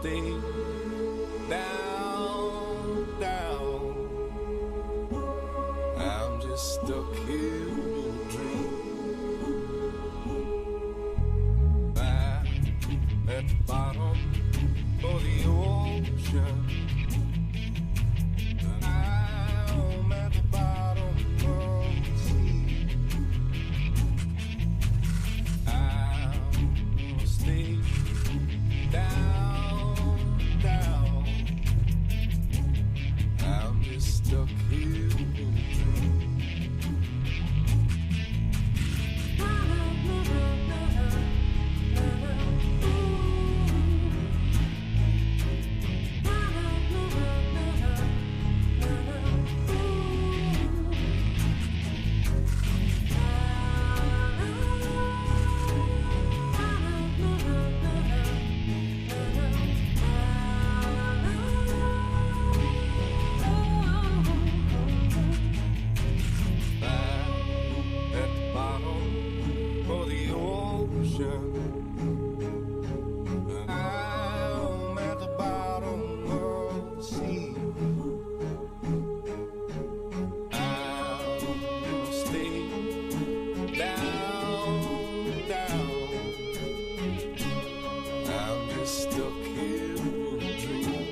stay down, down. I'm just stuck here in a dream. Back at the bottom of the ocean. I'm at the bottom of the sea. I'm gonna stay down, down. I'm just stuck here in a dream. I'm at the bottom of the sea. I'm gonna stay down, down. I'm just stuck here in a dream.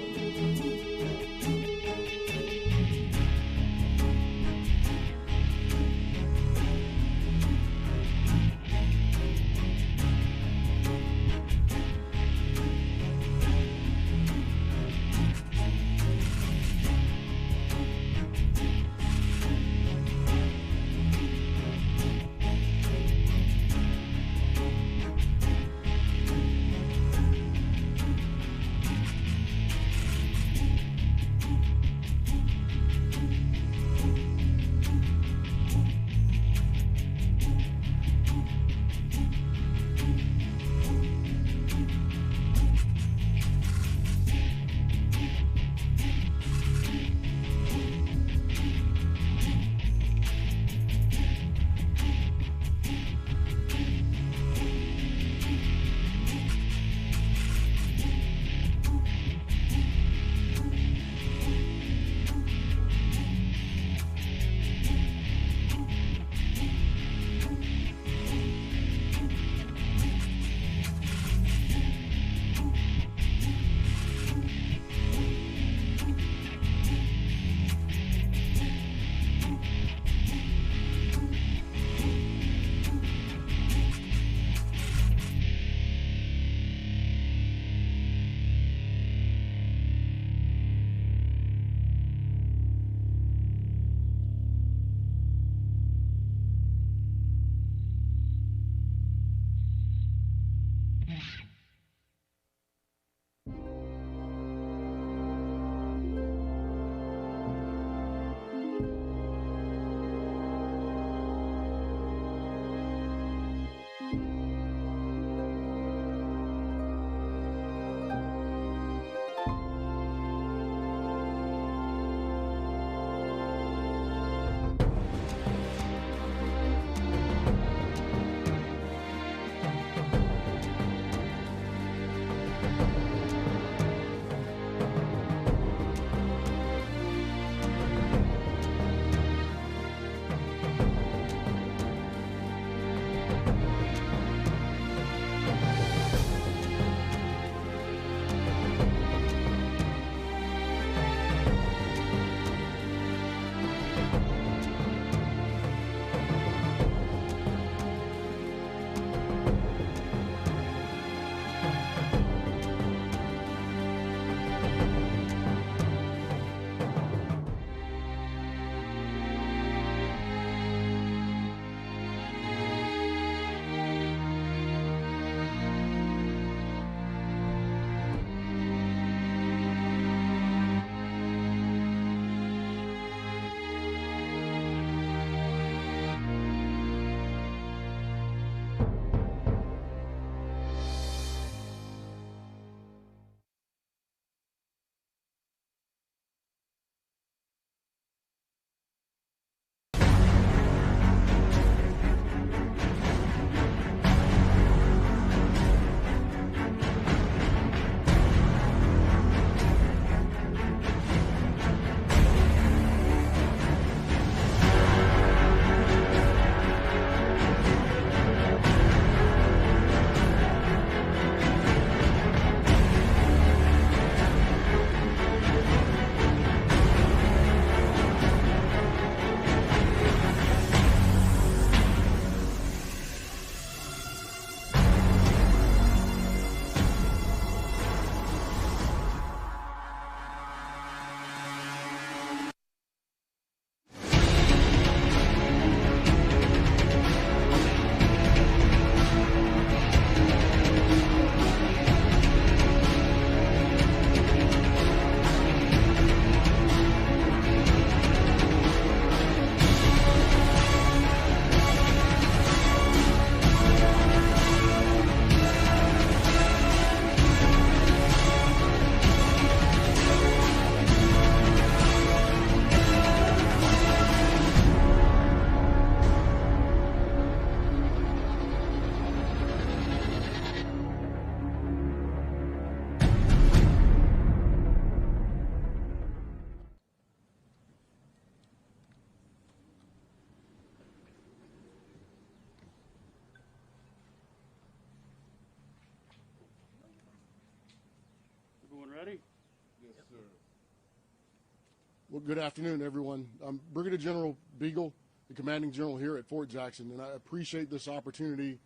Well, good afternoon, everyone. I'm Brigadier General Beagle, the commanding general here at Fort Jackson, and I appreciate this opportunity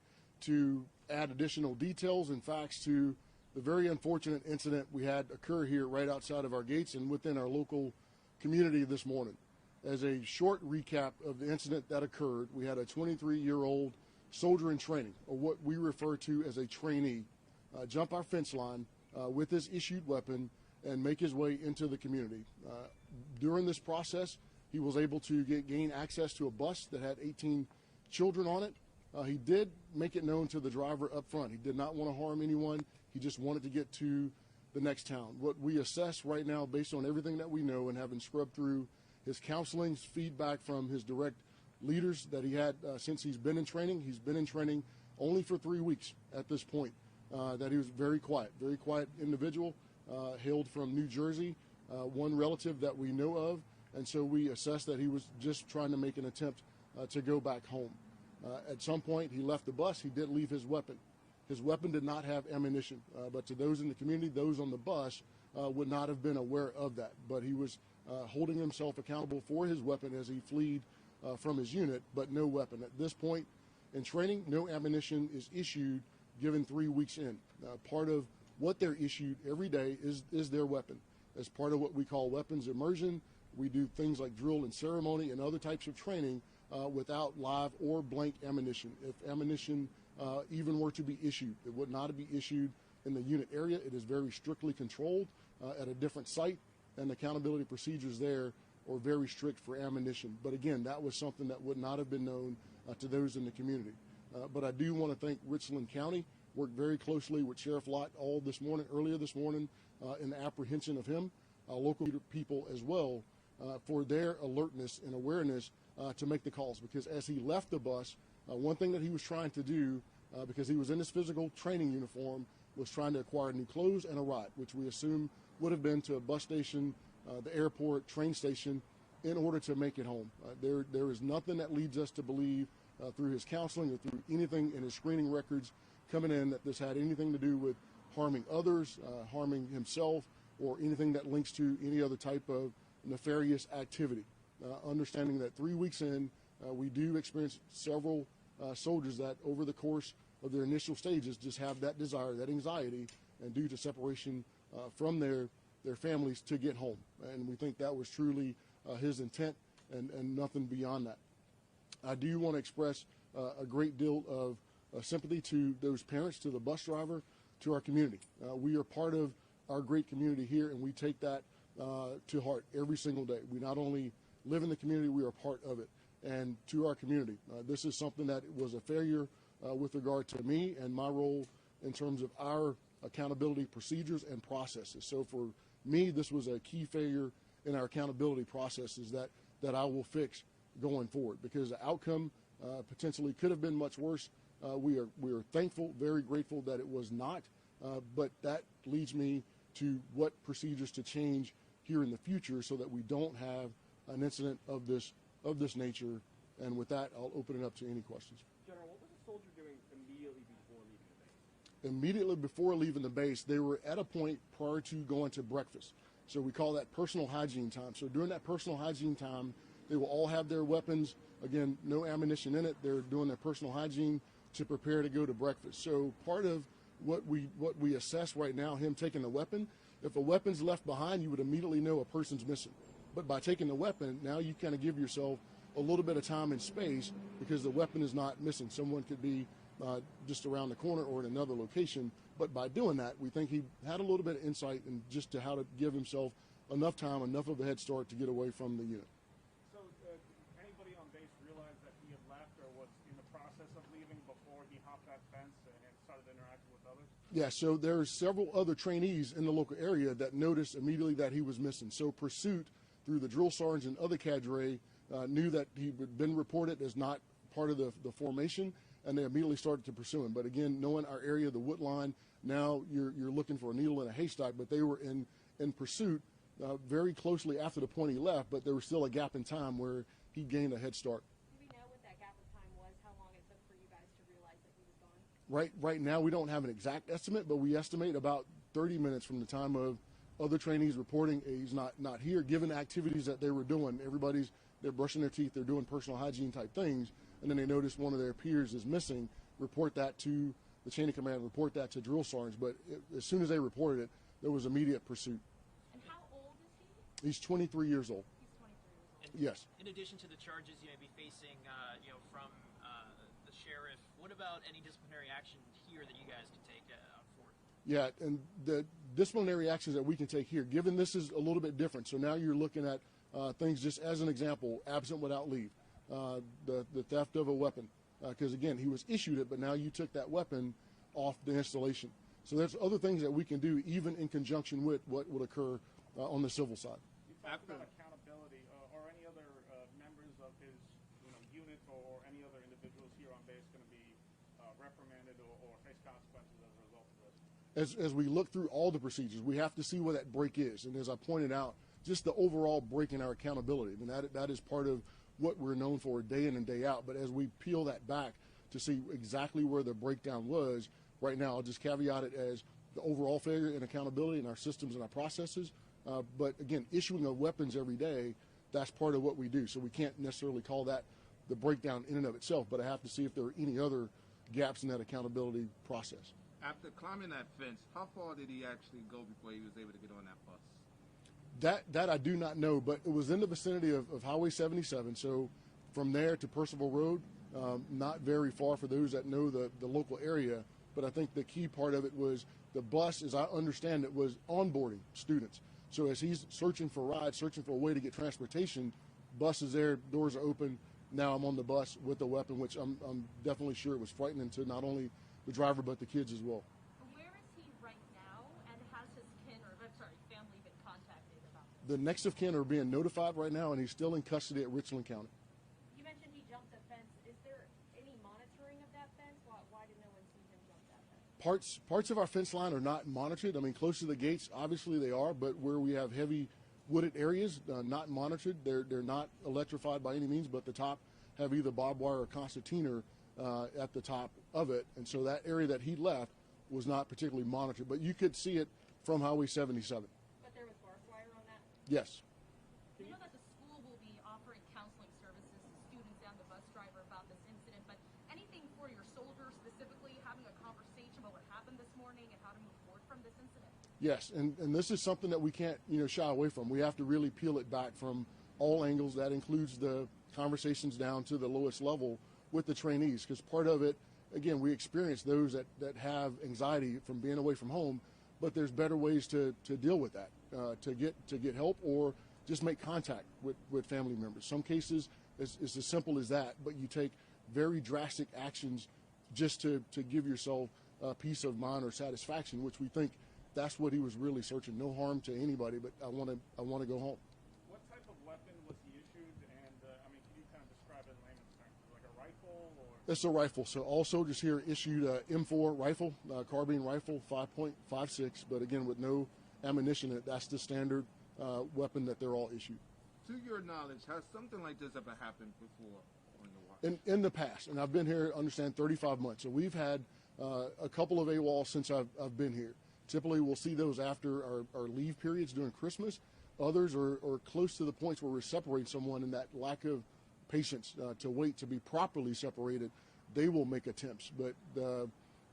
to add additional details and facts to the very unfortunate incident we had occur here right outside of our gates and within our local community this morning. As a short recap of the incident that occurred, we had a 23-year-old soldier in training, or what we refer to as a trainee, jump our fence line with his issued weapon and make his way into the community. During this process, he was able to gain access to a bus that had 18 children on it. He did make it known to the driver up front. He did not want to harm anyone. He just wanted to get to the next town. What we assess right now, based on everything that we know and having scrubbed through his counseling, feedback from his direct leaders that he had since he's been in training. He's been in training only for 3 weeks at this point. That he was very quiet individual, hailed from New Jersey, one relative that we know of, and so we assessed that he was just trying to make an attempt to go back home. At some point, he left the bus. He did leave his weapon. His weapon did not have ammunition, but to those in the community, those on the bus would not have been aware of that. But he was holding himself accountable for his weapon as he fled from his unit, but no weapon. At this point in training, no ammunition is issued given 3 weeks in. Part of what they're issued every day is their weapon. As part of what we call weapons immersion, we do things like drill and ceremony and other types of training without live or blank ammunition. If ammunition even were to be issued, it would not be issued in the unit area. It is very strictly controlled at a different site, and the accountability procedures there are very strict for ammunition. But again, that was something that would not have been known to those in the community. But I do want to thank Richland County, worked very closely with Sheriff Lott earlier this morning in the apprehension of him, local people as well, for their alertness and awareness to make the calls. Because as he left the bus, one thing that he was trying to do, because he was in his physical training uniform, was trying to acquire new clothes and a ride, which we assume would have been to a bus station, the airport, train station, in order to make it home. There is nothing that leads us to believe through his counseling or through anything in his screening records coming in that this had anything to do with harming others, harming himself, or anything that links to any other type of nefarious activity. Understanding that 3 weeks in, we do experience several soldiers that over the course of their initial stages just have that desire, that anxiety, and due to separation from their families to get home. And we think that was truly his intent and nothing beyond that. I do want to express a great deal of sympathy to those parents, to the bus driver, to our community. We are part of our great community here, and we take that to heart every single day. We not only live in the community, we are part of it. And to our community, this is something that was a failure with regard to me and my role in terms of our accountability procedures and processes. So for me, this was a key failure in our accountability processes that I will fix going forward, because the outcome potentially could have been much worse. We are thankful, very grateful that it was not, but that leads me to what procedures to change here in the future so that we don't have an incident of this nature. And with that, I'll open it up to any questions. General, what was the soldier doing immediately before leaving the base? Immediately before leaving the base, they were at a point prior to going to breakfast. So we call that personal hygiene time. So during that personal hygiene time, they will all have their weapons. Again, no ammunition in it. They're doing their personal hygiene to prepare to go to breakfast. So part of what we assess right now, him taking the weapon, if a weapon's left behind, you would immediately know a person's missing. But by taking the weapon, now you kind of give yourself a little bit of time and space because the weapon is not missing. Someone could be just around the corner or in another location. But by doing that, we think he had a little bit of insight and just to how to give himself enough time, enough of a head start to get away from the unit. So did anybody on base realize that he had left or was in the process of leaving before he hopped that fence and started interacting with others? Yeah, so there's several other trainees in the local area that noticed immediately that he was missing. So pursuit through the drill sergeant and other cadre knew that he had been reported as not part of the formation, and they immediately started to pursue him. But again, knowing our area, the wood line, now you're looking for a needle in a haystack, but they were in pursuit very closely after the point he left, but there was still a gap in time where he gained a head start. Do we know what that gap of time was, how long it took for you guys to realize that he was gone? Right now, we don't have an exact estimate, but we estimate about 30 minutes from the time of other trainees reporting he's not here, given activities that they were doing. They're brushing their teeth, they're doing personal hygiene type things, and then they notice one of their peers is missing, report that to the chain of command, report that to drill sergeants. But as soon as they reported it, there was immediate pursuit. And how old is he? He's 23 years old. He's 23 years old. And Yes. In addition to the charges you may be facing, from the sheriff, what about any disciplinary action here that you guys can take forward? Yeah, and the disciplinary actions that we can take here, given this is a little bit different. So now you're looking at things, just as an example, absent without leave, the theft of a weapon, because again, he was issued it, but now you took that weapon off the installation. So there's other things that we can do, even in conjunction with what would occur on the civil side. You talked about accountability, or any other members of his unit or any other individuals here on base going to be reprimanded or face consequences as a result of this? As we look through all the procedures, we have to see where that break is. And as I pointed out, just the overall break in our accountability. I mean, that is part of what we're known for day in and day out. But as we peel that back to see exactly where the breakdown was, right now I'll just caveat it as the overall failure in accountability in our systems and our processes. But again, issuing of weapons every day, that's part of what we do. So we can't necessarily call that the breakdown in and of itself, but I have to see if there are any other gaps in that accountability process. After climbing that fence, how far did he actually go before he was able to get on that bus? That I do not know, but it was in the vicinity of Highway 77. So from there to Percival Road, not very far for those that know the local area. But I think the key part of it was the bus, as I understand it, was onboarding students. So as he's searching for rides, searching for a way to get transportation, bus is there, doors are open. Now I'm on the bus with a weapon, which I'm definitely sure it was frightening to not only the driver but the kids as well. Where is he right now, and has his family been contacted about this? The next of kin are being notified right now, and he's still in custody at Richland County. You mentioned he jumped the fence. Is there any monitoring of that fence? Why did no one see him jump that fence? Parts of our fence line are not monitored. I mean, close to the gates, obviously they are, but where we have heavy wooded areas, not monitored. They're not electrified by any means, but the top have either barbed wire or concertina at the top of it. And so that area that he left was not particularly monitored, but you could see it from Highway 77. But there was barbed wire on that? Yes. We know that the school will be offering counseling services to students and the bus driver about this incident, but anything for your soldiers specifically, having a conversation about what happened this morning and how to move forward from this incident? Yes, and this is something that we can't shy away from. We have to really peel it back from all angles. That includes the conversations down to the lowest level with the trainees, because part of it, again, we experience those that have anxiety from being away from home, but there's better ways to deal with that, to get help or just make contact with family members. Some cases it's as simple as that, but you take very drastic actions just to give yourself peace of mind or satisfaction, which we think that's what he was really searching. No harm to anybody, but I want to go home. What type of weapon was he issued? And can you kind of describe it in layman's terms? Like a rifle or? It's a rifle. So all soldiers here issued a M4 rifle, carbine rifle, 5.56, but again with no ammunition in it. That's the standard weapon that they're all issued. To your knowledge, has something like this ever happened before on the watch? In the past, and I've been here, understand, 35 months. So we've had a couple of AWOL since I've been here. Typically, we'll see those after our leave periods during Christmas. Others are close to the points where we're separating someone, and that lack of patience to wait to be properly separated, they will make attempts. But the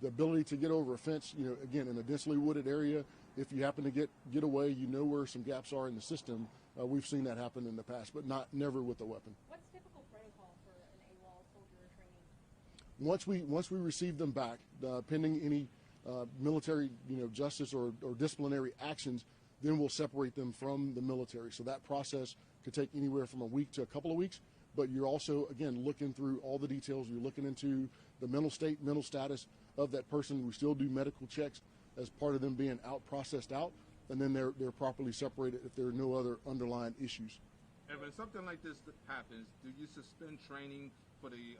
ability to get over a fence, again, in a densely wooded area, if you happen to get away, where some gaps are in the system. We've seen that happen in the past, but never with a weapon. What's typical protocol for an AWOL soldier or trainee? Once we receive them back, pending any military, justice or disciplinary actions, then we'll separate them from the military. So that process could take anywhere from a week to a couple of weeks. But you're also, again, looking through all the details. You're looking into the mental state, mental status of that person. We still do medical checks as part of them being processed out, and then they're properly separated if there are no other underlying issues. And when something like this happens, do you suspend training for the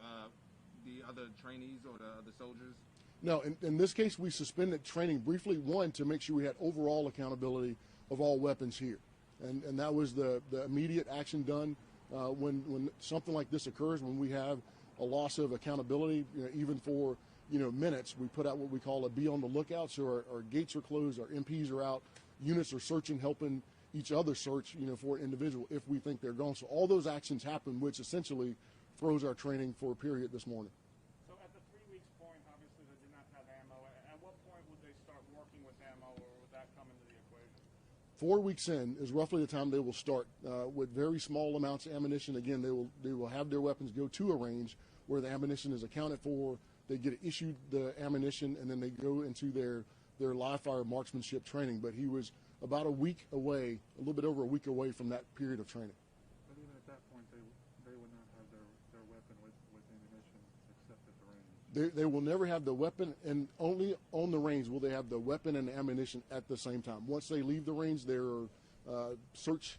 other trainees or the other soldiers? No, in this case, we suspended training briefly, one, to make sure we had overall accountability of all weapons here. And that was the immediate action done when something like this occurs, when we have a loss of accountability, even for minutes. We put out what we call a be on the lookout, so our gates are closed, our MPs are out, units are searching, helping each other search, for an individual if we think they're gone. So all those actions happen, which essentially froze our training for a period this morning. So at the 3 weeks point, obviously they did not have ammo. At what point would they start working with ammo, or would that come into the equation? 4 weeks in is roughly the time they will start with very small amounts of ammunition. Again, they will have their weapons go to a range where the ammunition is accounted for. They get issued the ammunition, and then they go into their live fire marksmanship training. But he was about a week away, a little bit over a week away from that period of training. But even at that point, they would not have their weapon with ammunition except at the range. They will never have the weapon, and only on the range will they have the weapon and the ammunition at the same time. Once they leave the range, there are search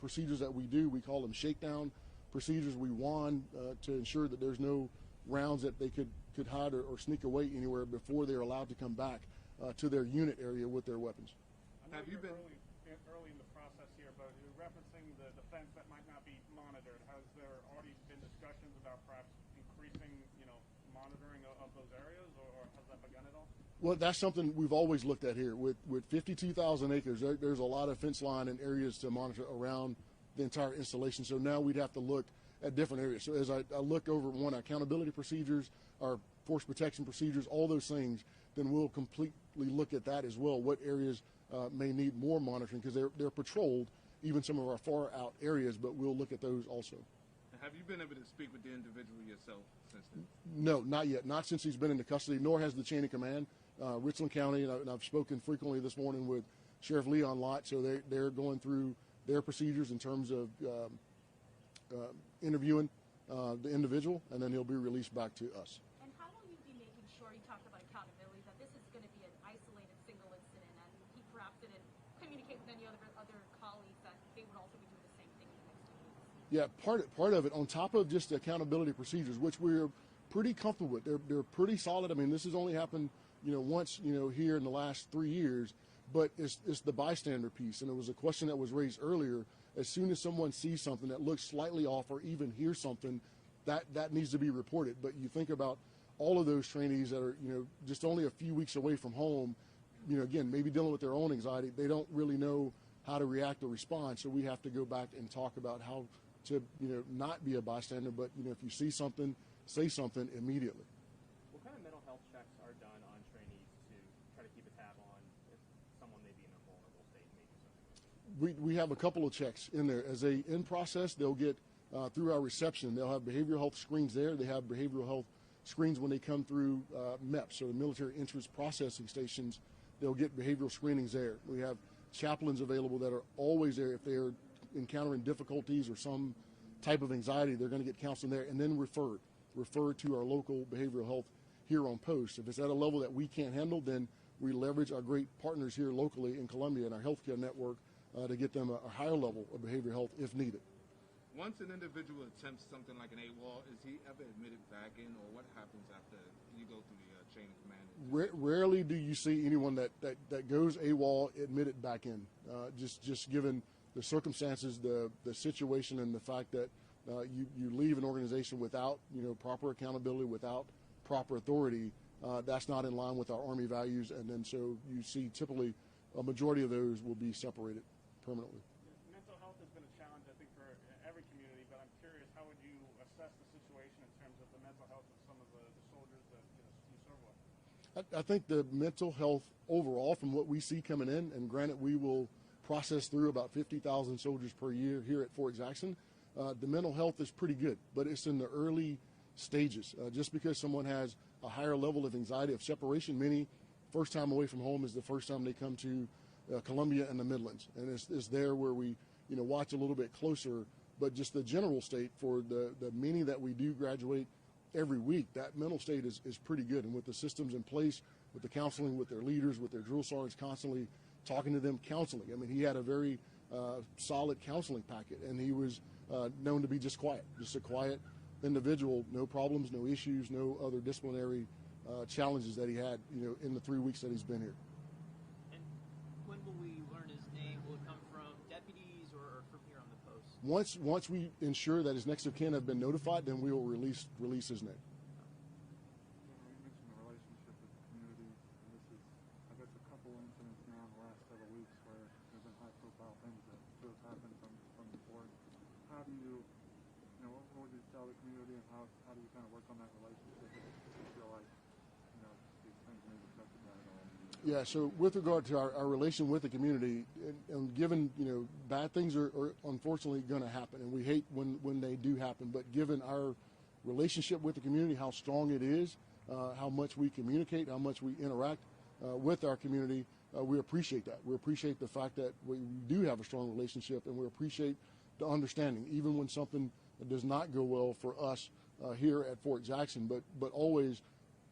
procedures that we do. We call them shakedown procedures. We wand to ensure that there's no rounds that they could hide or sneak away anywhere before they're allowed to come back to their unit area with their weapons. I know you're early in the process here, but you're referencing the fence that might not be monitored. Has there already been discussions about perhaps increasing, monitoring of those areas, or has that begun at all? Well, that's something we've always looked at here. With 52,000 acres, there's a lot of fence line and areas to monitor around the entire installation. So now we'd have to look at different areas. So as I look over our accountability procedures, our force protection procedures, all those things, then we'll completely look at that as well. What areas may need more monitoring, because they're patrolled, even some of our far out areas, but we'll look at those also. Have you been able to speak with the individual yourself since then? No, not yet. Not since he's been into custody, nor has the chain of command. Richland County, and I've spoken frequently this morning with Sheriff Leon Lott, so they're going through their procedures in terms of interviewing the individual, and then he'll be released back to us. And how will you be making sure, you talked about accountability, that this is going to be an isolated single incident, and he perhaps didn't communicate with any other colleagues that they would also be doing the same thing in the next 2 weeks? Yeah, part of it, on top of just the accountability procedures, which we're pretty comfortable with. They're pretty solid. I mean, this has only happened, once, here in the last 3 years, but it's the bystander piece. And it was a question that was raised earlier. As soon as someone sees something that looks slightly off, or even hears something, that needs to be reported. But you think about all of those trainees that are, just only a few weeks away from home, again, maybe dealing with their own anxiety. They don't really know how to react or respond. So we have to go back and talk about how to, not be a bystander, but, if you see something, say something immediately. What kind of mental health checks are done on trainees to try to keep a tab on if someone may be in a vulnerable state, maybe something? We have a couple of checks in there. As they in process, they'll get through our reception. They'll have behavioral health screens there. They have behavioral health screens when they come through MEPS, or the military entrance processing stations. They'll get behavioral screenings there. We have chaplains available that are always there. If they're encountering difficulties or some type of anxiety, they're going to get counseling there, and then referred to our local behavioral health here on post. If it's at a level that we can't handle, then we leverage our great partners here locally in Columbia and our healthcare network to get them a higher level of behavioral health if needed. Once an individual attempts something like an AWOL, is he ever admitted back in, or what happens after you go through the chain of command? Rarely do you see anyone that goes AWOL admitted back in. Just given the circumstances, the situation, and the fact that you leave an organization without proper accountability, without proper authority, that's not in line with our Army values, and then so you see typically a majority of those will be separated permanently. Mental health has been a challenge, I think, for every community, but I'm curious, how would you assess the situation in terms of the mental health of some of the soldiers that you serve with? I think the mental health overall, from what we see coming in, and granted we will process through about 50,000 soldiers per year here at Fort Jackson, the mental health is pretty good, but it's in the early stages. Just because someone has a higher level of anxiety of separation, many first time away from home is the first time they come to Columbia and the Midlands, and it's there where we watch a little bit closer. But just the general state for the many that we do graduate every week, that mental state is pretty good. And with the systems in place, with the counseling, with their leaders, with their drill sergeants constantly talking to them, counseling. I mean, he had a very solid counseling packet, and he was known to be just a quiet individual, no problems, no issues, no other disciplinary challenges that he had, in the 3 weeks that he's been here. And when will we learn his name? Will it come from deputies or from here on the post? Once we ensure that his next of kin have been notified, then we will release his name. You mentioned the relationship with the community, and this is, I guess, a couple incidents now in the last several weeks where high-profile things that could have happened from before. How do you, what would you tell the community, and how do you kind of work on that relationship if you feel like, these things may be affected by it all? Yeah, so with regard to our relation with the community, and given, bad things are unfortunately going to happen, and we hate when they do happen, but given our relationship with the community, how strong it is, how much we communicate, how much we interact with our community, we appreciate that. We appreciate the fact that we do have a strong relationship, and we appreciate the understanding, even when something does not go well for us here at Fort Jackson, but always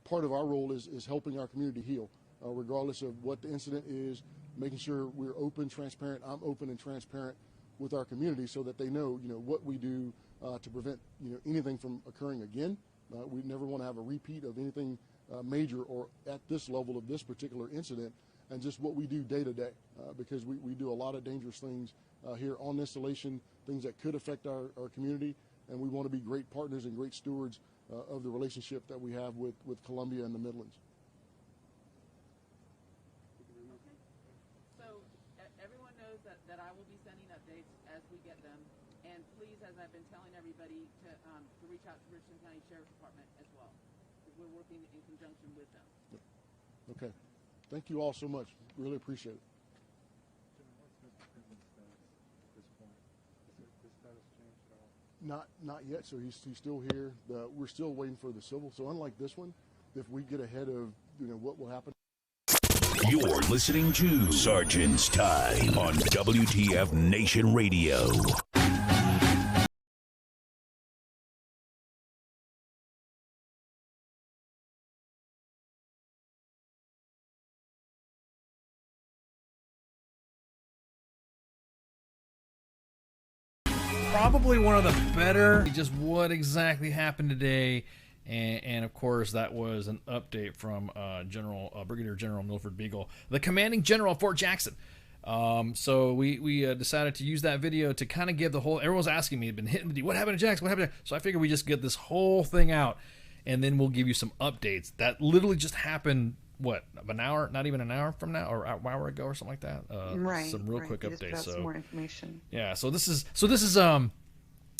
part of our role is helping our community heal. Regardless of what the incident is, making sure we're open, transparent. I'm open and transparent with our community so that they know, what we do to prevent, anything from occurring again. We never want to have a repeat of anything major or at this level of this particular incident, and just what we do day to day, because we do a lot of dangerous things here on installation, things that could affect our community, and we want to be great partners and great stewards of the relationship that we have with Columbia and the Midlands. Everyone knows that I will be sending updates as we get them, and please, as I've been telling everybody, to reach out to Richland County Sheriff's Department as well, because we're working in conjunction with them. Okay. Thank you all so much. Really appreciate it. Jimmy, what's Mr. Pinkman's status at this point? Has his status changed at all? Not yet. So he's still here. We're still waiting for the civil. So unlike this one, if we get ahead of what will happen. You're listening to Sergeant's Time on WTF Nation Radio. Probably one of the better, just what exactly happened today. And of course, that was an update from Brigadier General Milford Beagle, the commanding general of Fort Jackson. So we decided to use that video to kind of give the whole. Everyone's asking me, been hitting what happened to Jackson? What happened? So I figured we just get this whole thing out, and then we'll give you some updates that literally just happened. What, an hour? Not even an hour from now, or an hour ago, or something like that. Right. Some real quick just updates. some more information. Yeah. So this is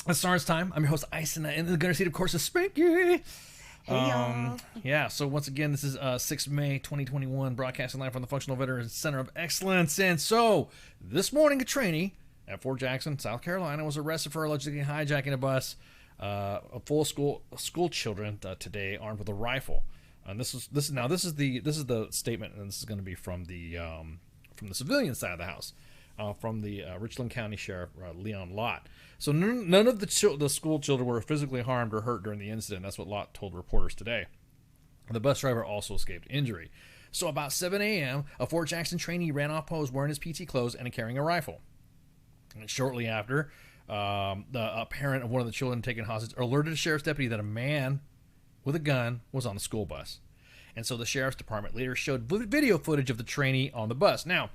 It's Sergeant's Time. I'm your host, Ison, and the gunner seat, of course, is Spanky. Hey, y'all. Yeah, so once again, this is 6 May 2021, broadcasting live from the Functional Veterans Center of Excellence. And so, this morning, a trainee at Fort Jackson, South Carolina, was arrested for allegedly hijacking a bus full of school children today, armed with a rifle. And this is the statement, and this is going to be from the civilian side of the house. From the Richland County Sheriff Leon Lott. So none of the school children were physically harmed or hurt during the incident. That's what Lott told reporters today. The bus driver also escaped injury. So about 7 a.m., a Fort Jackson trainee ran off post wearing his PT clothes and carrying a rifle. And shortly after, a parent of one of the children taken hostage alerted a sheriff's deputy that a man with a gun was on the school bus. And so the sheriff's department later showed video footage of the trainee on the bus. Now,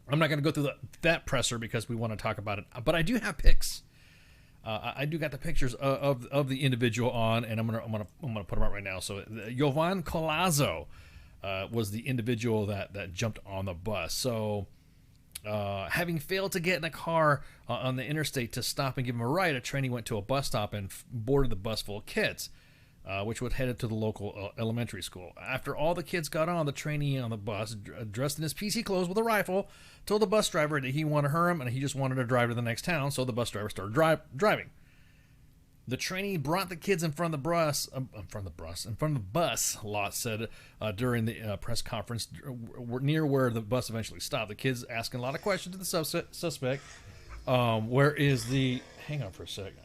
I'm not going to go through that presser because we want to talk about it, but I do have pics. I do got the pictures of the individual on, and I'm gonna put them out right now. So Jovan Colazzo was the individual that jumped on the bus. So having failed to get in a car on the interstate to stop and give him a ride, a trainee went to a bus stop and boarded the bus full of kids. Which would headed to the local elementary school. After all the kids got on, the trainee on the bus, dressed in his PC clothes with a rifle, told the bus driver that he wanted to hurt him and he just wanted to drive to the next town, so the bus driver started driving. The trainee brought the kids in front of the bus, Lott said during the press conference near where the bus eventually stopped. The kids asking a lot of questions to the suspect. Where is the... Hang on for a second.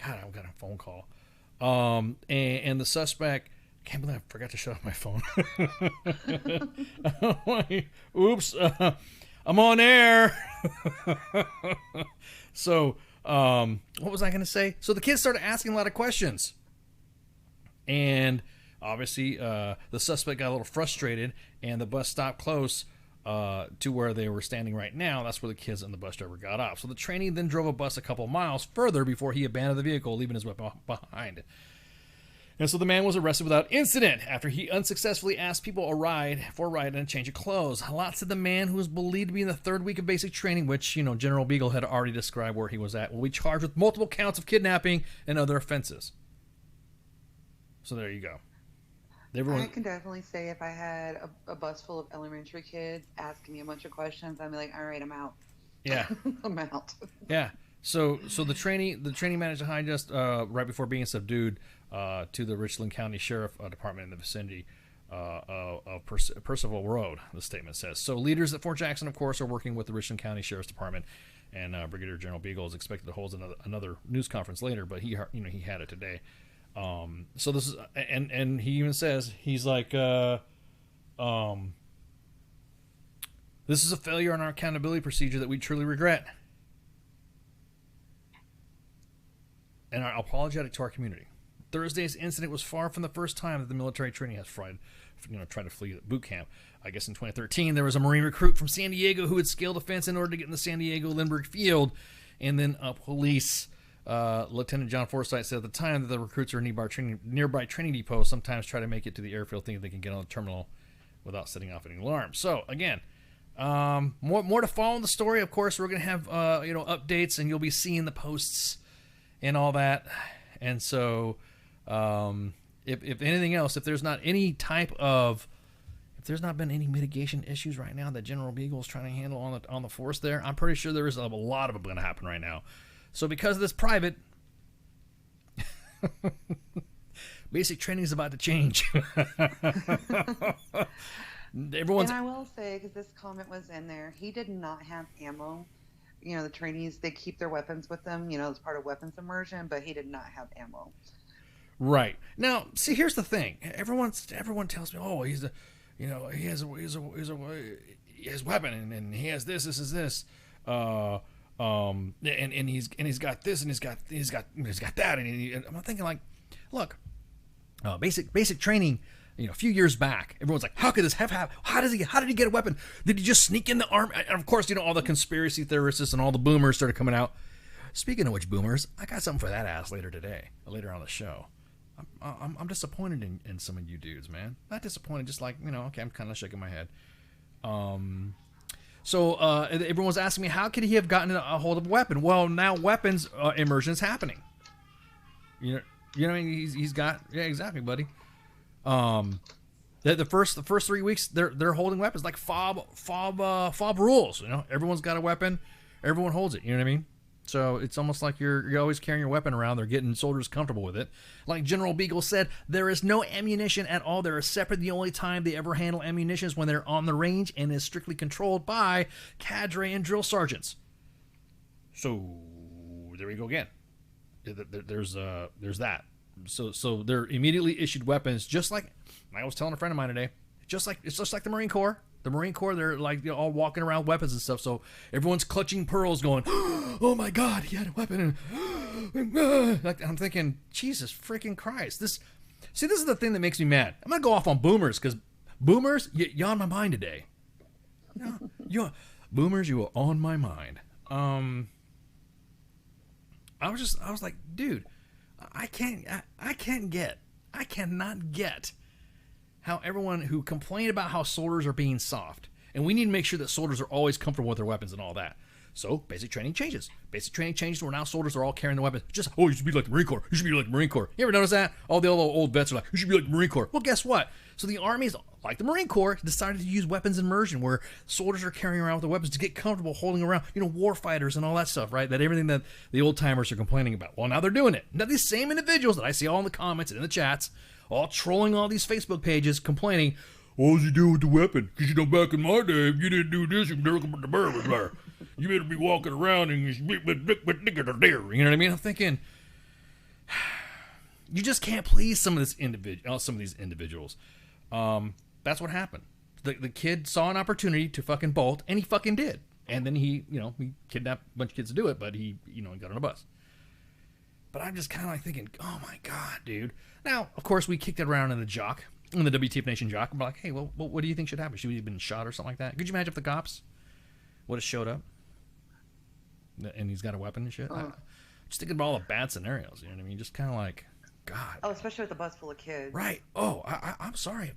God, I've got a phone call. And the suspect, I can't believe I forgot to shut off my phone. Oops, I'm on air. So, what was I going to say? So the kids started asking a lot of questions. And obviously, the suspect got a little frustrated, and the bus stopped close to where they were standing right now. That's where the kids and the bus driver got off. So the trainee then drove a bus a couple miles further before he abandoned the vehicle, leaving his weapon behind. And so the man was arrested without incident after he unsuccessfully asked people for a ride and a change of clothes. Lot said the man, who was believed to be in the third week of basic training, which, General Beagle had already described where he was at, will be charged with multiple counts of kidnapping and other offenses. So there you go. I can definitely say if I had a bus full of elementary kids asking me a bunch of questions, I'd be like, all right, I'm out. Yeah. I'm out. Yeah. So the trainee managed to hide just right before being subdued to the Richland County Sheriff Department in the vicinity of Percival Road, the statement says. So leaders at Fort Jackson, of course, are working with the Richland County Sheriff's Department, and Brigadier General Beagle is expected to hold another news conference later, but he had it today. So this is, and he even says, he's like, this is a failure in our accountability procedure that we truly regret. And are apologetic to our community. Thursday's incident was far from the first time that the military training has tried to flee boot camp. I guess in 2013, there was a Marine recruit from San Diego who had scaled a fence in order to get in the San Diego Lindbergh Field. And then police Lieutenant John Forsythe said at the time that the recruits are nearby training depots sometimes try to make it to the airfield thinking they can get on the terminal without setting off any alarms. So, again, more to follow in the story. Of course, we're going to have updates, and you'll be seeing the posts and all that. And so, if anything else, if there's not been any mitigation issues right now that General Beagle is trying to handle on the force there, I'm pretty sure there is a lot of them going to happen right now. So because of this private, basic training is about to change. And I will say, because this comment was in there, he did not have ammo. The trainees, they keep their weapons with them, as part of weapons immersion, but he did not have ammo. Right. Now, see, here's the thing. Everyone tells me, oh, he has weapon, and he has this is this. And he's got this, and he's got that, and I'm thinking, like, look, basic training. A few years back, everyone's like, how could this have happened? How did he get a weapon? Did he just sneak in the army? And of course, all the conspiracy theorists and all the boomers started coming out. Speaking of which, boomers, I got something for that ass later on the show. I'm disappointed in some of you dudes, man. Not disappointed, just like, okay, I'm kind of shaking my head. So everyone's asking me, how could he have gotten a hold of a weapon? Well, now weapons immersion is happening. He's got, yeah, exactly, buddy. The first 3 weeks they're holding weapons like fob rules. Everyone's got a weapon, everyone holds it. You know what I mean? So it's almost like you're always carrying your weapon around. They're getting soldiers comfortable with it. Like General Beagle said, there is no ammunition at all. They're separate. The only time they ever handle ammunition is when they're on the range and is strictly controlled by cadre and drill sergeants. So there we go again. There's that. So they're immediately issued weapons, just like I was telling a friend of mine today. It's just like the Marine Corps. The Marine Corps, they're like all walking around with weapons and stuff. So everyone's clutching pearls, going, "Oh my God, he had a weapon!" And like, I'm thinking, Jesus freaking Christ! This is the thing that makes me mad. I'm gonna go off on boomers because boomers, you're on my mind today. Boomers, you are on my mind. I was like, dude. I cannot get how everyone who complained about how soldiers are being soft, and we need to make sure that soldiers are always comfortable with their weapons and all that. So basic training changes. Basic training changes where now soldiers are all carrying the weapons. Just, you should be like the Marine Corps. You should be like the Marine Corps. You ever notice that? All the old vets are like, you should be like the Marine Corps. Well, guess what? So the Army's like the Marine Corps decided to use weapons immersion where soldiers are carrying around with the weapons to get comfortable holding around, war fighters and all that stuff, right? That everything that the old timers are complaining about. Well, now they're doing it. Now these same individuals that I see all in the comments and in the chats, all trolling all these Facebook pages, complaining, what was you doing with the weapon? Because back in my day, if you didn't do this, you better be walking around and you know what I mean? I'm thinking, you just can't please some of these individuals. That's what happened. The kid saw an opportunity to fucking bolt, and he fucking did. And then he kidnapped a bunch of kids to do it, but he got on a bus. But I'm just kind of like thinking, oh my God, dude. Now, of course, we kicked it around in the WTF Nation jock. I'm like, hey, well, what do you think should happen? Should we have been shot or something like that? Could you imagine if the cops would have showed up and he's got a weapon and shit? Just thinking about all the bad scenarios, you know what I mean? Just kind of like, God. Oh, especially with a bus full of kids. Right. Oh, I'm sorry.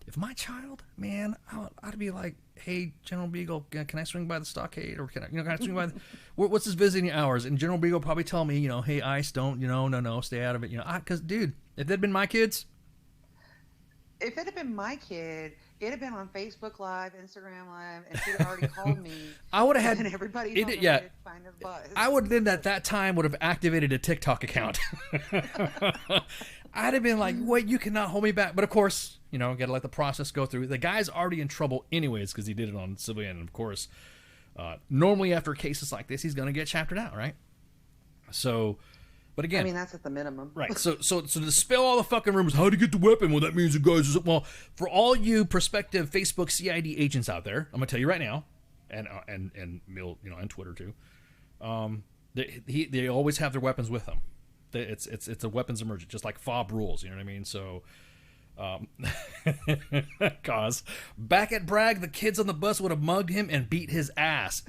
If my child, man, I'd be like, hey, General Beagle, can I swing by the stockade, or can I swing by? What's his visiting hours? And General Beagle probably tell me, hey, Ice, don't, no, stay out of it, because dude, if they'd been my kids. If it had been my kid, it'd have been on Facebook Live, Instagram Live, and she'd have already called me. I would have had and everybody find their bus. I would then at that time would have activated a TikTok account. I'd have been like, wait, you cannot hold me back. But of course, got to let the process go through. The guy's already in trouble anyways because he did it on civilian. And of course, normally after cases like this, he's going to get chaptered out, right? So, but again, I mean, that's at the minimum. Right. So to dispel all the fucking rumors, how to get the weapon? Well, that means the guys. Well, for all you prospective Facebook CID agents out there, I'm going to tell you right now, and and Twitter too. They always have their weapons with them. It's a weapons emergent, just like FOB rules. You know what I mean? So, cause back at Bragg, the kids on the bus would have mugged him and beat his ass.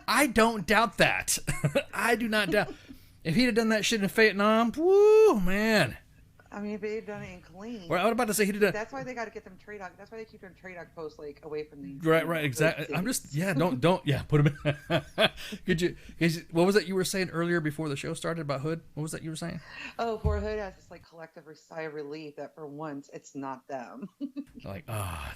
I don't doubt that. I do not doubt. If he'd have done that shit in Vietnam, woo, man. I mean, if they'd done it in clean. Well, I was about to say he did that. That's why they got to get them trade dog. That's why they keep them trade dog posts like away from these. Right, exactly. I'm just, don't, put them in. What was that you were saying earlier before the show started about Hood? What was that you were saying? Oh, poor Hood has this like collective sigh of relief that for once it's not them. Like,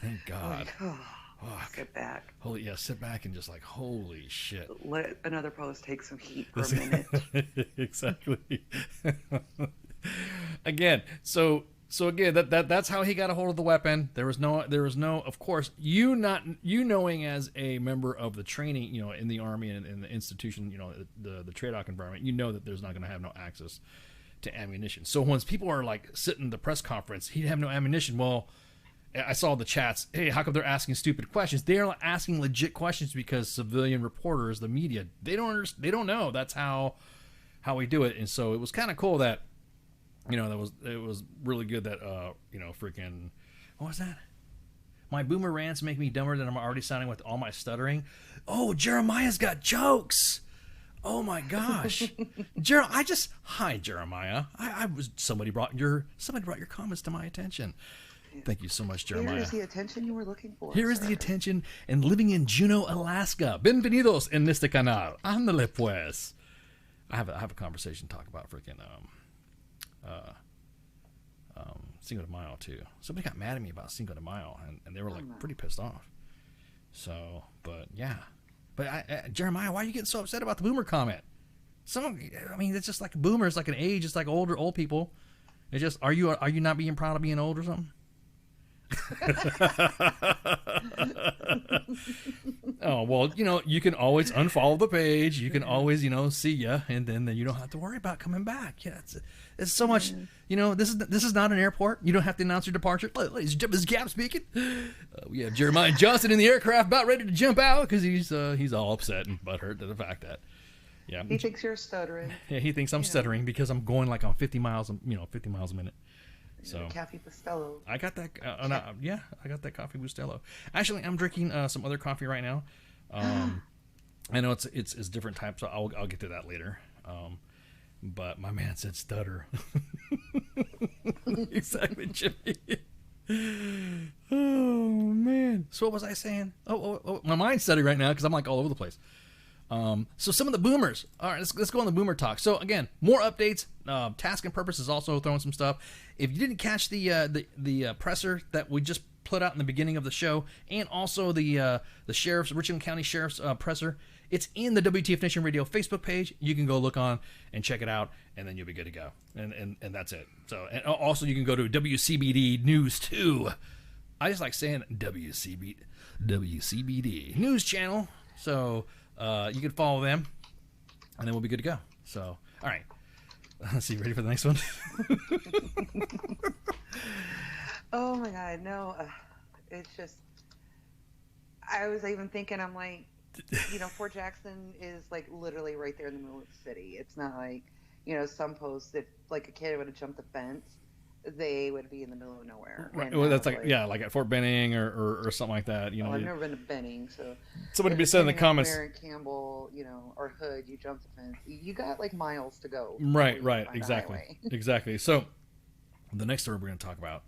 thank God. Like, sit back. Sit back and just like, holy shit. Let another post take some heat for a minute. Exactly. Again, so again, that's how he got a hold of the weapon. There was no, of course, you knowing as a member of the training, in the Army and in the institution, the TRADOC environment, that there's not going to have no access to ammunition. So once people are like sitting in the press conference, he'd have no ammunition. Well, I saw the chats. Hey, how come they're asking stupid questions? They're asking legit questions because civilian reporters, the media, they don't know. That's how we do it. And so it was kind of cool that, it was really good that, freaking, what was that? My boomer rants make me dumber than I'm already sounding with all my stuttering. Oh, Jeremiah's got jokes. Oh my gosh. Hi Jeremiah. Somebody brought your comments to my attention. Thank you so much, Jeremiah. Here is the attention you were looking for. Here is the attention, and living in Juneau, Alaska. Bienvenidos en este canal. Ándale pues. I have a conversation to talk about freaking Cinco de Mayo too. Somebody got mad at me about Cinco de Mayo, and they were like pretty pissed off. So, but yeah, but Jeremiah, why are you getting so upset about the boomer comment? It's just like boomers, like an age. It's like old people. It's just, are you not being proud of being old or something? Oh, well, you can always unfollow the page. You can always, see ya, and then you don't have to worry about coming back. Yeah, it's so much. This is not an airport. You don't have to announce your departure. Ladies and gentlemen, this is Gab speaking. We have Jeremiah Johnson in the aircraft, about ready to jump out because he's all upset and butthurt to the fact that. Yeah, he thinks you're stuttering. Yeah, he thinks I'm stuttering because I'm going like on 50 miles, 50 miles a minute. So Coffee Bustelo. I got that. I got that Coffee Bustelo. Actually, I'm drinking some other coffee right now. I know it's different types, so I'll get to that later. But my man said stutter. Exactly, Jimmy. Oh man. So what was I saying? Oh, my mind's stuttering right now because I'm like all over the place. So some of the boomers. All right, let's go on the boomer talk. So again, more updates. Task and Purpose is also throwing some stuff. If you didn't catch the presser that we just put out in the beginning of the show, and also the Richland County Sheriff's presser, it's in the WTF Nation Radio Facebook page. You can go look on and check it out, and then you'll be good to go. And that's it. So, and also you can go to WCBD News 2. I just like saying WCBD News Channel. So you can follow them, and then we'll be good to go. So, all right. Let's see. Ready for the next one? Oh my God, no. It's just, I was even thinking, I'm like, Fort Jackson is like literally right there in the middle of the city. It's not like, some posts, if like a kid would have jumped the fence, they would be in the middle of nowhere. Right. And Well, now, that's like like at Fort Benning or something like that. I've never been to Benning, so somebody be said in the comments. Where in Campbell, or Hood, you jump the fence. You got like miles to go. Right. Exactly. Exactly. So the next story we're going to talk about,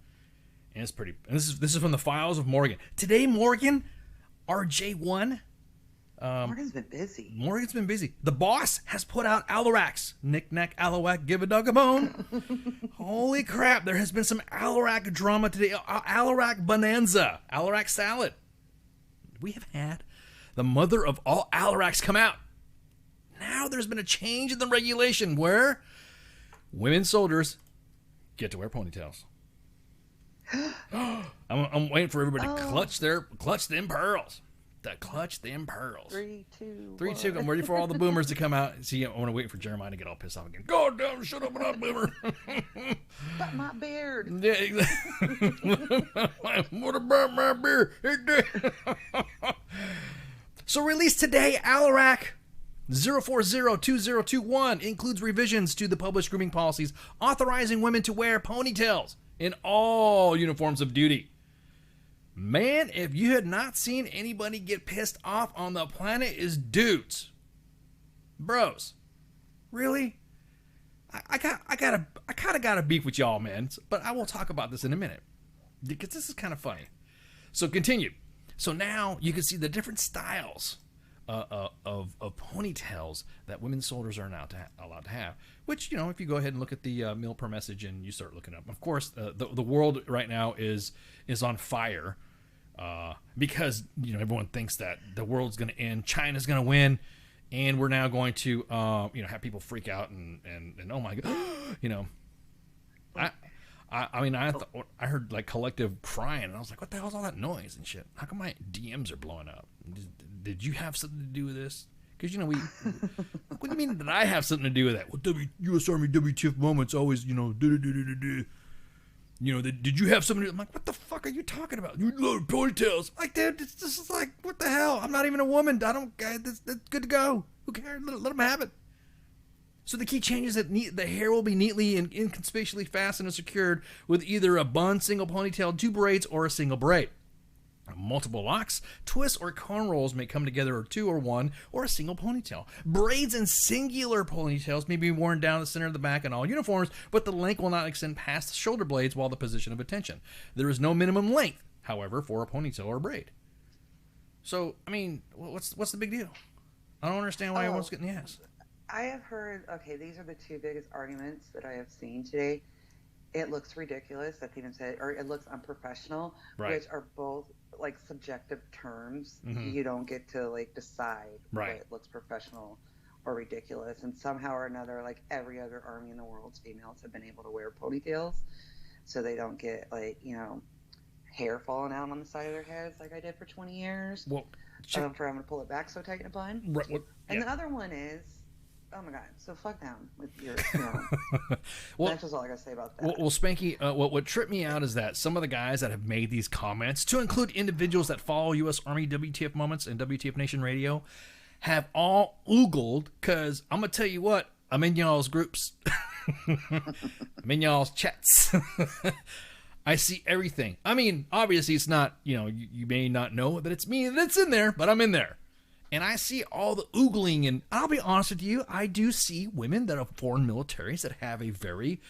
and it's pretty. And this is from the files of Morgan today. Morgan, RJ1. Morgan's been busy. Morgan's been busy. The boss has put out Alaracs. Knick knack, alawak, give a dog a bone. Holy crap! There has been some Alarac drama today. Alarac bonanza. Alarac salad. We have had the mother of all Alaracs come out. Now there's been a change in the regulation where women soldiers get to wear ponytails. I'm waiting for everybody to clutch them pearls. Clutch them pearls. 3, 2, 3, 2. I'm ready for all the boomers to come out. See, I want to wait for Jeremiah to get all pissed off again. God damn, shut up, not boomer. But my beard. Yeah, exactly. What about my beard? So released today, Alarac 0402021 includes revisions to the published grooming policies authorizing women to wear ponytails in all uniforms of duty. Man, if you had not seen anybody get pissed off on the planet, is dudes. Bros. Really? I kind of got a beef with y'all, man. But I will talk about this in a minute. Because this is kind of funny. So continue. So now you can see the different styles of ponytails that women soldiers are now allowed to have. Which, if you go ahead and look at the meal per message and you start looking up. Of course, the world right now is on fire. Because everyone thinks that the world's going to end, China's going to win, and we're now going to have people freak out and oh my god, I heard like collective crying, and I was like, what the hell's all that noise and shit? How come my DMs are blowing up? Did you have something to do with this? Because we what do you mean did I have something to do with that? Well, U.S. Army WTF moments always did you have somebody? I'm like, what the fuck are you talking about? You love ponytails. Like, dude, this is like, what the hell? I'm not even a woman. That's good to go. Who cares? Let them have it. So the key change is that the hair will be neatly and inconspicuously fastened and secured with either a bun, single ponytail, 2 braids, or a single braid. Multiple locks, twists, or cornrows may come together, or 2 or 1, or a single ponytail. Braids and singular ponytails may be worn down the center of the back in all uniforms, but the length will not extend past the shoulder blades while the position of attention. There is no minimum length, however, for a ponytail or a braid. So, I mean, what's the big deal? I don't understand why everyone's getting the ass. I have heard, these are the 2 biggest arguments that I have seen today. It looks ridiculous, that's even said, or it looks unprofessional, right. Which are both like subjective terms. Mm-hmm. You don't get to like decide right. what looks professional or ridiculous. And somehow or another, like every other army in the world's females have been able to wear ponytails, so they don't get hair falling out on the side of their heads like I did for 20 years. Well, for having to pull it back so tight in a bun. Right. Well, and the other one is, oh my god, so fuck down with your well, that's just all I gotta say about that. Well, Spanky, what tripped me out is that some of the guys that have made these comments, to include individuals that follow U.S. Army WTF Moments and WTF Nation Radio, have all oogled, because I'm gonna tell you what, I'm in y'all's groups. I'm in y'all's chats. I see everything. I mean, obviously it's not, you may not know that it's me that's in there, but I'm in there. And I see all the oogling, and I'll be honest with you, I do see women that are foreign militaries that have a very,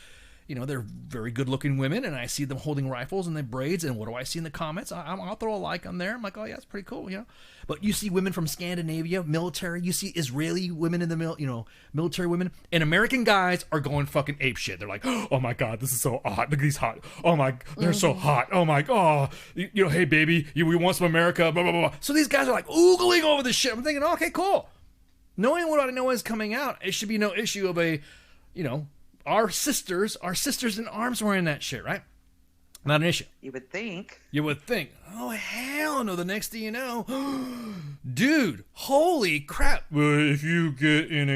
they're very good-looking women, and I see them holding rifles and the braids, and what do I see in the comments? I'll throw a like on there. I'm like, oh, yeah, that's pretty cool, But you see women from Scandinavia, military, you see Israeli women in the, military women, and American guys are going fucking ape shit. They're like, oh, my God, this is so hot. Look at these hot. Oh, my, they're so hot. Oh, my, hey, baby, we want some America, blah, blah, blah. So these guys are like oogling over this shit. I'm thinking, okay, cool. Knowing what I know is coming out, it should be no issue of a, our sisters in arms wearing that shit, right? Not an issue. You would think. Oh, hell no. The next thing you know, dude, holy crap. Well, if you get in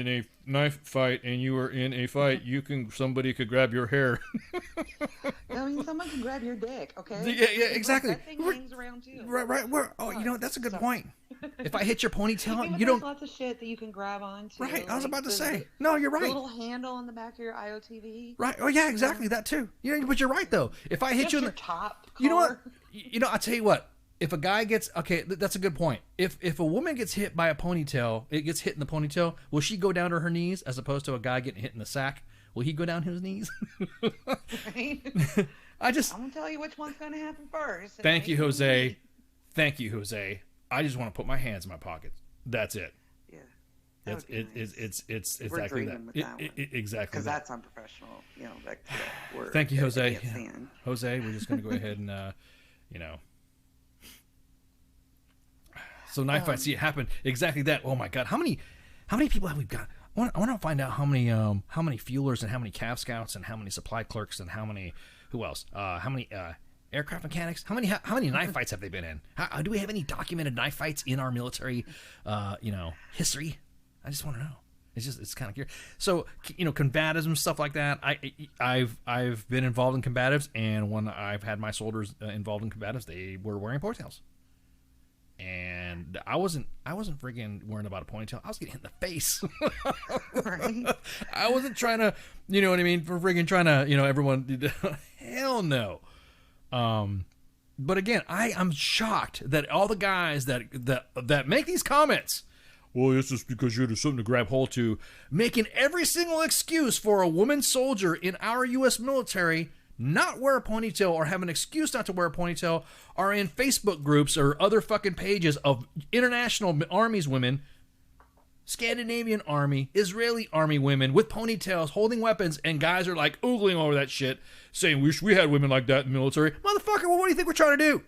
a knife fight and you are in a fight, somebody could grab your hair. I mean, someone can grab your dick, okay? Yeah, exactly. That thing hangs around too. Right. That's a good point. If I hit your ponytail, Yeah, but you there's don't. lots of shit that you can grab onto. Right, I was like about to the- say. No, you're The right. little handle on the back of your IOTV. Right. Oh yeah, exactly that too. You know, but you're right though. If I hit Just you in your the top you know what? collar. You know, I'll tell you what. If a guy gets that's a good point. If a woman gets hit by a ponytail, it gets hit in the ponytail. Will she go down to her knees as opposed to a guy getting hit in the sack? Will he go down his knees? Right? I'm gonna tell you which one's gonna happen first. Thank you, Jose. Thank you, Jose. I just want to put my hands in my pockets. That's it. Yeah. It's We're exactly that. dreaming with that one. Exactly. Because that. that's unprofessional. You know, back to that word. Thank you, that Jose. I can't stand. Jose, we're just going to go ahead and, So knife fights, see it happen. Exactly that. Oh my God, how many people have we got? I want to find out how many fuelers and how many Cav Scouts and how many supply clerks and how many who else? How many aircraft mechanics? How many knife fights have they been in? Do we have any documented knife fights in our military, history? I just want to know. It's kind of curious. So, combatives and stuff like that. I've been involved in combatives, and when I've had my soldiers involved in combatives, they were wearing ponytails. And I wasn't freaking worrying about a ponytail. I was getting hit in the face. Right. I wasn't trying to, you know what I mean, for freaking trying to, everyone. Hell no. But again, I'm shocked that all the guys that make these comments. Well, it's just because you're something to grab hold to, making every single excuse for a woman soldier in our U.S. military not wear a ponytail or have an excuse not to wear a ponytail are in Facebook groups or other fucking pages of international armies women, Scandinavian army, Israeli army women with ponytails holding weapons, and guys are like oogling over that shit saying wish we had women like that in the military. Motherfucker, well, what do you think we're trying to do?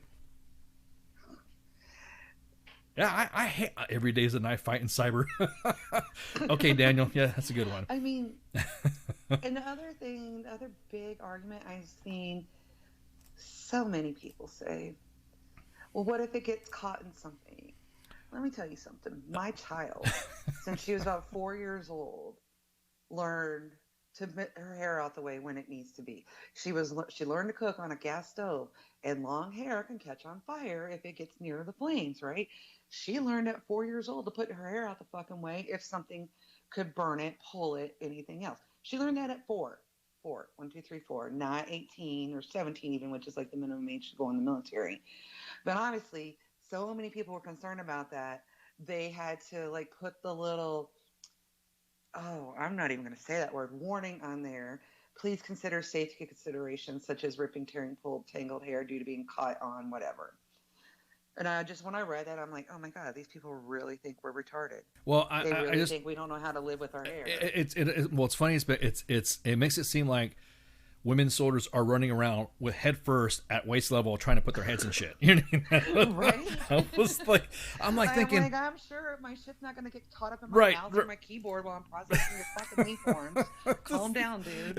Yeah, I hate every day is a knife fight in cyber. Okay, Daniel. Yeah, that's a good one. I mean, and the other big argument I've seen so many people say, well, what if it gets caught in something? Let me tell you something. My child, since she was about 4 years old, learned to put her hair out the way when it needs to be. She learned to cook on a gas stove, and long hair can catch on fire if it gets near the flames, right? She learned at 4 years old to put her hair out the fucking way if something could burn it, pull it, anything else. She learned that at 4. 1, 2, 3, 4, not 18 or 17 even, which is like the minimum age to go in the military. But obviously, so many people were concerned about that. They had to like put the little, I'm not even going to say that word, warning on there. Please consider safety considerations such as ripping, tearing, pulled, tangled hair due to being caught on whatever. And when I read that, I'm like, oh my God, these people really think we're retarded. Well, they really I think we don't know how to live with our hair. It's funny. It makes it seem like women soldiers are running around with head first at waist level trying to put their heads in shit. You know what I mean? Right? I'm thinking, I'm sure my shit's not going to get caught up in my Right, mouth or my keyboard while I'm processing your fucking knee forms. Calm down, dude.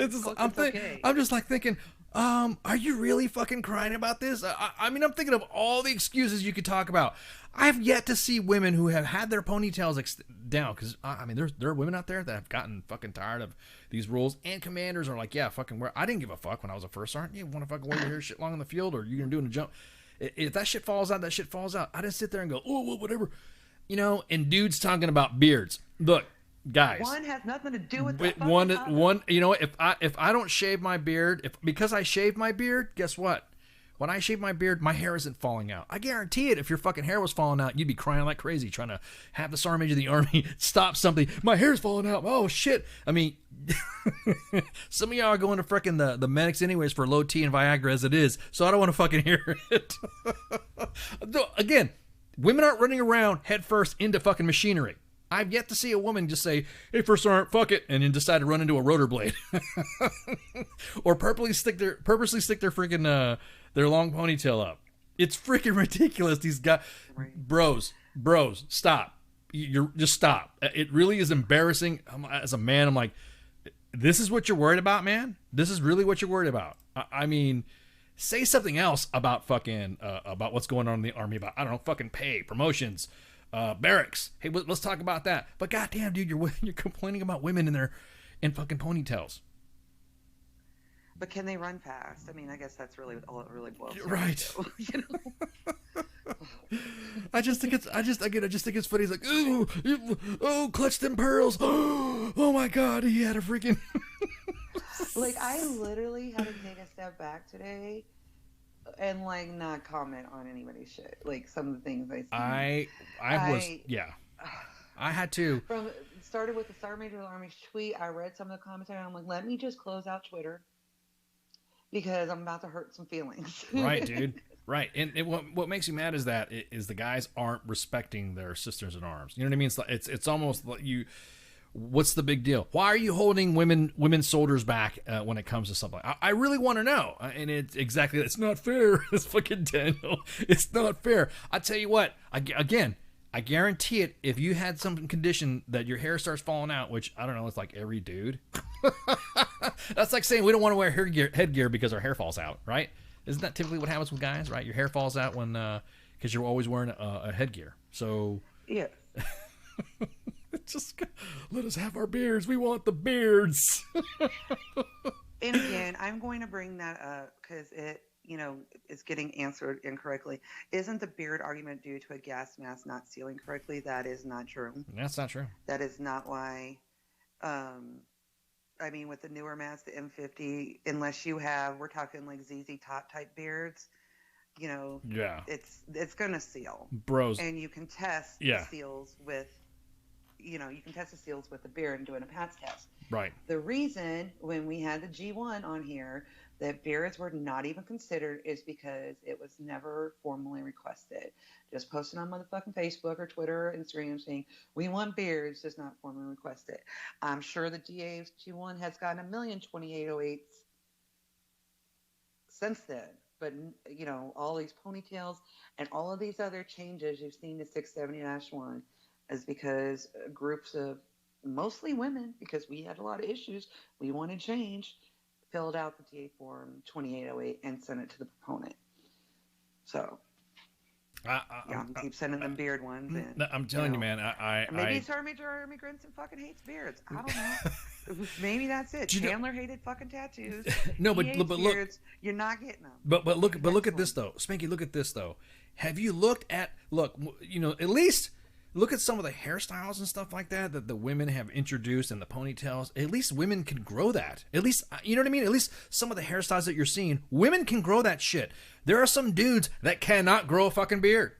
I'm just like thinking, are you really fucking crying about this? I mean, I'm thinking of all the excuses you could talk about. I've yet to see women who have had their ponytails down, because I mean, there are women out there that have gotten fucking tired of these rules, and commanders are like, yeah, fucking wear. I didn't give a fuck when I was a first sergeant. You want to fucking wear your hair shit long in the field, or you're gonna do it in a jump. If that shit falls out, that shit falls out. I didn't sit there and go, oh, well, whatever, And dudes talking about beards. Look, guys, one has nothing to do with the one. You know, if I don't shave my beard, because I shave my beard, guess what? When I shave my beard, my hair isn't falling out. I guarantee it. If your fucking hair was falling out, you'd be crying like crazy trying to have the sergeant of the army stop something. My hair's falling out. Oh, shit. I mean, some of y'all are going to frickin' the medics anyways for low T and Viagra as it is, so I don't want to fucking hear it. Again, women aren't running around head first into fucking machinery. I've yet to see a woman just say, hey, first sergeant, fuck it, and then decide to run into a rotor blade. Or purposely stick their freaking their long ponytail up. It's freaking ridiculous. These guys, bros, stop. You're just stop. It really is embarrassing. As a man, I'm like, this is what you're worried about, man? This is really what you're worried about? I mean, say something else about fucking, about what's going on in the army, about, I don't know, fucking pay, promotions, barracks. Hey, let's talk about that. But goddamn, dude, you're complaining about women in fucking ponytails. But can they run fast? I mean, I guess that's really all it really boils down right. to, I just think it's funny. He's like, ooh, oh, clutch them pearls. Oh my God, he had a freaking. Like, I literally had to take a step back today and like not comment on anybody's shit. Like some of the things I had to. Started with the Sergeant Major of the Army's tweet. I read some of the commentary. And I'm like, let me just close out Twitter because I'm about to hurt some feelings. Right, dude. Right, and what makes you mad is that the guys aren't respecting their sisters in arms. You know what I mean? It's almost like you. What's the big deal? Why are you holding women soldiers back when it comes to something? I really want to know. And it's not fair. It's fucking Daniel. It's not fair. I tell you what. I guarantee it. If you had some condition that your hair starts falling out, which I don't know, it's like every dude. That's like saying we don't want to wear headgear because our hair falls out, right? Isn't that typically what happens with guys, right? Your hair falls out when because you're always wearing a headgear. So yeah. Just let us have our beards. We want the beards. And again, I'm going to bring that up because it, is getting answered incorrectly. Isn't the beard argument due to a gas mask not sealing correctly? That is not true. That's not true. That is not why. With the newer masks, the M50, unless you have, we're talking like ZZ Top type beards, yeah, it's going to seal. Bros. And you can test the seals with, the beard and doing a PATS test. Right. The reason when we had the G1 on here that beards were not even considered is because it was never formally requested. Just posting on motherfucking Facebook or Twitter or Instagram saying, we want beards, just not formally requested. I'm sure the DA's G1 has gotten 1 million 2808s since then. But, all these ponytails and all of these other changes you've seen to 670-1 is because groups of mostly women, because we had a lot of issues, we wanted change, filled out the DA form 2808 and sent it to the proponent. So, keep sending them beard ones. And, I'm telling you, man. Maybe Sergeant Major Army Grinson fucking hates beards. I don't know. Maybe that's it. Chandler hated fucking tattoos. No, but beards, look, you're not getting them. But look at this though, Spanky. Look at this though. Have you looked at at least. Look at some of the hairstyles and stuff like that the women have introduced and the ponytails. At least women can grow that. At least, you know what I mean? At least some of the hairstyles that you're seeing, women can grow that shit. There are some dudes that cannot grow a fucking beard.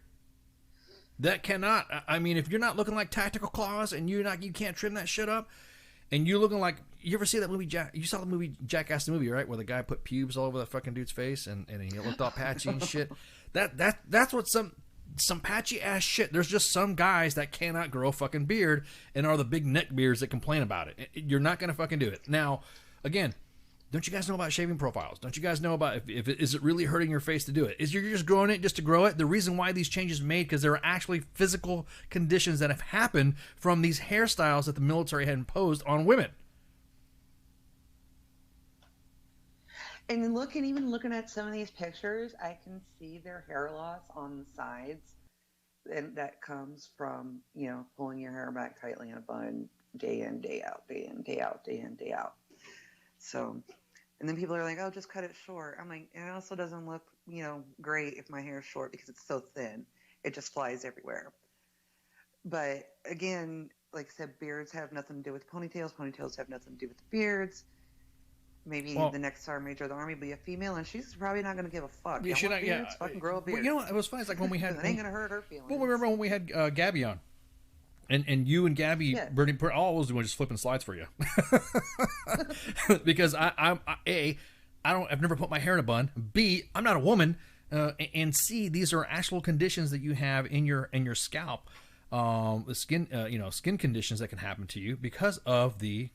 That cannot. I mean, if you're not looking like Tactical Claws and you can't trim that shit up, and you're looking like, you ever see that movie? You saw the movie Jackass the movie, right? Where the guy put pubes all over that fucking dude's face and he looked all patchy and shit. That's what some patchy ass shit. There's just some guys that cannot grow a fucking beard and are the big neck beards that complain about it. You're not gonna fucking do it. Now, again, don't you guys know about shaving profiles? Don't you guys know about is it really hurting your face to do it? Is you're just growing it just to grow it? The reason why these changes made because there are actually physical conditions that have happened from these hairstyles that the military had imposed on women. And even looking at some of these pictures, I can see their hair loss on the sides. And that comes from, pulling your hair back tightly in a bun day in, day out, day in, day out, day in, day out. So, and then people are like, oh, just cut it short. I'm like, it also doesn't look, great if my hair is short because it's so thin. It just flies everywhere. But again, like I said, beards have nothing to do with ponytails. Ponytails have nothing to do with the beards. Maybe the next Sergeant Major of the Army will be a female, and she's probably not going to give a fuck. Yeah, fucking grow a beard. Well, it was funny. It's like when we had. It ain't going to hurt her feelings. Well, remember when we had Gabby on, and you and Gabby, Bernie, all I was doing just flipping slides for you, because I've never put my hair in a bun. B, I'm not a woman, and C, these are actual conditions that you have in your scalp, the skin, skin conditions that can happen to you because of the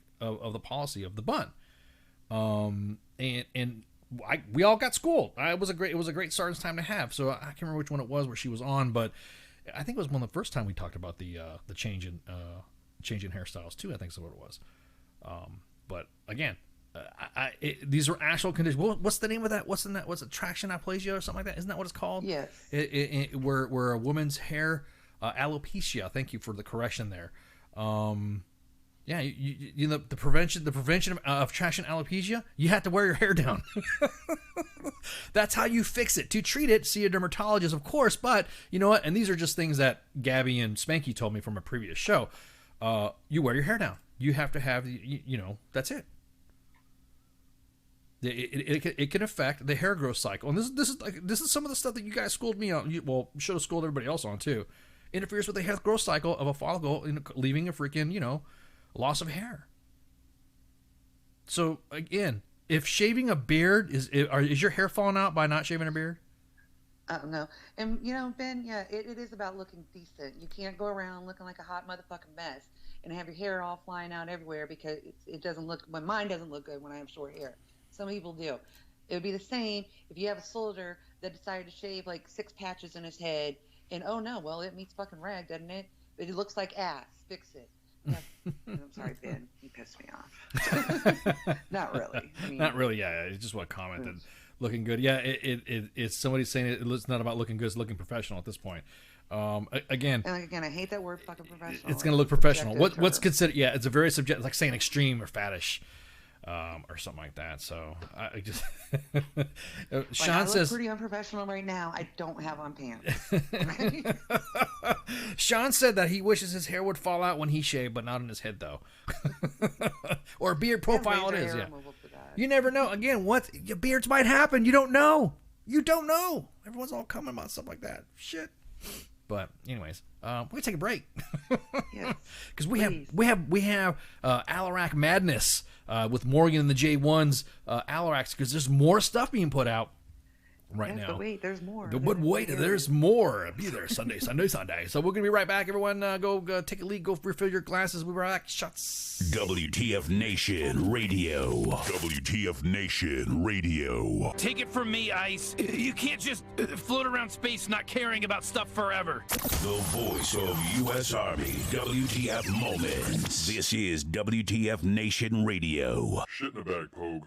policy of the bun. We all got schooled. It was a great sergeant's time to have. So I can't remember which one it was where she was on, but I think it was one of the first time we talked about the change in hairstyles too. I think is what it was. But again, these are actual conditions. What's the name of that? What's it? Traction aplasia or something like that? Isn't that what it's called? Yes. Where a woman's hair alopecia. Thank you for the correction there. Yeah, the prevention of traction alopecia, you have to wear your hair down. That's how you fix it. To treat it, see a dermatologist, of course. But you know what? And these are just things that Gabby and Spanky told me from a previous show. You wear your hair down. You have to have, that's it. It can affect the hair growth cycle, and this is some of the stuff that you guys schooled me on. Should have schooled everybody else on too. Interferes with the hair growth cycle of a follicle, leaving a freaking loss of hair. So again, if shaving a beard is your hair falling out by not shaving a beard? No, and Ben, yeah, it is about looking decent. You can't go around looking like a hot motherfucking mess and have your hair all flying out everywhere because it doesn't look. Mine doesn't look good when I have short hair. Some people do. It would be the same if you have a soldier that decided to shave like 6 patches in his head, and oh no, well it meets fucking rag, doesn't it? It looks like ass. Fix it. No, I'm sorry, Ben. You pissed me off. Not really. Not really. Yeah, it's just what commented. Looking good. Yeah, it's somebody saying it's not about looking good. It's looking professional at this point. Again, I hate that word fucking professional. It's going to look professional. What's considered? Yeah, it's a very subjective, like saying extreme or fattish. Or something like that. So I just Sean I says look pretty unprofessional right now. I don't have on pants. Sean said that he wishes his hair would fall out when he shaved, but not on his head though. Or beard profile. It is. Yeah. You never know. Again, what your beards might happen. You don't know. You don't know. Everyone's all coming about stuff like that. Shit. But anyways, we're gonna take a break. Yeah. Because we have Alarak Madness with Morgan and the J1's Alarax, because there's more stuff being put out right now. But wait, there's more. But wait, there's more. Be there Sunday. So we're gonna be right back. Everyone, go take a leak. Go refill your glasses. We'll be right back. Shots. WTF Nation Radio. WTF Nation Radio. Take it from me, Ice. You can't just float around space not caring about stuff forever. The voice of U.S. Army. WTF Moments. This is WTF Nation Radio. Shit in the bag, Pogue.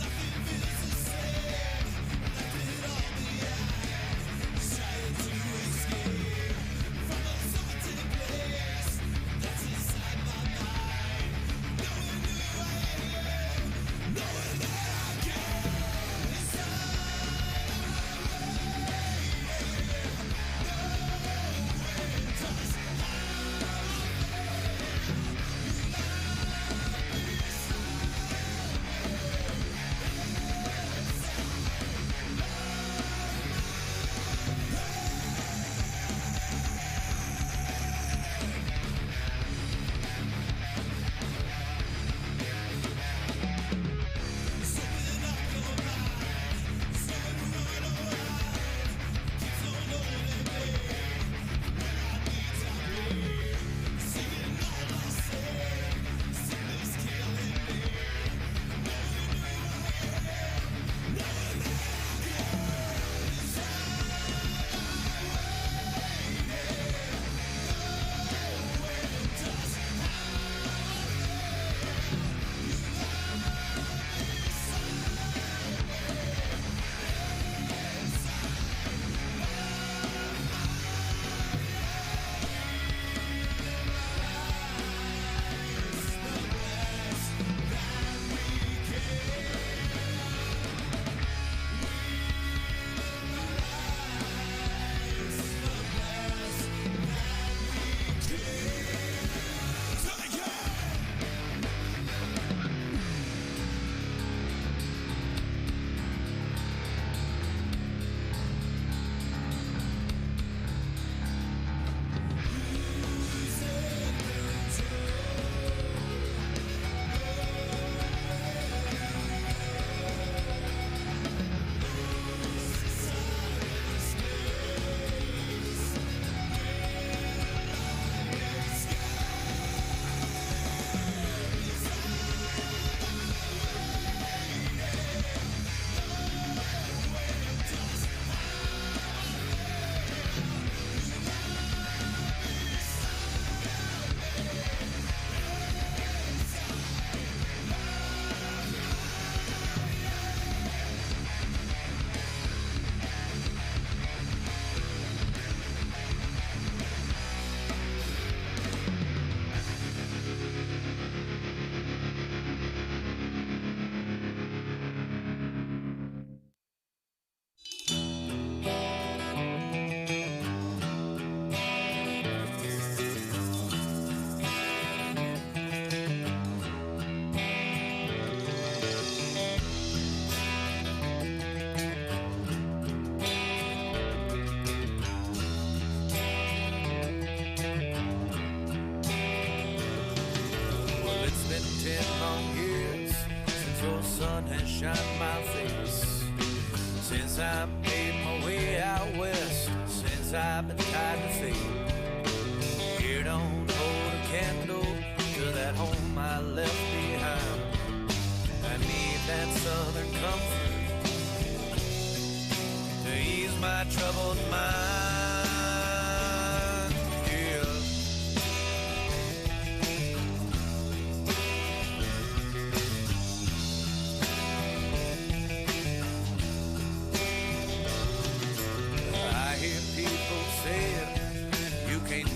Nothing feels the same. Left it all behind. I made my way out west, since I've been tied to fate. Here don't hold a candle to that home I left behind. I need that southern comfort to ease my troubled mind.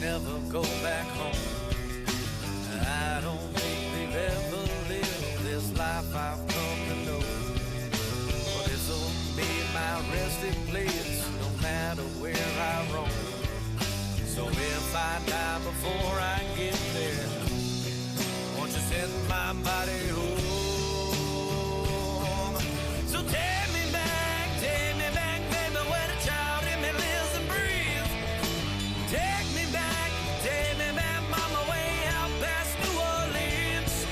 Never go back home. I don't think they've ever lived this life I've come to know. But this'll be my resting place, no matter where I roam. So if I die before I get there, won't you send my body home? So take me back, baby, where the child in me lives and breathes. Take me back. Take me back, mama, way out past New Orleans,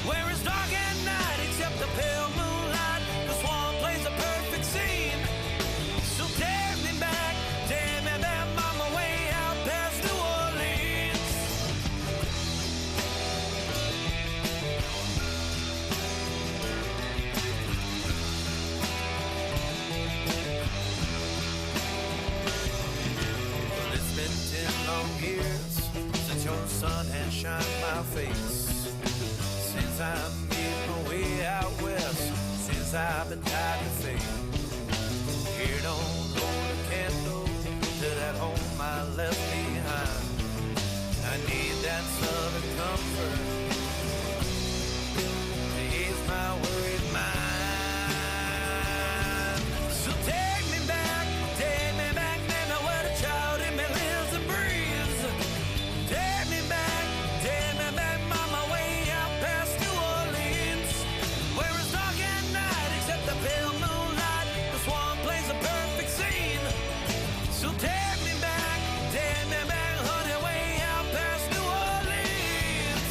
where it's dark at night except the pale moonlight. The swan plays a perfect scene. So take me back, mama, way out past New Orleans. Well, it's been 10 long years since your sun has shined my face, since I made my way out west, since I've been tied to fate. Here don't hold a candle to that home I left behind. I need that southern comfort to ease my worried mind. So take me back, baby, where the child in me lives and breathes. Take me back, mama, way out past New Orleans, where it's dark at night except the pale moonlight. The swan plays a perfect scene. So take me back, honey, way out past New Orleans.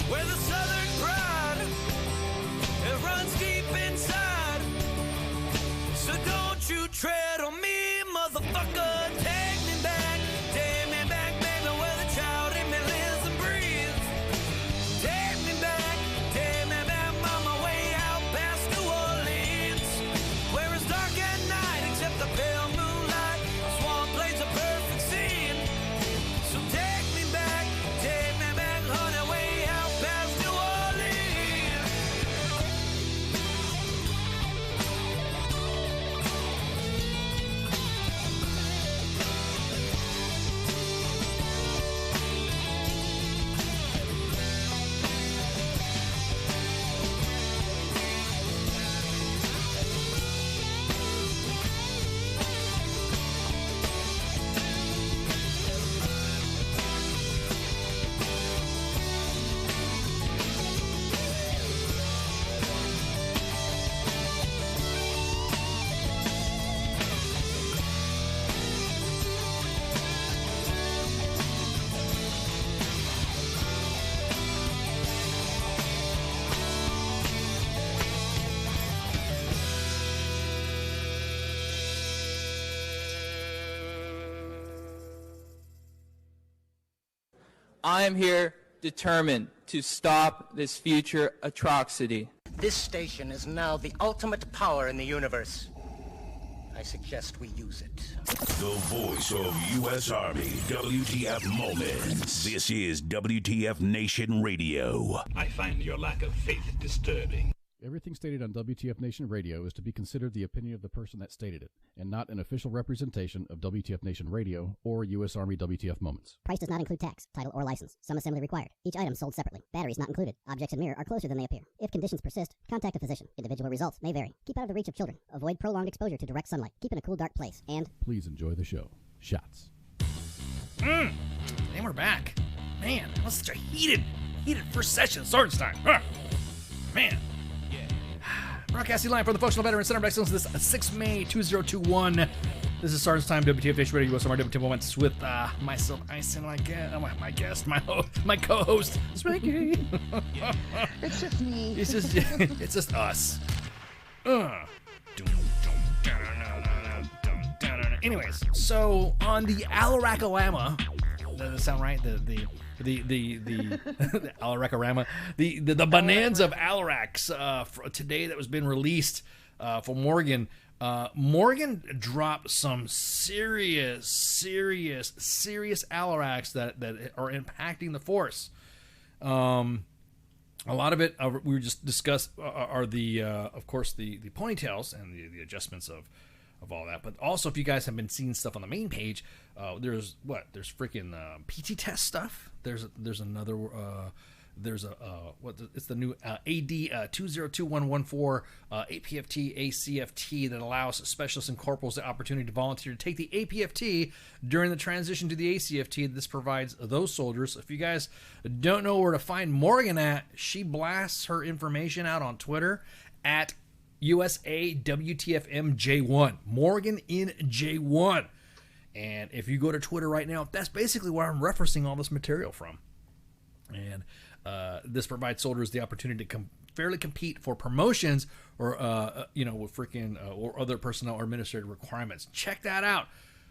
Where the southern pride, it runs deep inside. So don't you tread on me, motherfucker. Take me back, baby, where the child in me lives and breathes. Take me back, mama, way out past New Orleans, where it's dark at night except the pale moonlight. The swan plays a perfect scene. So take me back, honey, way out past New Orleans. I am here determined to stop this future atrocity. This station is now the ultimate power in the universe. I suggest we use it. The voice of U.S. Army, WTF Moments. This is WTF Nation Radio. I find your lack of faith disturbing. Everything stated on WTF Nation Radio is to be considered the opinion of the person that stated it, and not an official representation of WTF Nation Radio or U.S. Army WTF Moments. Price does not include tax, title, or license. Some assembly required. Each item sold separately. Batteries not included. Objects in mirror are closer than they appear. If conditions persist, contact a physician. Individual results may vary. Keep out of the reach of children. Avoid prolonged exposure to direct sunlight. Keep in a cool, dark place. And please enjoy the show. Shots. And we're back. Man, that was such a heated first session. Sergeant's time. Man. Broadcasting live from the Functional Veteran Center of Excellence this 6 May 2021. This is Sergeant's Time, WTF Nation Radio, USMR WTF Moments with myself, Ison, my guest, my co-host, Spanky. It's just me. It's just us. Anyways, so on the Alarakalama, does that sound right? The Alarakarama, the bonanza of Alarax for today that was been released for Morgan. Morgan dropped some serious Alarax that are impacting the force. A lot of it we were just discussed are the of course the ponytails and the adjustments of all that, but also if you guys have been seeing stuff on the main page, there's freaking PT test stuff. There's another it's the new AD 202114 APFT ACFT that allows specialists and corporals the opportunity to volunteer to take the APFT during the transition to the ACFT. This provides those soldiers. If you guys don't know where to find Morgan at, she blasts her information out on Twitter at USA WTFMJ1. Morgan in J1. And if you go to Twitter right now, that's basically where I'm referencing all this material from. And this provides soldiers the opportunity to fairly compete for promotions or with freaking or other personnel or administrative requirements. Check that out.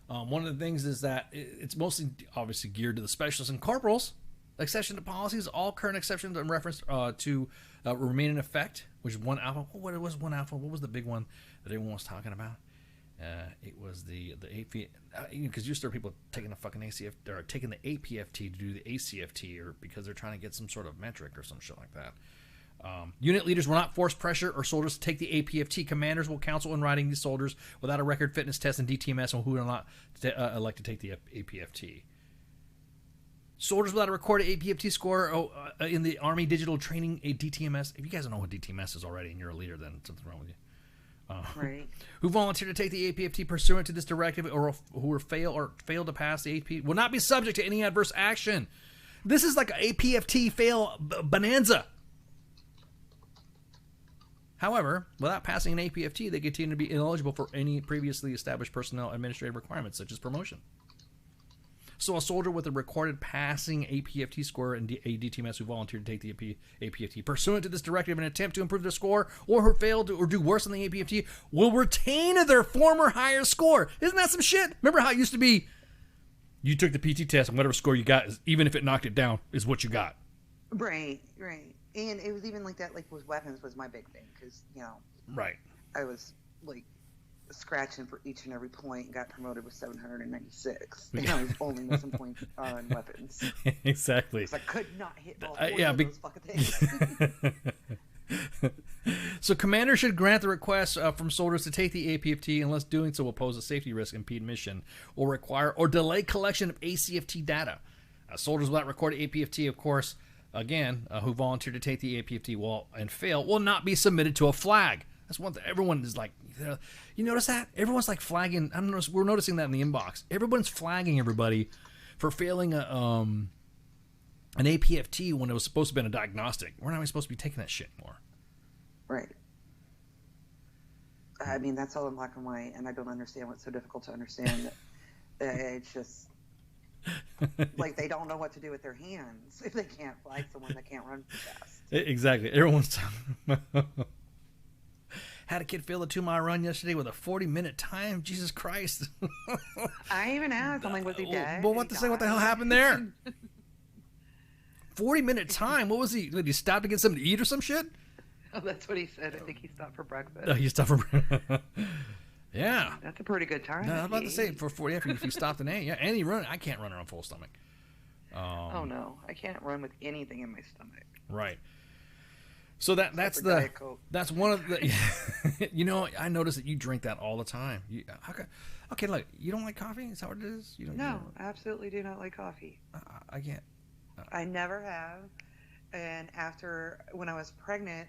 One of the things is that it's mostly obviously geared to the specialists and corporals. Exception to policies, all current exceptions in reference to remain in effect, which is 1 alpha. What was 1 alpha? What was the big one that everyone was talking about? It was the AP, because you start people taking the fucking ACF or taking the APFT to do the ACFT, or because they're trying to get some sort of metric or some shit like that. Unit leaders will not force pressure or soldiers to take the APFT. Commanders will counsel in writing these soldiers without a record fitness test and DTMS on who will not elect to take the APFT. Soldiers without a recorded APFT score in the Army Digital Training, a DTMS. If you guys don't know what DTMS is already and you're a leader, then something's wrong with you. Right. Who volunteer to take the APFT pursuant to this directive or who fail to pass the AP will not be subject to any adverse action. This is like an APFT fail bonanza. However, without passing an APFT, they continue to be ineligible for any previously established personnel administrative requirements, such as promotion. So a soldier with a recorded passing APFT score and a DTMS who volunteered to take the APFT pursuant to this directive in an attempt to improve their score or who failed or do worse on the APFT will retain their former higher score. Isn't that some shit? Remember how it used to be you took the PT test and whatever score you got, even if it knocked it down, is what you got. Right. And it was even like that, like with weapons was my big thing because, Right. I was like scratching for each and every point and got promoted with 796. And I was only missing points on weapons. Exactly. Because I could not hit all four of those fucking things. So commander should grant the request from soldiers to take the APFT unless doing so will pose a safety risk, impede mission, or require or delay collection of ACFT data. Soldiers without recorded APFT, of course, again, who volunteer to take the APFT and fail will not be submitted to a flag. That's one thing. Everyone is like, you notice that? Everyone's like flagging. We're noticing that in the inbox. Everyone's flagging everybody for failing an APFT when it was supposed to be a diagnostic. We're not even supposed to be taking that shit anymore. Right. I mean, that's all in black and white, and I don't understand what's so difficult to understand. It's just like they don't know what to do with their hands if they can't flag someone that can't run fast. Exactly. Everyone's had a kid fail a 2-mile run yesterday with a 40-minute time. Jesus Christ. I even asked. I'm like, was he dead? But what the hell happened there? 40-minute time? What was he? Did he stop to get something to eat or some shit? Oh, that's what he said. I think he stopped for breakfast. Oh, he stopped for breakfast. Yeah. That's a pretty good time. No, I was about to say, for 40, if you stopped an A, yeah, and he run. I can't run on full stomach. Oh, no. I can't run with anything in my stomach. Right. So that's one of the, I noticed that you drink that all the time. Okay, look, you don't like coffee? Is that what it is? No, I absolutely do not like coffee. I can't. I never have. And when I was pregnant,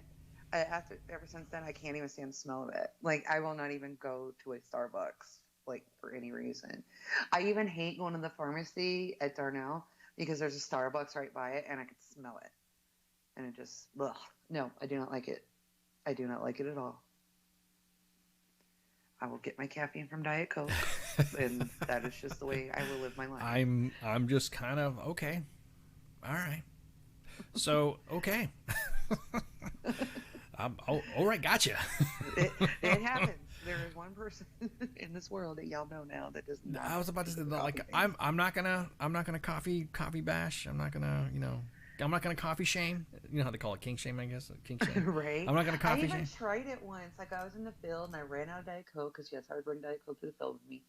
ever since then, I can't even stand the smell of it. Like, I will not even go to a Starbucks, like, for any reason. I even hate going to the pharmacy at Darnell because there's a Starbucks right by it and I could smell it. And it just, ugh. No, I do not like it. I do not like it at all. I will get my caffeine from Diet Coke, and that is just the way I will live my life. I'm just kind of okay. All right. So okay. All right, gotcha. It happens. There is one person in this world that y'all know now that does not. I was about to say, like, I'm not gonna coffee bash. I'm not gonna I'm not gonna coffee shame. You know how they call it, king shame, I guess. King shame. Right. I'm not gonna coffee shame. I even shame. tried it once. Like, I was in the field and I ran out of Diet Coke because yes, I would bring Diet Coke to the field with me,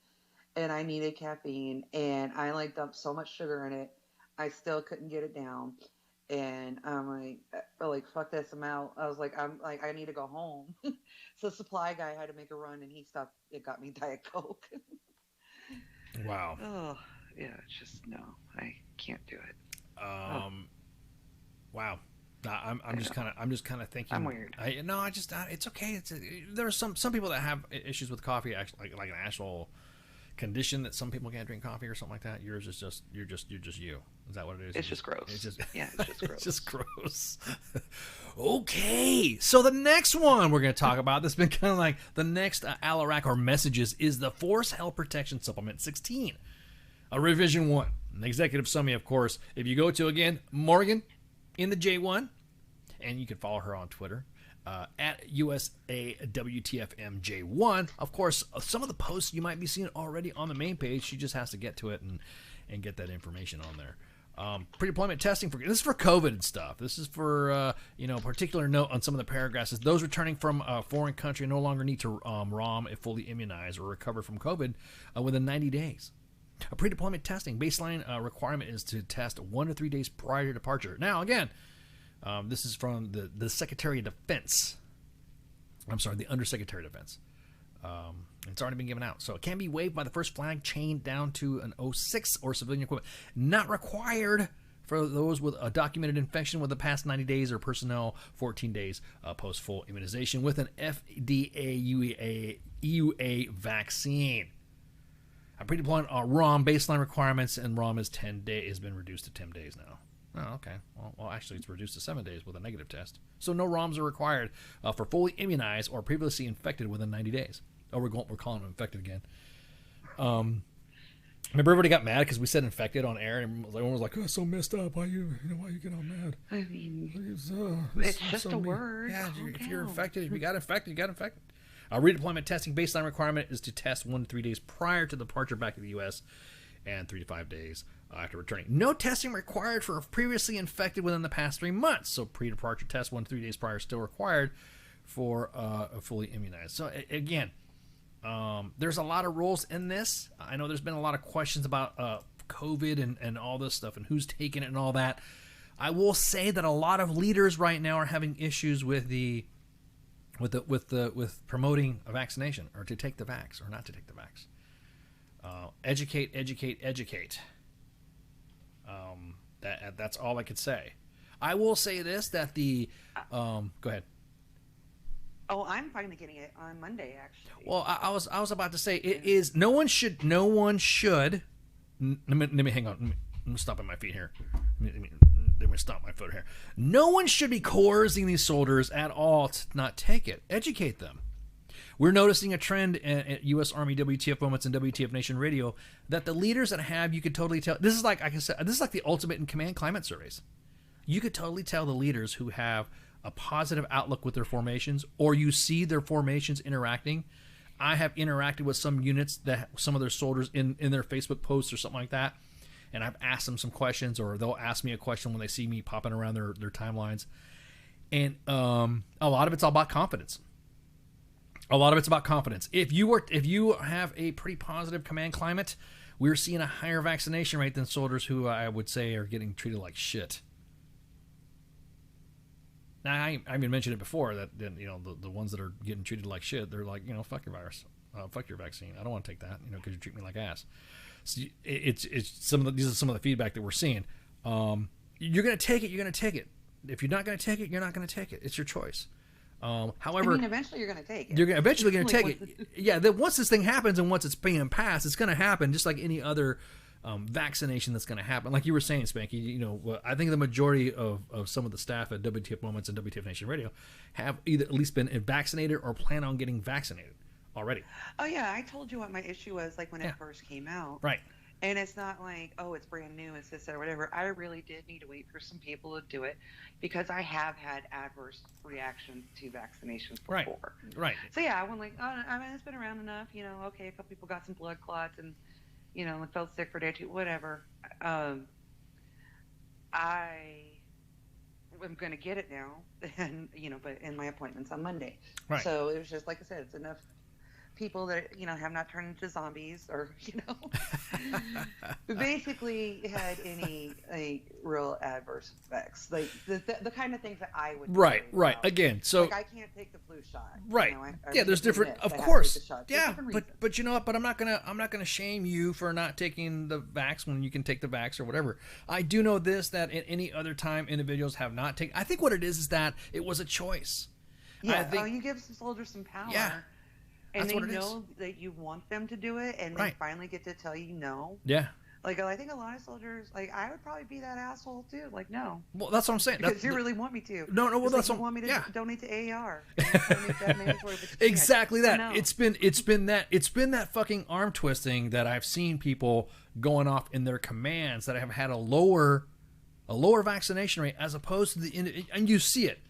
and I needed caffeine, and I like dumped so much sugar in it, I still couldn't get it down, and I'm like fuck this, I'm out. I was like, I need to go home. So the supply guy had to make a run, and he stopped. It got me Diet Coke. Wow. Oh yeah, it's just no, I can't do it. Wow. I'm just kind of thinking. I'm weird. It's okay. There are some people that have issues with coffee, actually, like an actual condition that some people can't drink coffee or something like that. Yours is just you're just you. Is that what it is? It's just gross. It's just yeah, it's just gross. It's just gross. Okay, so the next one we're going to talk about, that's been kind of like the next Alarak or messages, is the Force Health Protection Supplement 16, a revision 1. An executive summary, of course. If you go to, again, Morgan in the J1, and you can follow her on Twitter at USAWTFMJ1. Of course, some of the posts you might be seeing already on the main page. She just has to get to it and get that information on there. Pre-deployment testing this is for COVID stuff. This is for particular note on some of the paragraphs is those returning from a foreign country no longer need to ROM if fully immunized or recovered from COVID within 90 days. A pre-deployment testing baseline requirement is to test 1 to 3 days prior to departure. Now, again, this is from the Secretary of Defense. I'm sorry, the Undersecretary of Defense. It's already been given out. So it can be waived by the first flag chain down to an 06 or civilian equivalent. Not required for those with a documented infection within the past 90 days or personnel 14 days post full immunization with an FDA EUA vaccine. A pre-deployment ROM baseline requirements, and ROM is 10 days, has been reduced to 10 days now. Oh, okay. Well, actually, it's reduced to 7 days with a negative test. So no ROMs are required for fully immunized or previously infected within 90 days. Oh, we're calling them infected again. Remember, everybody got mad because we said infected on air, and everyone was like, "Oh, so messed up. Why you get all mad?" I mean, it's just a word. Yeah, if you're infected, if you got infected, you got infected. Redeployment testing baseline requirement is to test 1 to 3 days prior to departure back to the U.S. and 3 to 5 days after returning. No testing required for previously infected within the past 3 months. So pre-departure test 1 to 3 days prior still required for fully immunized. So again, there's a lot of rules in this. I know there's been a lot of questions about COVID and all this stuff and who's taking it and all that. I will say that a lot of leaders right now are having issues with promoting a vaccination, or to take the vax or not to take the vax. Educate. That's all I could say. I will say this, that the go ahead. Oh, I'm finally getting it on Monday, actually. Well, I was about to say it is. No one should. Let me hang on. Let me stop at my feet here. Let me stop my foot here. No one should be coercing these soldiers at all to not take it. Educate them. We're noticing a trend at U.S. Army WTF Moments and WTF Nation Radio that the leaders that have, you could totally tell. This is like I said, this is like the ultimate in command climate surveys. You could totally tell the leaders who have a positive outlook with their formations, or you see their formations interacting. I have interacted with some units that some of their soldiers in their Facebook posts or something like that, and I've asked them some questions, or they'll ask me a question when they see me popping around their timelines. And a lot of it's all about confidence. If you have a pretty positive command climate, we're seeing a higher vaccination rate than soldiers who I would say are getting treated like shit. Now, I even mentioned it before that the ones that are getting treated like shit, they're like, fuck your virus, fuck your vaccine. I don't want to take that, because you treat me like ass. So these are some of the feedback that we're seeing. You're gonna take it. You're gonna take it. If you're not gonna take it, you're not gonna take it. It's your choice. However, eventually you're gonna take it. You're eventually gonna take it. Yeah. Once this thing happens and once it's being passed, it's gonna happen just like any other vaccination that's going to happen. Like you were saying, Spanky, you know, I think the majority of some of the staff at WTF Moments and WTF Nation Radio have either at least been vaccinated or plan on getting vaccinated already. Oh yeah, I told you what my issue was like when it first came out. Right. And it's not like, oh, it's brand new, it's this or whatever. I really did need to wait for some people to do it because I have had adverse reactions to vaccinations before. Right. So yeah, I went like, oh, I mean, it's been around enough, you know. Okay, a couple people got some blood clots and, you know, felt sick for a day or two, whatever. I am going to get it now, and you know, but in my appointment's on Monday. Right. So it was just like I said, it's enough people that, you know, have not turned into zombies or, you know, basically had any real adverse effects, like the kind of things that I would Right. worry about. Again, so like I can't take the flu shot. Right. You know, I yeah, there's different. admit Of I have to course. take the shot for Yeah. different reasons. But you know what? But I'm not gonna shame you for not taking the vax when you can take the vax or whatever. I do know this, that at any other time individuals have not taken. I think what it is that it was a choice. Yeah. I think, you give some soldiers some power. Yeah. And That's they what it know that you want them to do it, and they Right. finally get to tell you no. Yeah. Like, I think a lot of soldiers, like, I would probably be that asshole too. Like, no. Well, that's what I'm saying. Because you really want me to. No, well, It's that's like what. you want me to yeah. donate to AAR. You want to make that mandatory, but you can't. Exactly that. No. It's been that fucking arm twisting that I've seen people going off in their commands that have had a lower vaccination rate as opposed to and you see it.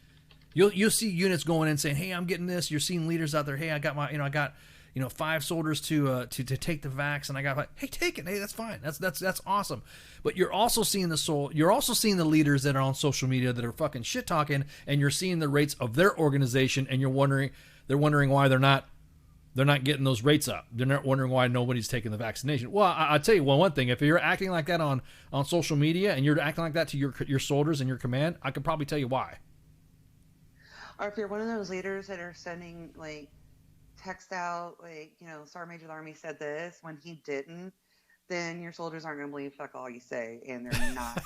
You'll see units going in saying, "Hey, I'm getting this." You're seeing leaders out there, "Hey, I got 5 soldiers to take the vax, and I got, hey, take it. Hey, that's fine. That's awesome." But you're also seeing the leaders that are on social media that are fucking shit talking, and you're seeing the rates of their organization, and they're wondering why they're not getting those rates up. They're not wondering why nobody's taking the vaccination. Well, I'll tell you one thing. If you're acting like that on social media and you're acting like that to your soldiers and your command, I could probably tell you why. Or if you're one of those leaders that are sending, like, text out, like, you know, Sergeant Major of the Army said this when he didn't, then your soldiers aren't going to believe fuck all you say, and they're not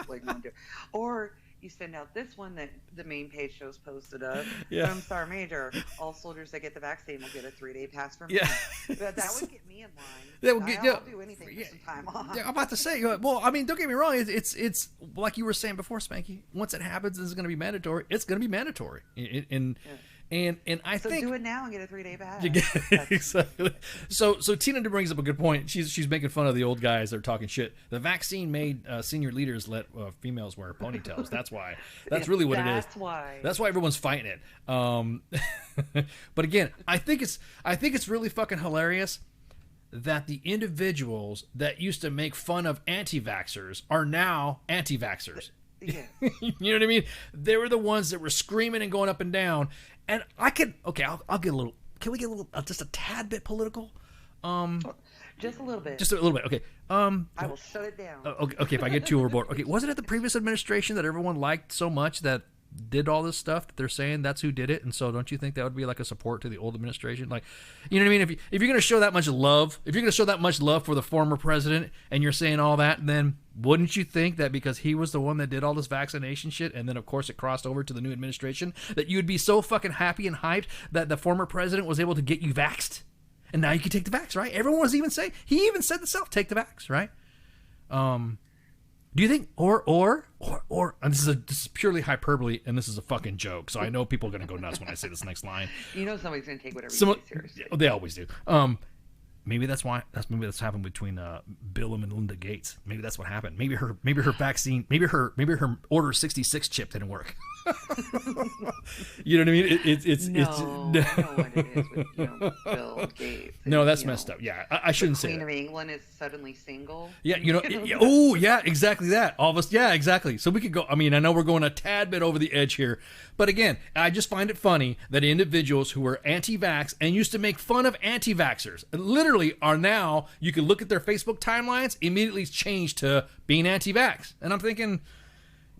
going to do it. Or you send out this one that the main page shows posted up from Sergeant Major: all soldiers that get the vaccine will get a 3-day pass from me. That would get me in line. I'll do anything for some time off. Yeah, I'm about to say, well, I mean, don't get me wrong. It's like you were saying before, Spanky. Once it happens, it's going to be mandatory. It's going to be mandatory. And I think do it now and get a 3-day pass. Exactly. So Tina brings up a good point. She's making fun of the old guys that are talking shit. The vaccine made senior leaders let females wear ponytails. That's why. That's really what it is. That's why. That's why everyone's fighting it. But again, I think it's really fucking hilarious that the individuals that used to make fun of anti-vaxxers are now anti-vaxxers. Yeah. You know what I mean? They were the ones that were screaming and going up and down. And I'll get a little. Can we get a little, just a tad bit political? Just a little bit. Just a little bit. Okay. I will shut it down. Okay. If I get too overboard. Okay. Wasn't it the previous administration that everyone liked so much that did all this stuff that they're saying that's who did it? And so don't you think that would be like a support to the old administration? Like, you know what I mean? If you're going to show that much love, for the former president and you're saying all that, then wouldn't you think that because he was the one that did all this vaccination shit, and then of course it crossed over to the new administration, that you'd be so fucking happy and hyped that the former president was able to get you vaxxed, and now you can take the vax, right? Everyone was even saying, he even said himself, take the vax, right? Do you think, or and this is purely hyperbole, and this is a fucking joke, so I know people are going to go nuts when I say this next line. You know somebody's going to take whatever you say seriously. They always do. Maybe that's happened between Bill and Melinda Gates. Maybe that's what happened. Maybe her vaccine, maybe her Order 66 chip didn't work. You know what I mean? It's I know what it is with Bill Gates. No, that's messed up. Yeah, I shouldn't say that. Queen of England is suddenly single. Yeah, oh yeah, exactly that. All of us, yeah, exactly. So we could go. I mean, I know we're going a tad bit over the edge here, but again, I just find it funny that individuals who were anti-vax and used to make fun of anti-vaxxers literally are now. You can look at their Facebook timelines, immediately changed to being anti-vax, and I'm thinking,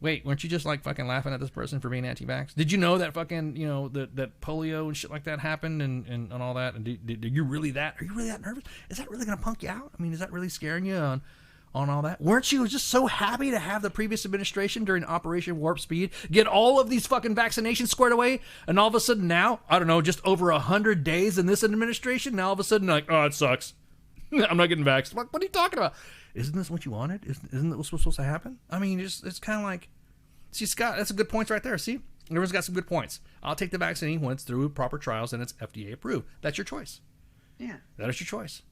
wait, weren't you just like fucking laughing at this person for being anti-vax? Did you know that fucking, that polio and shit like that happened and all that? And are you really that nervous? Is that really going to punk you out? I mean, is that really scaring you on all that? Weren't you just so happy to have the previous administration during Operation Warp Speed get all of these fucking vaccinations squared away? And all of a sudden now, I don't know, just over 100 days in this administration, now all of a sudden like, oh, it sucks. I'm not getting vaxxed. What are you talking about? isn't this what you wanted? Isn't that what's supposed to happen? I mean, it's kind of like, see, Scott, that's a good point right there. See, everyone's got some good points. I'll take the vaccine when it's through proper trials and it's FDA approved. That's your choice. Yeah. That is your choice.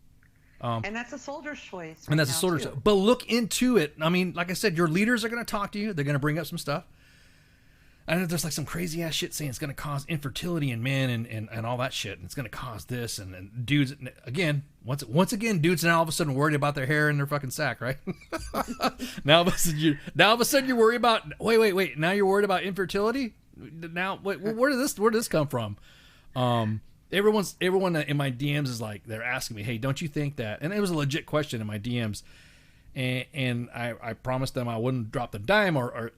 And that's a soldier's choice. And that's a soldier's choice. But look into it. I mean, like I said, your leaders are going to talk to you. They're going to bring up some stuff. I know there's like some crazy ass shit saying it's going to cause infertility in men and all that shit. And it's going to cause this. And dudes, again, once again, dudes now all of a sudden worried about their hair and their fucking sack, right? now all of a sudden you're worried about, wait. Now you're worried about infertility? Now, wait, where did this come from? Everyone in my DMs is like, they're asking me, hey, don't you think that, and it was a legit question in my DMs, and I promised them I wouldn't drop the dime, or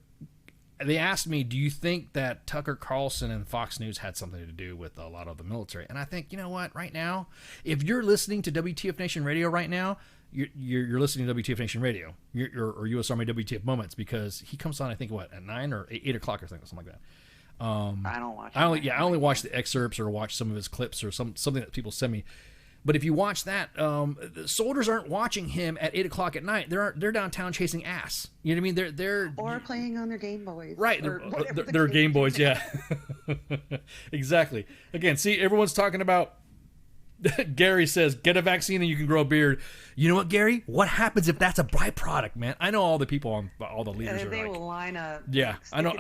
they asked me, do you think that Tucker Carlson and Fox News had something to do with a lot of the military? And I think, you know what, right now, if you're listening to WTF Nation Radio right now, you're listening to WTF Nation Radio, or U.S. Army WTF Moments, because he comes on, I think, at 9 or 8 o'clock or something like that. I don't watch. I only watch the excerpts or watch some of his clips or something that people send me. But if you watch that, the soldiers aren't watching him at 8 o'clock at night. They're downtown chasing ass. You know what I mean? They're or playing on their Game Boys. Right. They're Game Boys. Yeah. Exactly. Again, see, everyone's talking about. Gary says, get a vaccine and you can grow a beard. You know what, Gary? What happens if that's a byproduct, man? I know all the people on all the leaders are they like, will line up. Yeah, I know.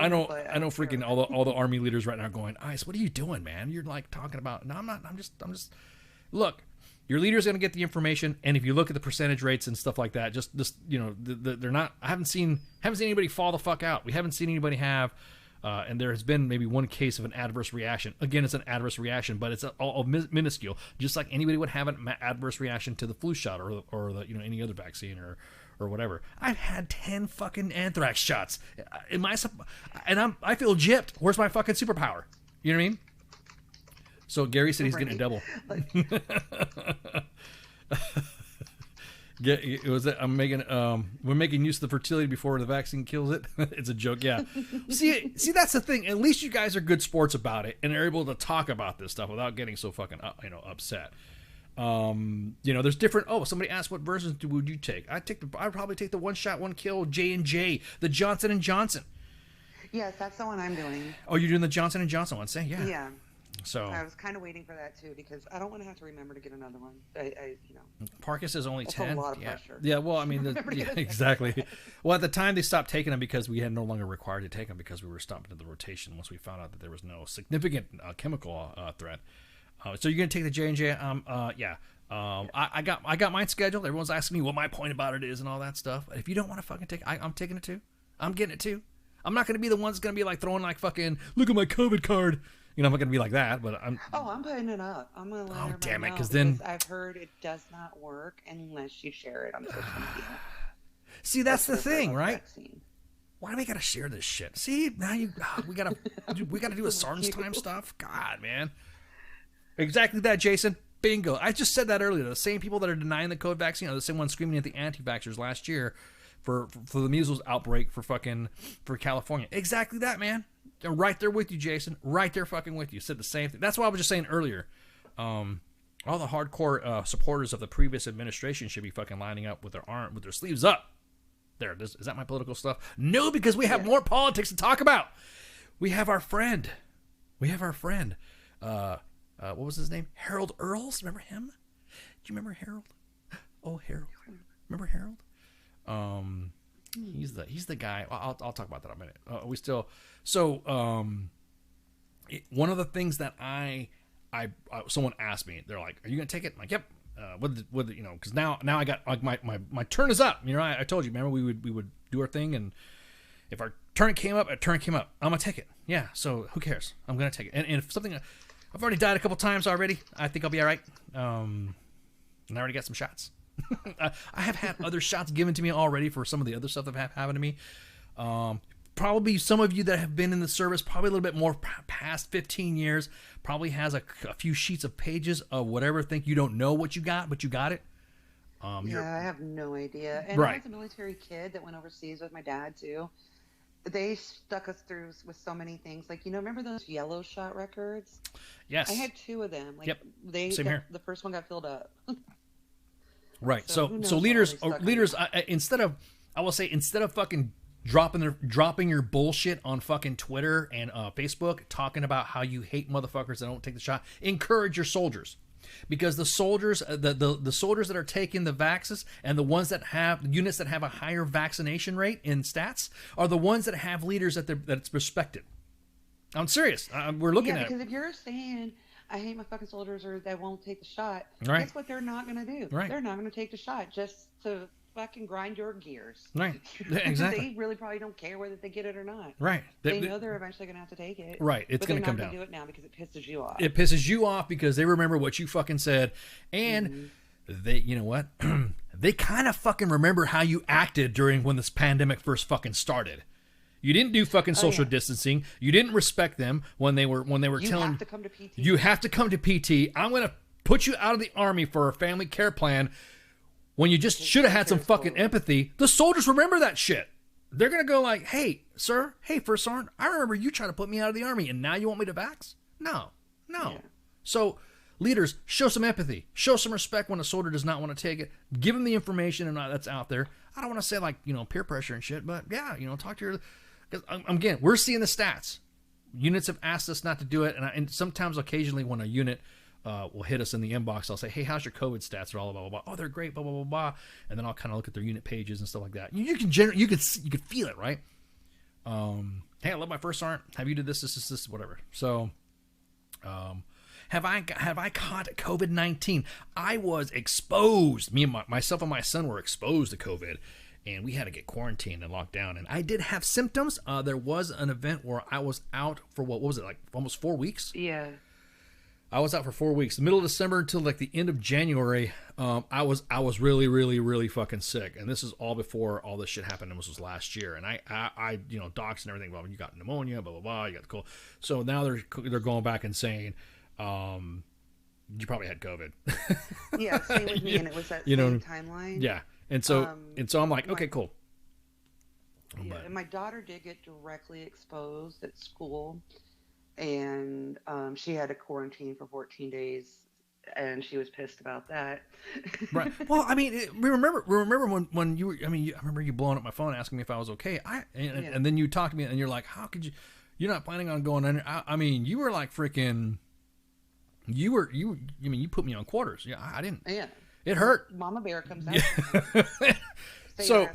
Freaking all the army leaders right now are going, Ice, what are you doing, man? You're like talking about. No, I'm not. I'm just. Look, your leader's going to get the information, and if you look at the percentage rates and stuff like that, just they're not. I haven't seen anybody fall the fuck out. We haven't seen anybody have. And there has been maybe one case of an adverse reaction. Again, it's an adverse reaction, but it's all minuscule. Just like anybody would have an adverse reaction to the flu shot or the any other vaccine or whatever. I've had 10 fucking anthrax shots. I feel gypped. Where's my fucking superpower? You know what I mean? So Gary said he's getting a double. We're making use of the fertility before the vaccine kills it. It's a joke, yeah. See, that's the thing. At least you guys are good sports about it and are able to talk about this stuff without getting so fucking upset. There's different. Oh, somebody asked what versions would you take? I'd probably take the one shot, one kill J&J, the Johnson & Johnson. Yes, that's the one I'm doing. Oh, you're doing the Johnson & Johnson one? Say, yeah. Yeah. So I was kind of waiting for that too because I don't want to have to remember to get another one. Parkus is only 10. A lot of pressure. Yeah. Well, I mean, exactly. Well, at the time they stopped taking them because we had no longer required to take them because we were stopping at the rotation once we found out that there was no significant chemical threat. So you're gonna take the J&J? Yeah. I got mine scheduled. Everyone's asking me what my point about it is and all that stuff. If you don't want to fucking take, I'm taking it too. I'm getting it too. I'm not gonna be the one that's gonna be like throwing like fucking look at my COVID card. I'm not going to be like that, but I'm putting it up. I'm going to let everybody damn it, know because then I've heard it does not work unless you share it on social media. See, that's the thing, right? Why do we got to share this shit? See, now we got to do a SGT'S Time stuff. God, man. Exactly that, Jason. Bingo. I just said that earlier. The same people that are denying the COVID vaccine are the same ones screaming at the anti-vaxxers last year for the measles outbreak for California. Exactly that, man. They're right there with you, Jason. Right there fucking with you. Said the same thing. That's what I was just saying earlier. All the hardcore supporters of the previous administration should be fucking lining up with their sleeves up. There. Is that my political stuff? No, because we have more politics to talk about. We have our friend. What was his name? Harold Earls. Remember him? Do you remember Harold? Oh, Harold. Remember Harold? He's the guy. I'll talk about that in a minute. One of the things that someone asked me, they're like, "Are you gonna take it?" I'm like, "Yep." Because now I got like my turn is up. I told you, remember we would do our thing, and if our turn came up, I'm gonna take it. Yeah. So who cares? I'm gonna take it. And if something, I've already died a couple times already. I think I'll be all right. And I already got some shots. I have had other shots given to me already for some of the other stuff that have happened to me. Probably some of you that have been in the service, probably a little bit more past 15 years, probably has a few sheets of pages of whatever. Think you don't know what you got, but you got it. I have no idea. And right. I was a military kid that went overseas with my dad too. They stuck us through with so many things. Like, remember those yellow shot records? Yes. I had 2 of them. Like, yep. Same here. The first one got filled up. Right. So who knows So what leaders, all they stuck leaders, instead of fucking dropping your bullshit on fucking Twitter and Facebook, talking about how you hate motherfuckers that don't take the shot, encourage your soldiers, because the soldiers, the soldiers that are taking the vaxes and the ones that have units that have a higher vaccination rate in stats are the ones that have leaders that's respected. I'm serious. We're looking at because if you're saying I hate my fucking soldiers or they won't take the shot, Right. guess what they're not going to do? Right. They're not going to take the shot just to fucking grind your gears. Right. Exactly. They really probably don't care whether they get it or not. Right. They know they're eventually going to have to take it. Right. It's going to come down. do it now because it pisses you off. It pisses you off because they remember what you fucking said, and they, you know what? They kind of fucking remember how you acted during when this pandemic first fucking started. You didn't do fucking social distancing. You didn't respect them when they were telling you have to come to PT. You have to come to PT. I'm going to put you out of the army for a family care plan when you just should have had some fucking empathy. The soldiers remember that shit. They're going to go like, hey, sir, hey, First Sergeant, I remember you trying to put me out of the army and now you want me to vax? No. Yeah. So leaders, show some empathy. Show some respect when a soldier does not want to take it. Give them the information that's out there. I don't want to say like, peer pressure and shit, but yeah, talk to your... Because again, we're seeing the stats. Units have asked us not to do it, and sometimes, occasionally, when a unit will hit us in the inbox, I'll say, "Hey, how's your COVID stats?" Or all blah blah blah. Oh, they're great, blah blah blah blah. And then I'll kind of look at their unit pages and stuff like that. You can feel it, right? Hey, I love my First Sergeant. Have you did this, whatever. So, have I caught COVID-19? I was exposed. Myself and my son were exposed to COVID. And we had to get quarantined and locked down. And I did have symptoms. There was an event where I was out for what was it, like almost 4 weeks? Yeah. I was out for 4 weeks. The middle of December until like the end of January, I was really, really, really fucking sick. And this is all before all this shit happened. And this was last year. And I docs and everything. Well, you got pneumonia, blah blah blah. You got the cold. So now they're going back and saying, you probably had COVID. Yeah, same with me. And it was that same timeline. Yeah. And so I'm like, okay, cool. Yeah, and my daughter did get directly exposed at school, and she had to quarantine for 14 days, and she was pissed about that. Right. Well, I mean, remember when you were, I remember you blowing up my phone asking me if I was okay. And then you talked to me, and you're like, how could you? You're not planning on going under. I mean, you were like freaking. You put me on quarters. Yeah, I didn't. Yeah. It hurt. Mama Bear comes out. So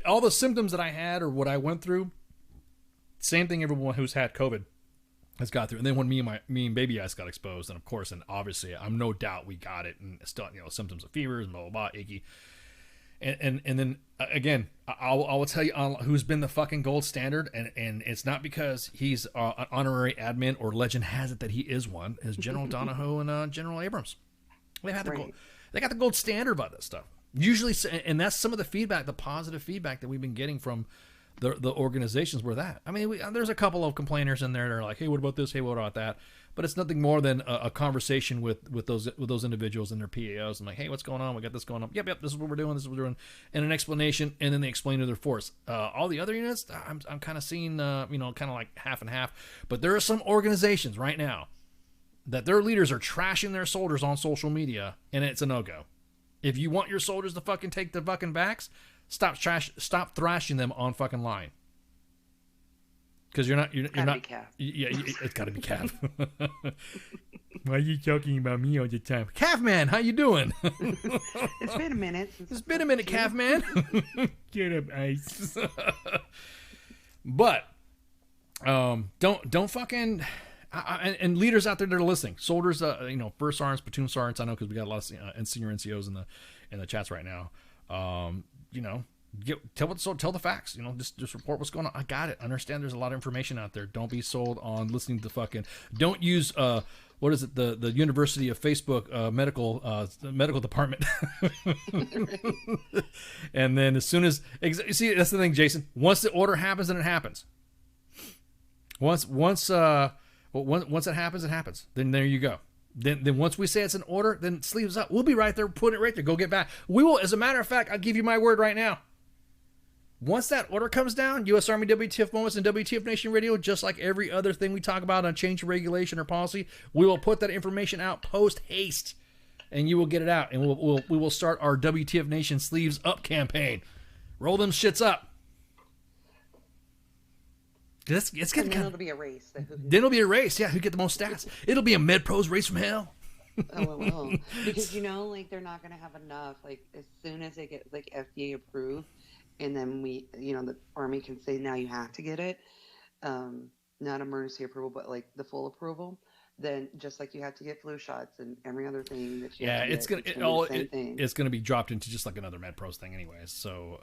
all the symptoms that I had or what I went through, same thing everyone who's had COVID has got through. And then when me and Baby Ice got exposed, and of course, and obviously, I'm no doubt we got it, and still, symptoms of fevers and blah blah blah, achy. And then again, I will tell you who's been the fucking gold standard, and it's not because he's an honorary admin or legend has it that he is one, is General Donahoe and General Abrams. They've had the gold. They got the gold standard about this stuff. Usually, and that's some of the feedback, the positive feedback that we've been getting from the organizations where that. I mean, there's a couple of complainers in there that are like, hey, what about this? Hey, what about that? But it's nothing more than a conversation with those individuals and their PAOs. And like, hey, what's going on? We got this going on. Yep, this is what we're doing. This is what we're doing. And an explanation, and then they explain to their force. All the other units, I'm kind of seeing, kind of like half and half. But there are some organizations right now that their leaders are trashing their soldiers on social media, and it's a no-go. If you want your soldiers to fucking take the fucking backs, stop thrashing them on fucking line. Because you're not. Yeah, it's got to be Cav. Why are you talking about me all the time, Cav man? How you doing? It's been a minute. It's been a minute, Cav man. Get up, Ice. But don't fucking. And leaders out there that are listening, soldiers, first sergeants, platoon sergeants. I know because we got a lot of senior NCOs in the chats right now. Tell the facts. Just report what's going on. I got it. Understand there's a lot of information out there. Don't be sold on listening to fucking. Don't use what is it? The University of Facebook medical department. And then as soon as see, that's the thing, Jason. Once the order happens, then it happens. Once it happens, it happens. Then there you go. Then once we say it's an order, then sleeves up. We'll be right there, put it right there. Go get back. We will. As a matter of fact, I'll give you my word right now. Once that order comes down, U.S. Army WTF Moments and WTF Nation Radio, just like every other thing we talk about on change of regulation or policy, we will put that information out post haste. and you will get it out, and we will start our WTF Nation Sleeves Up campaign. Roll them shits up. It's getting and then it'll be a race. Then it'll be a race. Yeah, who get the most stats? It'll be a MedPros race from hell. Oh, it will. Because like they're not going to have enough. Like as soon as they get like FDA approved, and then the Army can say now you have to get it, not emergency approval, but like the full approval. Then just like you have to get flu shots and every other thing that you have to it's gonna be dropped into just like another MedPros thing anyways. So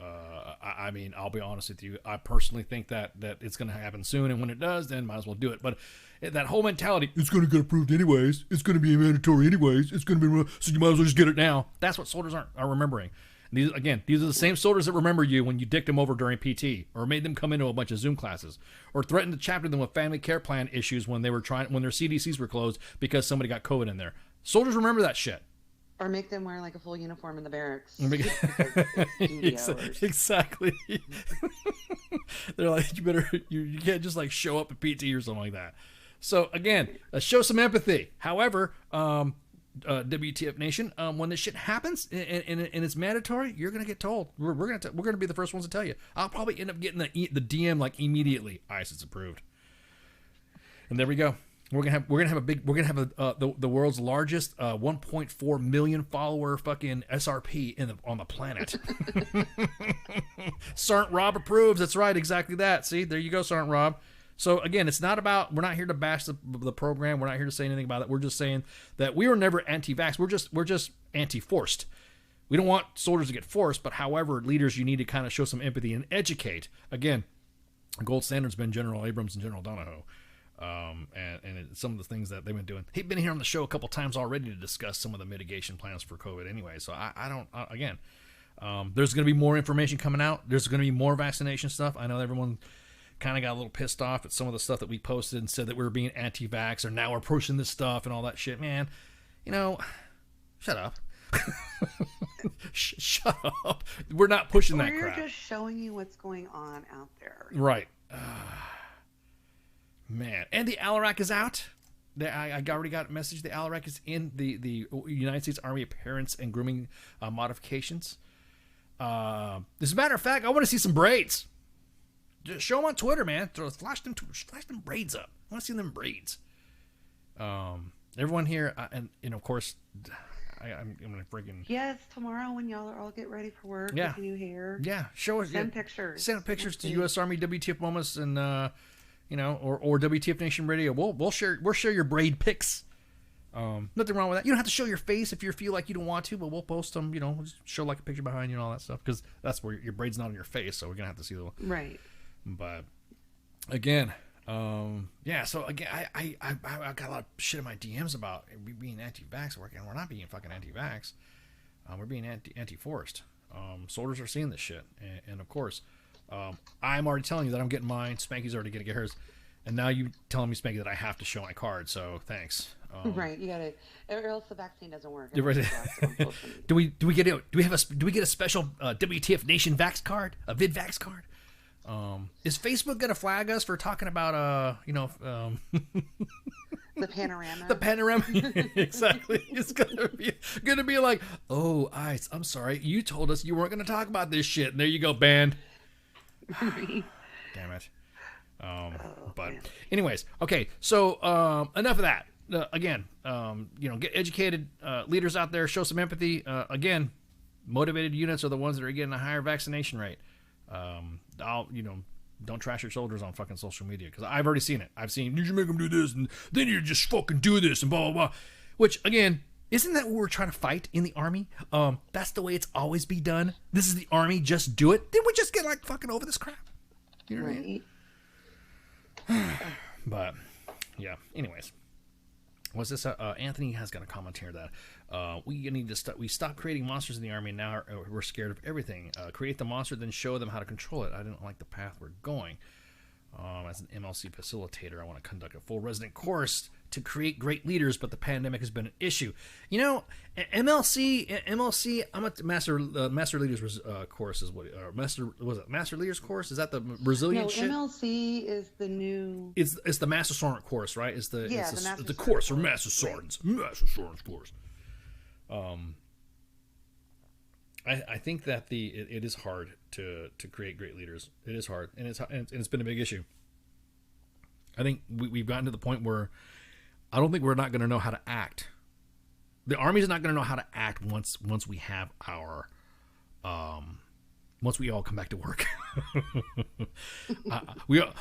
I mean, I'll be honest with you, I personally think that it's gonna happen soon, and when it does, then might as well do it. But that whole mentality, it's gonna get approved anyways, it's gonna be mandatory anyways, it's gonna be, so you might as well just get it now. That's what soldiers are remembering. These are the same soldiers that remember you when you dicked them over during PT, or made them come into a bunch of Zoom classes, or threatened to chapter them with family care plan issues when their CDCs were closed because somebody got COVID in there. Soldiers remember that shit. Or make them wear like a full uniform in the barracks. Exactly. They're like, you can't just like show up at PT or something like that. So again, show some empathy. However, WTF Nation, when this shit happens and it's mandatory, you're gonna get told. We're gonna be the first ones to tell you. I'll probably end up getting the DM like immediately. ISIS approved, and there we go. We're gonna have the world's largest 1.4 million follower fucking SRP on the planet. Sergeant Rob approves. That's right, exactly that. See, there you go, Sergeant Rob. So again, it's not about, we're not here to bash the program. We're not here to say anything about it. We're just saying that we were never anti-vax. We're just anti-forced. We don't want soldiers to get forced, but however, leaders, you need to kind of show some empathy and educate. Again, the gold standard's been General Abrams and General Donahoe. And some of the things that they've been doing. He's been here on the show a couple times already to discuss some of the mitigation plans for COVID anyway. So there's going to be more information coming out. There's going to be more vaccination stuff. I know everyone kind of got a little pissed off at some of the stuff that we posted and said that we were being anti-vax, or now we're pushing this stuff and all that shit. Man, shut up. Shut up. We're not pushing that crap. We're just showing you what's going on out there. Right. Man. And the Alarak is out. I already got a message. The Alarak is in the United States Army Appearance and Grooming modifications. As a matter of fact, I want to see some braids. Just show them on Twitter, man. Flash them braids up. I want to see them braids. Everyone here, and of course, I'm gonna freaking. Yes, tomorrow when y'all are all get ready for work with new hair. Yeah, show us. Send pictures. Send pictures to U.S. Army WTF Moments and or WTF Nation Radio. We'll share your braid pics. Nothing wrong with that. You don't have to show your face if you feel like you don't want to, but we'll post them. Just show like a picture behind you and all that stuff, because that's where your braid's not on your face, so we're gonna have to see the right. But again, so again, I got a lot of shit in my DMs about being anti-vax. We're not being fucking anti-vax. We're being anti-forced. Soldiers are seeing this shit, and of course, I'm already telling you that I'm getting mine. Spanky's already gonna get hers, and now you telling me, Spanky, that I have to show my card. So thanks. Right, you gotta, or else the vaccine doesn't work. Do we get a special WTF Nation Vax card, a VidVax card? Is Facebook gonna flag us for talking about the panorama? The panorama, exactly. It's gonna be like, oh, ICE, I'm sorry, you told us you weren't gonna talk about this shit, and there you go, banned. Damn it. Anyways, okay, so enough of that. Again, get educated leaders out there, show some empathy. Again, motivated units are the ones that are getting a higher vaccination rate. Don't trash your soldiers on fucking social media, because I've already seen it. I've seen, you should make them do this, and then you just fucking do this, and blah, blah, blah. Which, again, isn't that what we're trying to fight in the Army? That's the way it's always be done. This is the Army, just do it. Then we just get, like, fucking over this crap. You know what I mean? But, yeah, anyways. What's this? Anthony has got a comment here that we need to we stopped creating monsters in the Army, and now we're scared of everything. Create the monster, then show them how to control it. I didn't like the path we're going. As an MLC facilitator, I want to conduct a full resident course to create great leaders, but the pandemic has been an issue. MLC. I'm a master leaders course is what master leaders course? Is that the Brazilian shit? MLC is the new. It's the Master Sergeant course, right? It's the course for Master Sergeants. Right. Master Sergeant's course. I think that it is hard to create great leaders. It is hard, and it's been a big issue. I think we've gotten to the point where I don't think we're not going to know how to act. The Army's not going to know how to act once we have our once we all come back to work.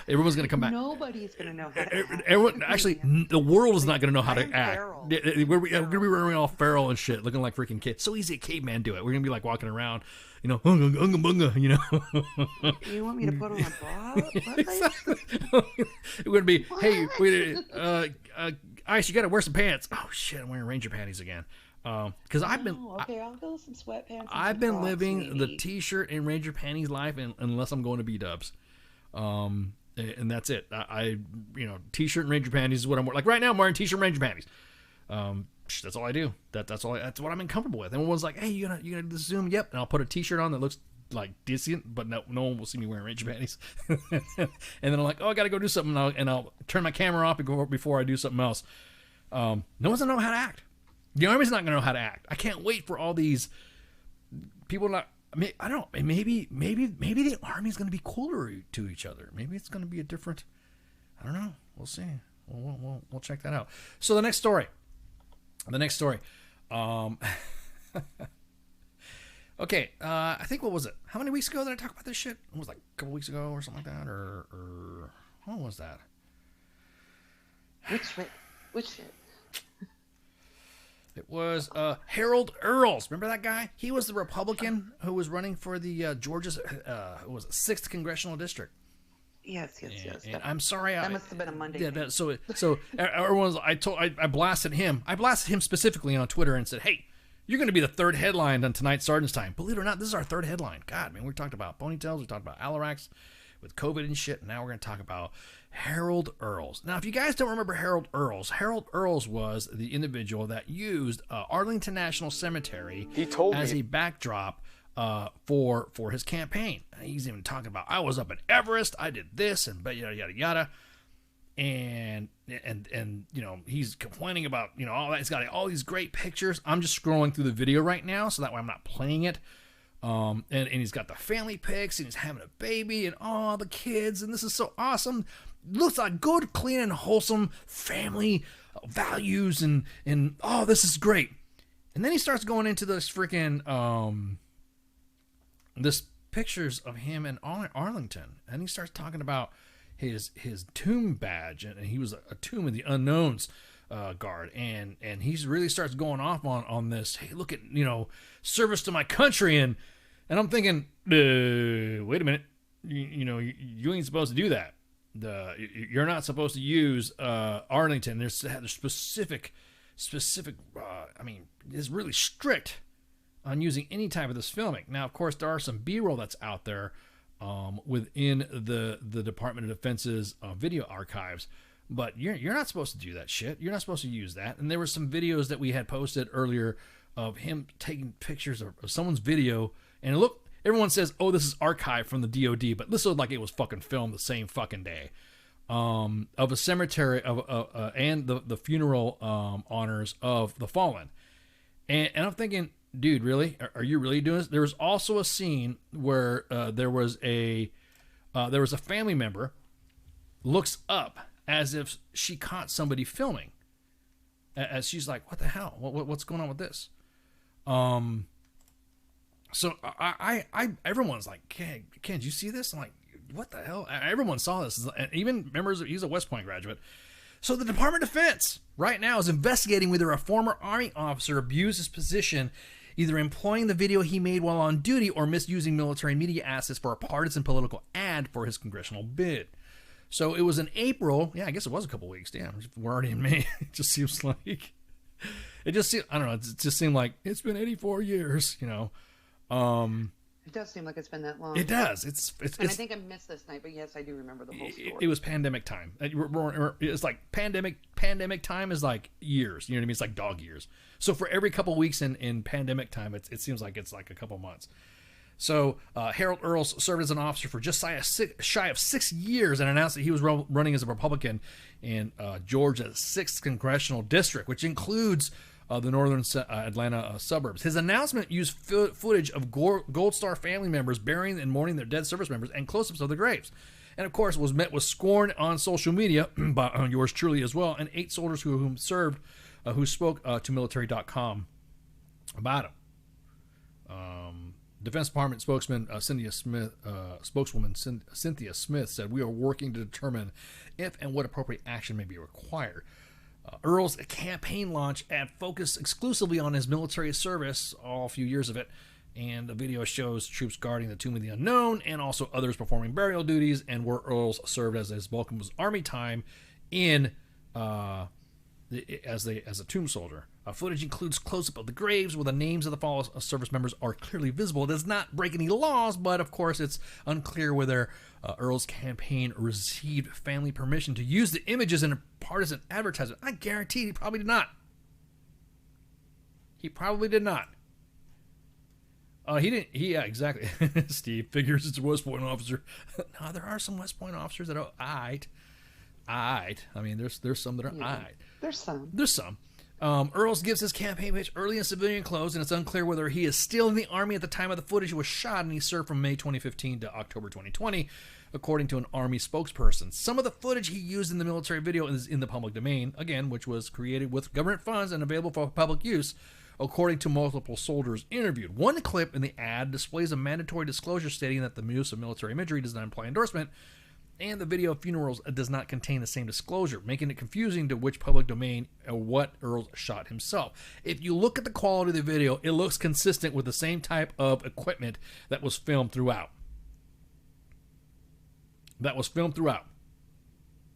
Everyone's going to come back. Nobody's going to know how to act. Everyone, actually, the world is not going to know how to act. We're going to be running all feral and shit, looking like freaking kids. So easy a caveman do it. We're going to be like walking around, unga bunga, You want me to put on a bra? Exactly. We're going to be, hey, Ice, you got to wear some pants. Oh shit, I'm wearing Ranger panties again. Because I've been I'll go with some sweatpants. I've been living the T-shirt and Ranger panties life, unless I'm going to B-dubs, and that's it. I T-shirt and Ranger panties is what I'm wearing. Like right now, I'm wearing T-shirt and Ranger panties. That's all I do. That's what I'm comfortable with. And everyone's like, hey, you gonna do the Zoom? Yep. And I'll put a T-shirt on that looks like decent, but no one will see me wearing Ranger panties. And then I'm like, oh, I got to go do something, and I'll turn my camera off before I do something else. No one's gonna know how to act. The Army's not going to know how to act. I can't wait for all these people. I don't know. Maybe the Army's going to be cooler to each other. Maybe it's going to be a different. I don't know. We'll see. We'll check that out. So the next story. Okay. I think, what was it? How many weeks ago did I talk about this shit? It was like a couple weeks ago or something like that, or what was that? Which shit? It was Harold Earls. Remember that guy? He was the Republican who was running for the Georgia's 6th congressional district. Yes. And I'm sorry. That must have been a Monday. Yeah. So everyone's. I blasted him. I blasted him specifically on Twitter and said, "Hey, you're going to be the third headline on tonight's Sergeant's Time." Believe it or not, this is our third headline. God, man, we talked about ponytails. We talked about Alarax with COVID and shit. And now we're going to talk about Harold Earls. Now, if you guys don't remember Harold Earls was the individual that used Arlington National Cemetery as a backdrop for his campaign. He's even talking about, I was up at Everest, I did this, and yada yada yada. And he's complaining about all that. He's got all these great pictures. I'm just scrolling through the video right now, so that way I'm not playing it. And he's got the family pics, and he's having a baby, and all the kids, and this is so awesome. Looks like good, clean, and wholesome family values, and oh, this is great. And then he starts going into this freaking this pictures of him in Arlington, and he starts talking about his tomb badge, and he was a Tomb of the Unknowns guard, and he really starts going off on this. Hey, look at service to my country, and I'm thinking, wait a minute, you ain't supposed to do that. You're not supposed to use Arlington. There's specific. I mean, it's really strict on using any type of this filming. Now, of course, there are some B-roll that's out there within the Department of Defense's video archives, but you're not supposed to do that shit. You're not supposed to use that. And there were some videos that we had posted earlier of him taking pictures of someone's video, and look. Everyone says, oh, this is archived from the DOD, but this looked like it was fucking filmed the same fucking day. Of a cemetery and the funeral honors of the fallen. And I'm thinking, dude, really? Are you really doing this? There was also a scene where there was a family member looks up as if she caught somebody filming. As she's like, what the hell? What's going on with this? So everyone's like, Ken, did you see this? I'm like, what the hell? Everyone saw this. And even members, he's a West Point graduate. So the Department of Defense right now is investigating whether a former Army officer abused his position, either employing the video he made while on duty or misusing military media assets for a partisan political ad for his congressional bid. So it was in April. Yeah, I guess it was a couple weeks. Damn, we're already in May. It just seems like, I don't know. It just seemed like it's been 84 years, It does seem like it's been that long. It does. I think I missed this night, but yes, I do remember the whole story. It was pandemic time. It's like pandemic time is like years. You know what I mean? It's like dog years. So for every couple weeks in pandemic time, it seems like it's like a couple months. So Harold Earls served as an officer for just shy of 6 years and announced that he was running as a Republican in Georgia's 6th congressional district, which includes the northern Atlanta suburbs. His announcement used footage of Gold Star family members burying and mourning their dead service members and close-ups of the graves. And, of course, was met with scorn on social media by yours truly as well, and 8 soldiers who served, who spoke to military.com about him. Defense Department spokeswoman Cynthia Smith said, "We are working to determine if and what appropriate action may be required." Earl's campaign launch ad focused exclusively on his military service, all few years of it, and the video shows troops guarding the Tomb of the Unknown and also others performing burial duties, and where Earl's served as his bulk of his army time in as a tomb soldier. Footage includes close-up of the graves where the names of the fallen service members are clearly visible. It does not break any laws, but of course it's unclear whether Earl's campaign received family permission to use the images in a partisan advertisement. I guarantee he probably did not. He probably did not. He didn't. Yeah, exactly. Steve figures it's a West Point officer. No, there are some West Point officers that are aight. I mean, there's some that are aight. There's some. There's some. Earls gives his campaign pitch early in civilian clothes, and it's unclear whether he is still in the Army at the time of the footage was shot, and he served from May 2015 to October 2020, according to an Army spokesperson. Some of the footage he used in the military video is in the public domain, again, which was created with government funds and available for public use, according to multiple soldiers interviewed. One clip in the ad displays a mandatory disclosure stating that the use of military imagery does not imply endorsement, and the video of funerals does not contain the same disclosure, making it confusing to which public domain or what Earl shot himself. If you look at the quality of the video, it looks consistent with the same type of equipment that was filmed throughout.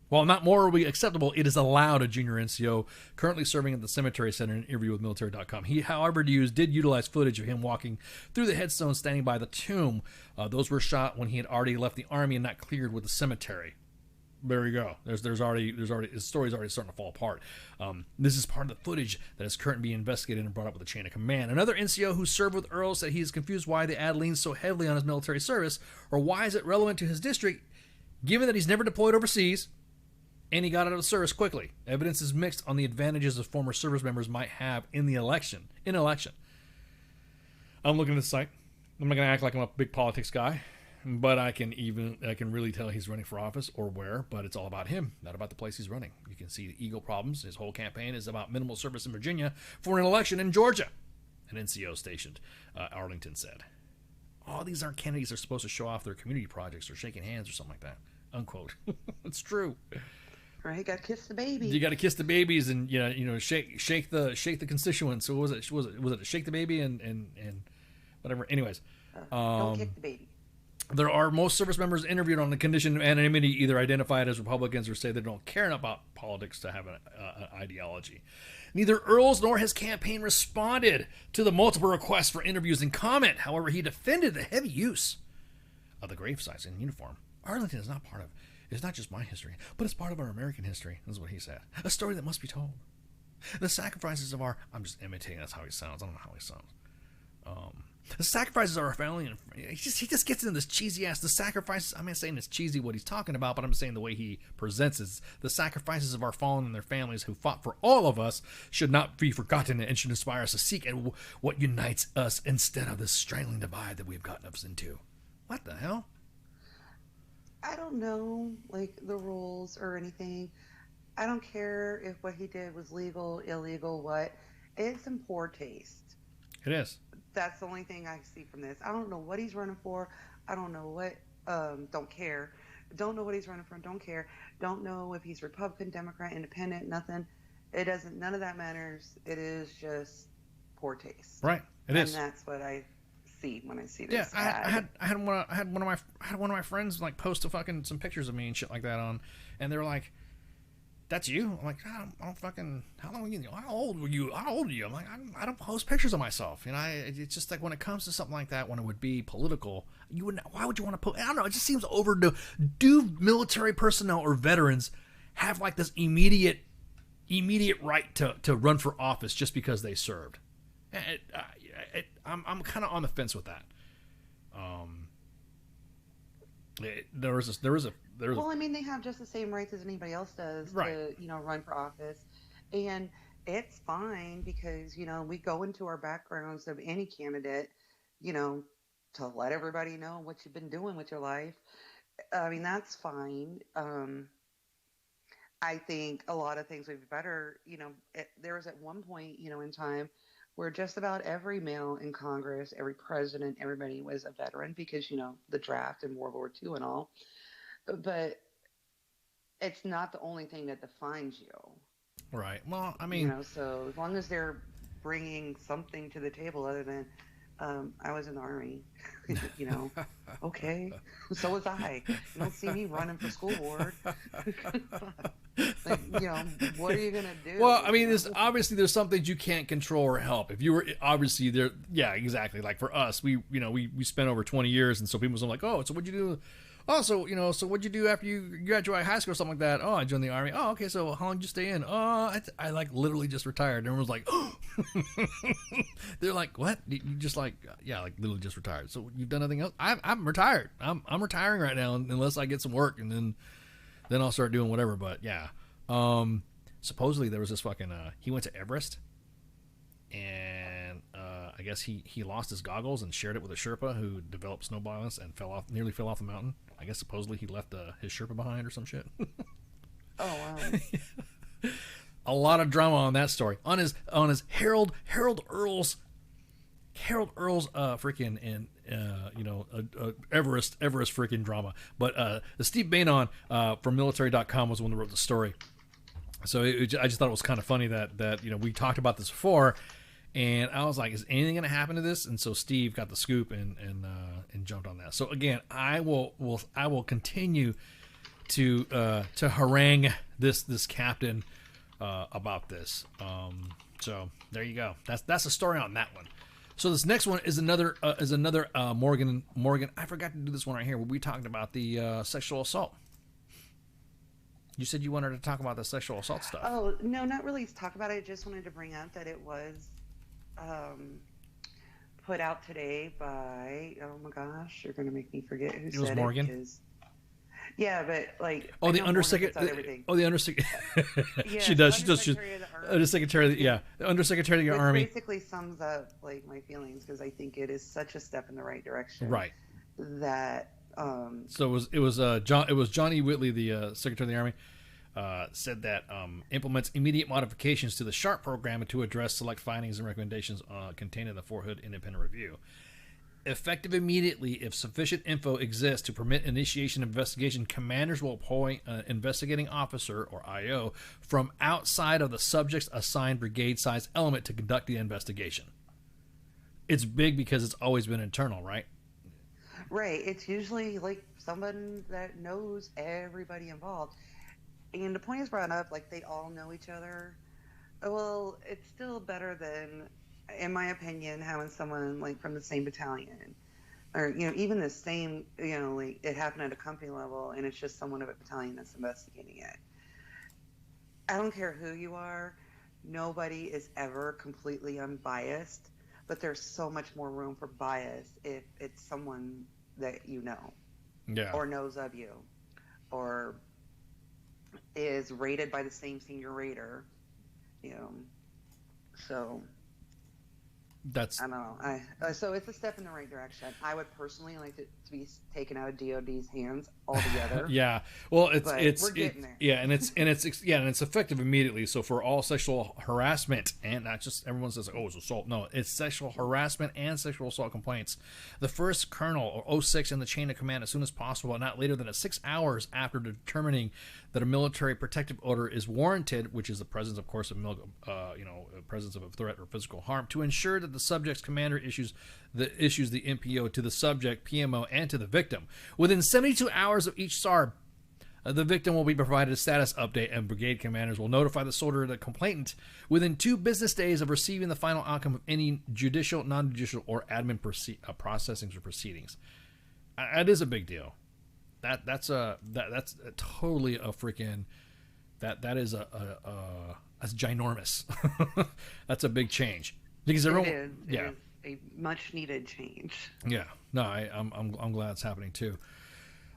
While not morally acceptable, it is allowed a junior NCO currently serving at the cemetery center in an interview with military.com. He, however, did utilize footage of him walking through the headstone standing by the tomb. Those were shot when he had already left the Army and not cleared with the cemetery. There you go. There's already his story's already starting to fall apart. This is part of the footage that is currently being investigated and brought up with the chain of command. Another NCO who served with Earl said he is confused why the ad leans so heavily on his military service, or why is it relevant to his district, given that he's never deployed overseas and he got out of service quickly. Evidence is mixed on the advantages of former service members might have in the election. I'm looking at this site. I'm not going to act like I'm a big politics guy, but I can really tell he's running for office or where, but it's all about him, not about the place he's running. You can see the ego problems. His whole campaign is about minimal service in Virginia for an election in Georgia. An NCO stationed, Arlington said. All these aren't candidates that are supposed to show off their community projects or shaking hands or something like that. Unquote. It's true. Right, got to kiss the baby. You got to kiss the babies and shake the constituents. So what was it? Was it shake the baby and whatever? Anyways, don't kick the baby. There are most service members interviewed on the condition of anonymity either identified as Republicans or say they don't care about politics to have an ideology. Neither Earls nor his campaign responded to the multiple requests for interviews and comment. However, he defended the heavy use of the grave sites in uniform. Arlington is it's not just my history, but it's part of our American history. This is what he said. A story that must be told. The sacrifices of I'm just imitating, that's how he sounds. I don't know how he sounds. The sacrifices of our family, and he just gets into this cheesy ass, the sacrifices, I'm not saying it's cheesy what he's talking about, but I'm saying the way he presents is the sacrifices of our fallen and their families who fought for all of us should not be forgotten and should inspire us to seek what unites us instead of this strangling divide that we've gotten us into. What the hell? I don't know, the rules or anything. I don't care if what he did was legal, illegal, what. It's in poor taste. It is. That's the only thing I see from this. I don't know what he's running for. I don't know what, don't care. Don't know what he's running for, don't care. Don't know if he's Republican, Democrat, Independent, nothing. None of that matters. It is just poor taste. Right, it is. And that's what I see when I see Yeah, this. I had one of my friends post some pictures of me and shit like that on, and they were like, "That's you?" I'm like, I don't fucking. How old were you? How old are you? I'm like, I don't post pictures of myself. It's just when it comes to something like that, when it would be political, why would you want to post? I don't know. It just seems overdue. Do military personnel or veterans have this immediate right to run for office just because they served? I'm kind of on the fence with that. Well, I mean, they have just the same rights as anybody else does to, run for office. And it's fine because, we go into our backgrounds of any candidate, to let everybody know what you've been doing with your life. I mean, that's fine. I think a lot of things would be better. There was at one point, in time where just about every male in Congress, every president, everybody was a veteran because, the draft and World War II and all. But it's not the only thing that defines you. Right. Well, I mean, so as long as they're bringing something to the table other than, I was in the Army, okay, so was I. You don't see me running for school board. What are you going to do? Well, I mean, there's some things you can't control or help. If you were obviously there, yeah, exactly. Like for us, we spent over 20 years, and so people are like, oh, so what'd you do? Oh, so what'd you do after you graduated high school or something like that? Oh, I joined the Army. Oh, okay, so how long did you stay in? Oh, I like literally just retired. And everyone was like, oh. They're like, what? You just like, yeah, like literally just retired. So you've done nothing else? I'm retired. I'm retiring right now unless I get some work, and then I'll start doing whatever. But yeah, supposedly there was this fucking, he went to Everest, and I guess he lost his goggles and shared it with a Sherpa who developed snow balance and nearly fell off the mountain. I guess supposedly he left his Sherpa behind or some shit. Oh wow! A lot of drama on that story. On his Harold Earl's freaking and Everest freaking drama. But the Steve Bannon from military.com was the one that wrote the story. So I just thought it was kind of funny that we talked about this before. And I was like, is anything going to happen to this? And so Steve got the scoop and jumped on that. So again, I will continue to harangue this captain about this. So there you go. That's the story on that one. So this next one is another Morgan. I forgot to do this one right here where we talked about the sexual assault. You said you wanted to talk about the sexual assault stuff. Oh no, not really to talk about it. I just wanted to bring up that it was put out today by, oh my gosh, you're going to make me forget who said it. It was Morgan? Yeah, but like... Oh, the undersecretary... Oh, the undersecretary... Yeah, she does. Undersecretary The Undersecretary of the Army. Which basically sums up like my feelings because I think it is such a step in the right direction. Right. That... So it was Johnny Whitley, the Secretary of the Army, said that implements immediate modifications to the SHARP program to address select findings and recommendations contained in the Fort Hood Independent Review. Effective immediately, if sufficient info exists to permit initiation of investigation, commanders will appoint an investigating officer, or IO, from outside of the subject's assigned brigade-size element to conduct the investigation. It's big because it's always been internal, right? Right. It's usually like someone that knows everybody involved. And the point is brought up, like they all know each other. Well, it's still better than, in my opinion, having someone like from the same battalion, or even the same, like it happened at a company level, and it's just someone of a battalion that's investigating it. I don't care who you are. Nobody is ever completely unbiased, but there's so much more room for bias if it's someone that you know, or knows of you, or is rated by the same senior rater, so that's, I don't know. So it's a step in the right direction. I would personally like it to be taken out of DOD's hands altogether. Yeah. Well, we're getting there. Yeah, and it's effective immediately. So for all sexual harassment, and not just everyone says, oh, it's assault. No, it's sexual harassment and sexual assault complaints. The first colonel or 06 in the chain of command as soon as possible, and not later than 6 hours after determining that a military protective order is warranted, which is the presence, of course, of presence of a threat or physical harm, to ensure that the subject's commander issues the MPO to the subject, PMO, and to the victim. Within 72 hours of each SARB, the victim will be provided a status update, and brigade commanders will notify the soldier or the complainant within 2 business days of receiving the final outcome of any judicial, non-judicial, or admin processings or proceedings. That is a big deal. That's totally a freaking that's ginormous. That's a big change because everyone, it is a much needed change. Yeah, no, I'm glad it's happening too.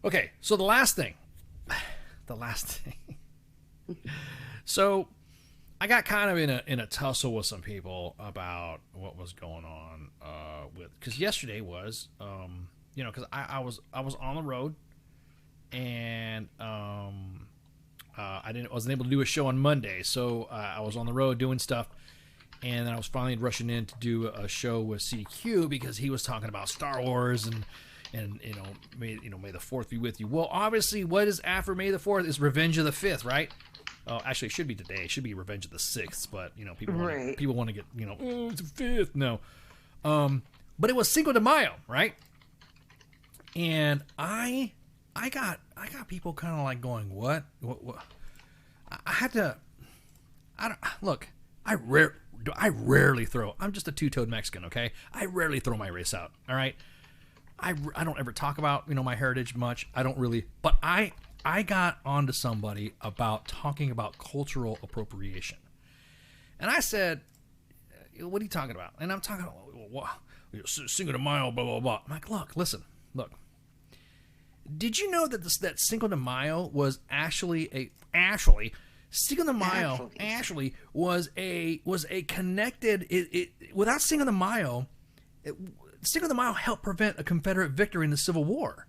Okay, so the last thing. So I got kind of in a tussle with some people about what was going on because yesterday was because I was on the road and I wasn't able to do a show on Monday, so I was on the road doing stuff, and then I was finally rushing in to do a show with CQ because he was talking about Star Wars and may the 4th be with you. Well, obviously, what is after May the 4th is Revenge of the 5th, right? Actually, it should be today. It should be Revenge of the 6th, but people want to get oh, it's the 5th. No, but it was Cinco de Mayo, right? And I got people kind of like going, what? I had to. I rarely throw. I'm just a two-toed Mexican, okay? I rarely throw my race out. All right. I don't ever talk about my heritage much. I don't really, but I got onto somebody about talking about cultural appropriation, and I said, "What are you talking about?" And I'm talking about Cinco de Mayo, blah blah blah. I'm like, look. Did you know that that Cinco de Mayo was actually Cinco de Mayo actually was a connected without Cinco de Mayo. Cinco de Mayo helped prevent a Confederate victory in the Civil War,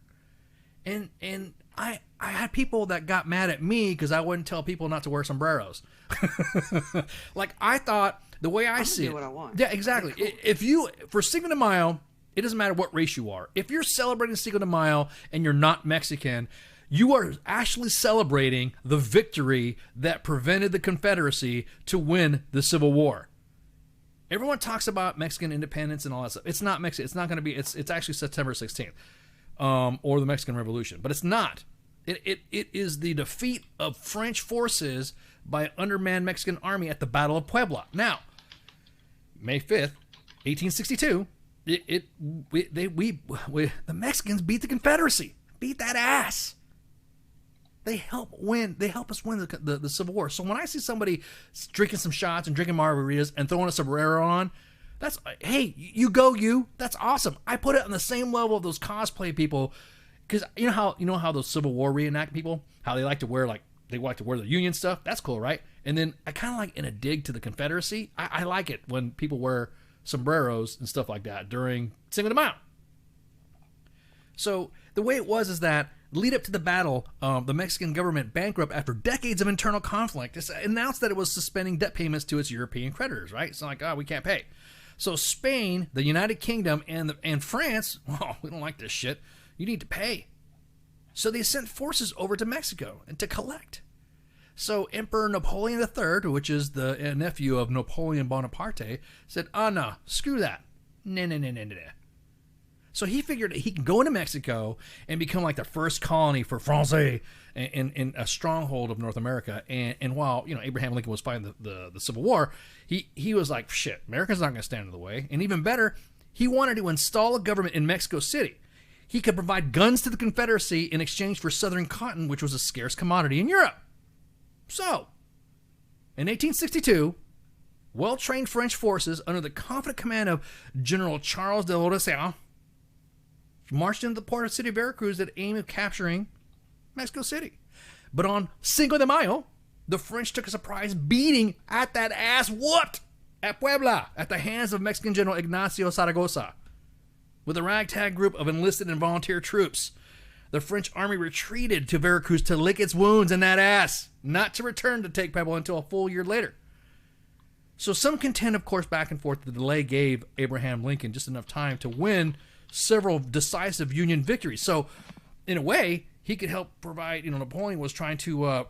and I had people that got mad at me because I wouldn't tell people not to wear sombreros. Like I thought the way I see it, what I want. Yeah, exactly. Cool. If you for Cinco de Mayo, it doesn't matter what race you are. If you're celebrating Cinco de Mayo and you're not Mexican, you are actually celebrating the victory that prevented the Confederacy to win the Civil War. Everyone talks about Mexican independence and all that stuff. It's not Mexican. It's not going to be. It's actually September 16th, or the Mexican Revolution. But it's not. It is the defeat of French forces by an undermanned Mexican army at the Battle of Puebla. Now, May 5th, 1862. The Mexicans beat the Confederacy. Beat that ass. They help us win the Civil War. So when I see somebody drinking some shots and drinking margaritas and throwing a sombrero on, that's, hey, you go you. That's awesome. I put it on the same level of those cosplay people, because you know how those Civil War reenact people, how they like to wear the Union stuff. That's cool, right? And then I kind of like in a dig to the Confederacy. I like it when people wear sombreros and stuff like that during Cinco de Mayo. So the way it was is that lead up to the battle, the Mexican government, bankrupt after decades of internal conflict, announced that it was suspending debt payments to its European creditors, right? It's like, we can't pay. So Spain, the United Kingdom, and France, we don't like this shit. You need to pay. So they sent forces over to Mexico and to collect. So Emperor Napoleon III, which is the nephew of Napoleon Bonaparte, said, no, screw that. No. So he figured he can go into Mexico and become like the first colony for Francais in a stronghold of North America. And while Abraham Lincoln was fighting the Civil War, he was like, shit, America's not going to stand in the way. And even better, he wanted to install a government in Mexico City. He could provide guns to the Confederacy in exchange for Southern cotton, which was a scarce commodity in Europe. So, in 1862, well-trained French forces under the confident command of General Charles de Lauderdale marched into the port city of Veracruz at the aim of capturing Mexico City. But on Cinco de Mayo, the French took a surprise beating at that ass whooped at Puebla at the hands of Mexican General Ignacio Zaragoza. With a ragtag group of enlisted and volunteer troops, the French army retreated to Veracruz to lick its wounds in that ass, not to return to take Puebla until a full year later. So some contend, of course, back and forth, the delay gave Abraham Lincoln just enough time to win several decisive Union victories. So, in a way, he could help provide, Napoleon was trying to,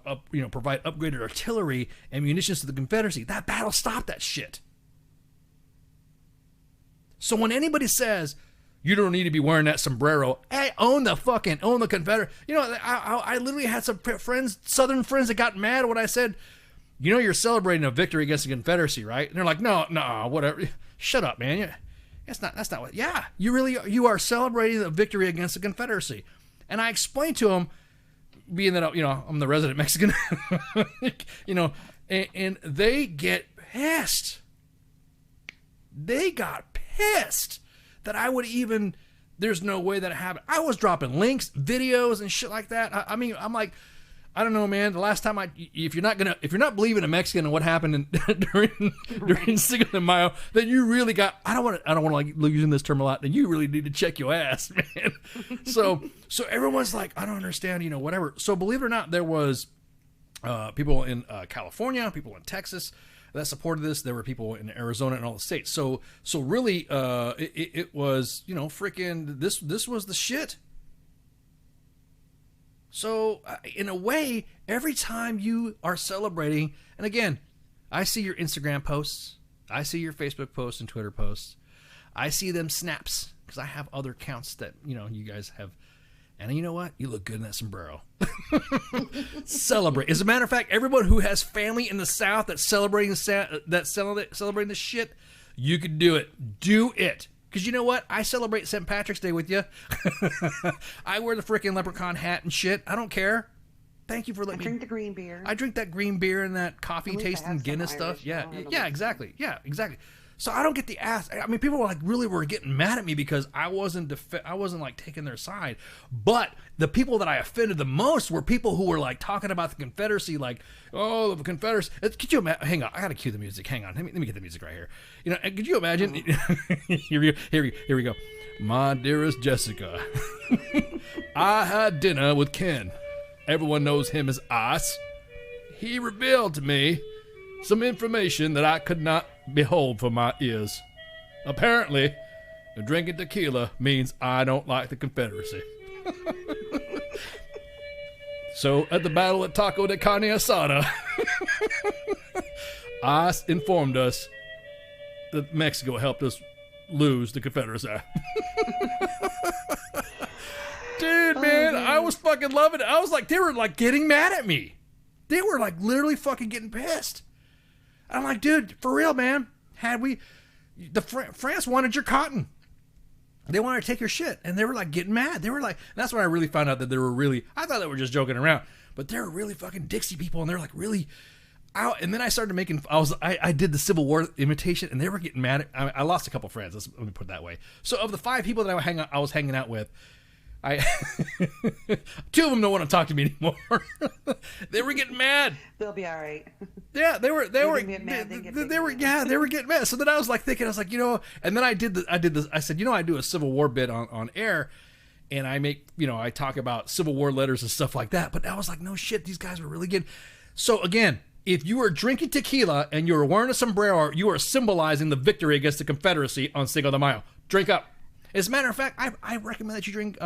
provide upgraded artillery and munitions to the Confederacy. That battle stopped that shit. So when anybody says, you don't need to be wearing that sombrero, hey, own the Confederate. I literally had some Southern friends that got mad when I said, you're celebrating a victory against the Confederacy, right? And they're like, no, whatever. Shut up, man. That's not what. Yeah, you are celebrating a victory against the Confederacy. And I explained to them, being that I'm the resident Mexican, and they get pissed. They got pissed that I would even. There's no way that it happened. I was dropping links, videos, and shit like that. I'm like, I don't know, man. The last time if you're not believing a Mexican and what happened during Cinco de Mayo, then you really got. I don't want to like using this term a lot. Then you really need to check your ass, man. So everyone's like, I don't understand, whatever. So believe it or not, there was people in California, people in Texas that supported this. There were people in Arizona and all the states. So really, it was freaking this was the shit. So, in a way, every time you are celebrating, and again, I see your Instagram posts, I see your Facebook posts and Twitter posts, I see them snaps, because I have other accounts that, you guys have, and you know what? You look good in that sombrero. Celebrate. As a matter of fact, everyone who has family in the South that's celebrating this shit, you could do it. Do it. Because you know what? I celebrate St. Patrick's Day with you. I wear the freaking leprechaun hat and shit. I don't care. Thank you for letting me. Drink the green beer. I drink that green beer and that coffee tasting Guinness stuff. Yeah, exactly. Yeah, exactly. So I don't get the ass. I mean, people were getting mad at me because I wasn't like taking their side. But the people that I offended the most were people who were like talking about the Confederacy, like, oh, the Confederacy. Could you imagine? Hang on, I gotta cue the music. Hang on, let me get the music right here. Could you imagine? Here we go. My dearest Jessica, I had dinner with Ken. Everyone knows him as Ice. He revealed to me some information that I could not behold for my ears. Apparently, drinking tequila means I don't like the Confederacy. So, at the battle at Taco de Carne Asada, Ice informed us that Mexico helped us lose the Confederacy. Dude, man, I was fucking loving it. I was like, they were like getting mad at me. They were like literally fucking getting pissed. I'm like, dude, for real, man. France wanted your cotton. They wanted to take your shit, and they were like getting mad. They were like, that's when I really found out that they were really. I thought they were just joking around, but they were really fucking Dixie people, and they're like really out. And then I started making. I did the Civil War imitation, and they were getting mad. I lost a couple friends. Let me put it that way. So of the 5 people that I was hanging out with, 2 of them don't want to talk to me anymore. They were getting mad. They'll be all right. Yeah, they were getting mad. So then I was like thinking, and then I did this. I said, I do a Civil War bit on air, and I make, I talk about Civil War letters and stuff like that. But I was like, no shit, these guys were really good. So again, if you are drinking tequila and you are wearing a sombrero, you are symbolizing the victory against the Confederacy on Cinco de Mayo. Drink up. As a matter of fact, I recommend that you drink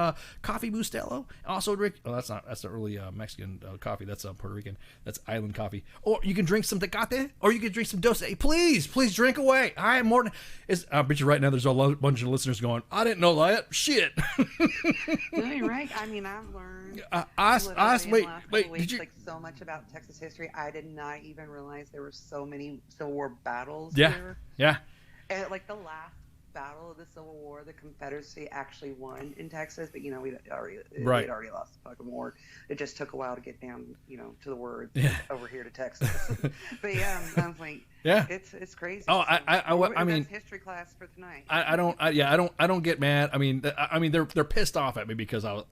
coffee Bustelo. Also drink. Oh, that's not really Mexican coffee. That's Puerto Rican. That's island coffee. Or you can drink some Tecate, or you can drink some Dose. Please drink away. I am more than. I bet you right now there's a bunch of listeners going, I didn't know that. Shit. No, you're right. I mean, I've learned. Wait. Did you? Like so much about Texas history. I did not even realize there were so many Civil War battles. Yeah. Here. Yeah. And like the last battle of the Civil War, the Confederacy actually won in Texas, but we'd already lost the fucking war. It just took a while to get down, to the words over here to Texas. But yeah, I was like, it's crazy. Oh, I mean, that's history class for tonight. I don't get mad. I mean, they're pissed off at me because I'll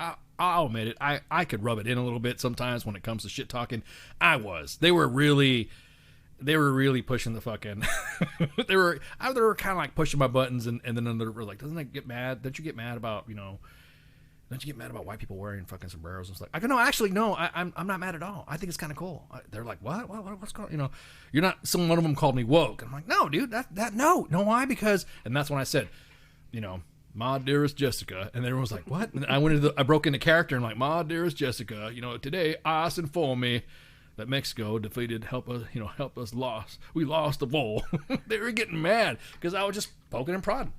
admit it. I could rub it in a little bit sometimes when it comes to shit talking. They were really pushing the fucking. they were kind of like pushing my buttons, and then they were like, "Doesn't that get mad? Don't you get mad about Don't you get mad about white people wearing fucking sombreros and stuff? I go, no, actually, no, I'm not mad at all. I think it's kind of cool. They're like, what's going on? You're not. One of them called me woke. I'm like, no, dude, no. Why? Because, and that's when I said, my dearest Jessica, and everyone was like, what? And I broke into character and like, my dearest Jessica, today ICE informed me that Mexico defeated, we lost the war. They were getting mad because I was just poking and prodding.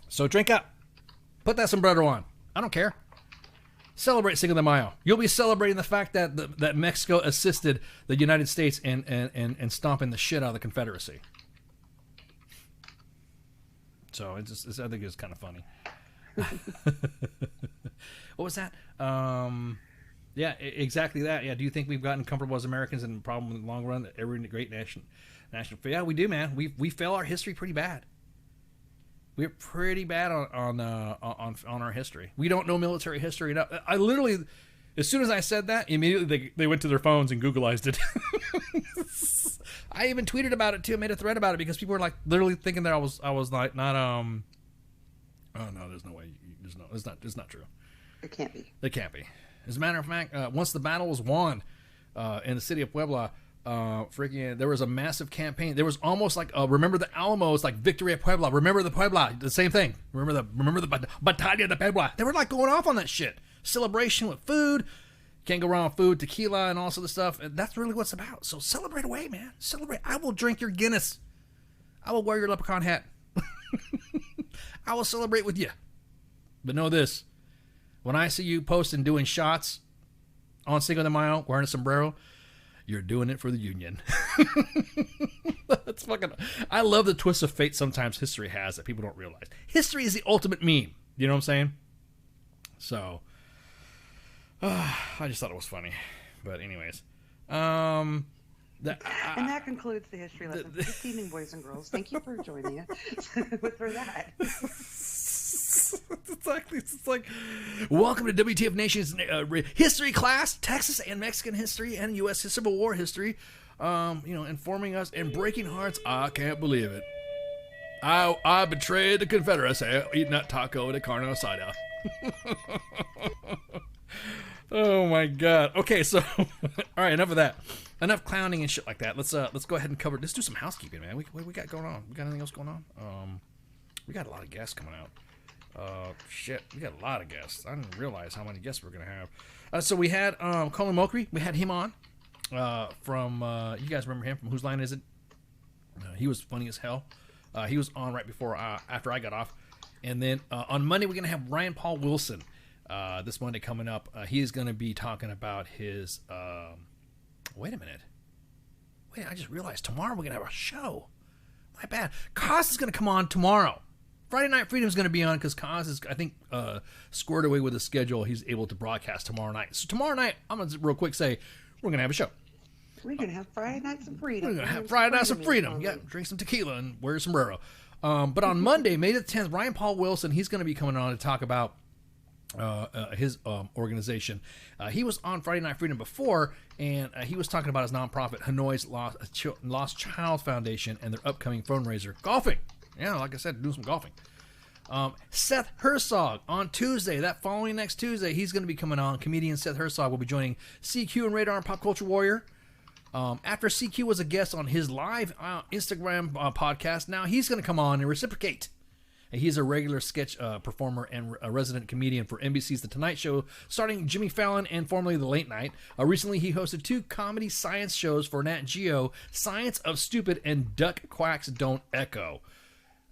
So drink up. Put that sombrero on. I don't care. Celebrate Cinco de Mayo. You'll be celebrating the fact that Mexico assisted the United States in stomping the shit out of the Confederacy. So I think it's kind of funny. What was that? Yeah, exactly that. Yeah, do you think we've gotten comfortable as Americans and the problem in the long run? Every great national. Yeah, we do, man. We fail our history pretty bad. We're pretty bad on our history. We don't know military history enough. I literally, As soon as I said that, immediately they went to their phones and Googleized it. I even tweeted about it too. I made a thread about it because people were like literally thinking that I was like not oh no, there's no way. It's not true. It can't be. It can't be. As a matter of fact, once the battle was won in the city of Puebla, there was a massive campaign. There was almost like remember the Alamos, like Victory at Puebla. Remember the Puebla, the same thing. Remember the Batalla de Puebla. They were like going off on that shit. Celebration with food. Can't go wrong with food, tequila, and all sorts of stuff. And that's really what it's about. So celebrate away, man. Celebrate. I will drink your Guinness. I will wear your leprechaun hat. I will celebrate with you. But know this. When I see you posting doing shots on Cinco de Mayo, wearing a sombrero, you're doing it for the Union. That's fucking... I love the twist of fate sometimes history has that people don't realize. History is the ultimate meme. You know what I'm saying? So... I just thought it was funny. But anyways. And that concludes the history lesson for this evening, boys and girls. Thank you for joining us for that. Exactly. It's like, welcome to WTF Nation's history class, Texas and Mexican history and U.S. Civil War history. Informing us and breaking hearts. I can't believe it. I betrayed the Confederacy eating that taco de carne asada. Oh my god. Okay, so all right, enough of that. Enough clowning and shit like that. Let's go ahead and cover. Let's do some housekeeping, man. What we got going on? We got anything else going on? We got a lot of guests coming out. Shit, we got a lot of guests. I didn't realize how many guests we're gonna have. So we had Colin Mokri. We had him on from you guys remember him from Whose Line Is It? He was funny as hell. He was on right before after I got off. And then on Monday we're gonna have Ryan Paul Wilson. This Monday coming up, he's going to be talking about his... wait a minute. Wait, I just realized tomorrow we're going to have a show. My bad. Kaz is going to come on tomorrow. Friday Night Freedom is going to be on because Kaz is, I think, squared away with his schedule. He's able to broadcast tomorrow night. So tomorrow night, I'm going to real quick say, we're going to have a show. We're going to have Friday Nights of Freedom. We're going to have Friday Nights of Freedom. Yeah, drink some tequila and wear a sombrero. But on Monday, May the 10th, Ryan Paul Wilson, he's going to be coming on to talk about his organization. He was on Friday Night Freedom before, and he was talking about his nonprofit Hanoi's Lost Child Foundation and their upcoming fundraiser. Golfing. Yeah, like I said, do some golfing. Seth Herzog on Tuesday, that following next Tuesday, he's going to be coming on. Comedian Seth Herzog will be joining CQ and Radar and Pop Culture Warrior. After CQ was a guest on his live Instagram podcast, now he's going to come on and reciprocate. He's a regular sketch performer and a resident comedian for NBC's The Tonight Show, starring Jimmy Fallon and formerly The Late Night. Recently, he hosted 2 comedy science shows for Nat Geo, Science of Stupid and Duck Quacks Don't Echo.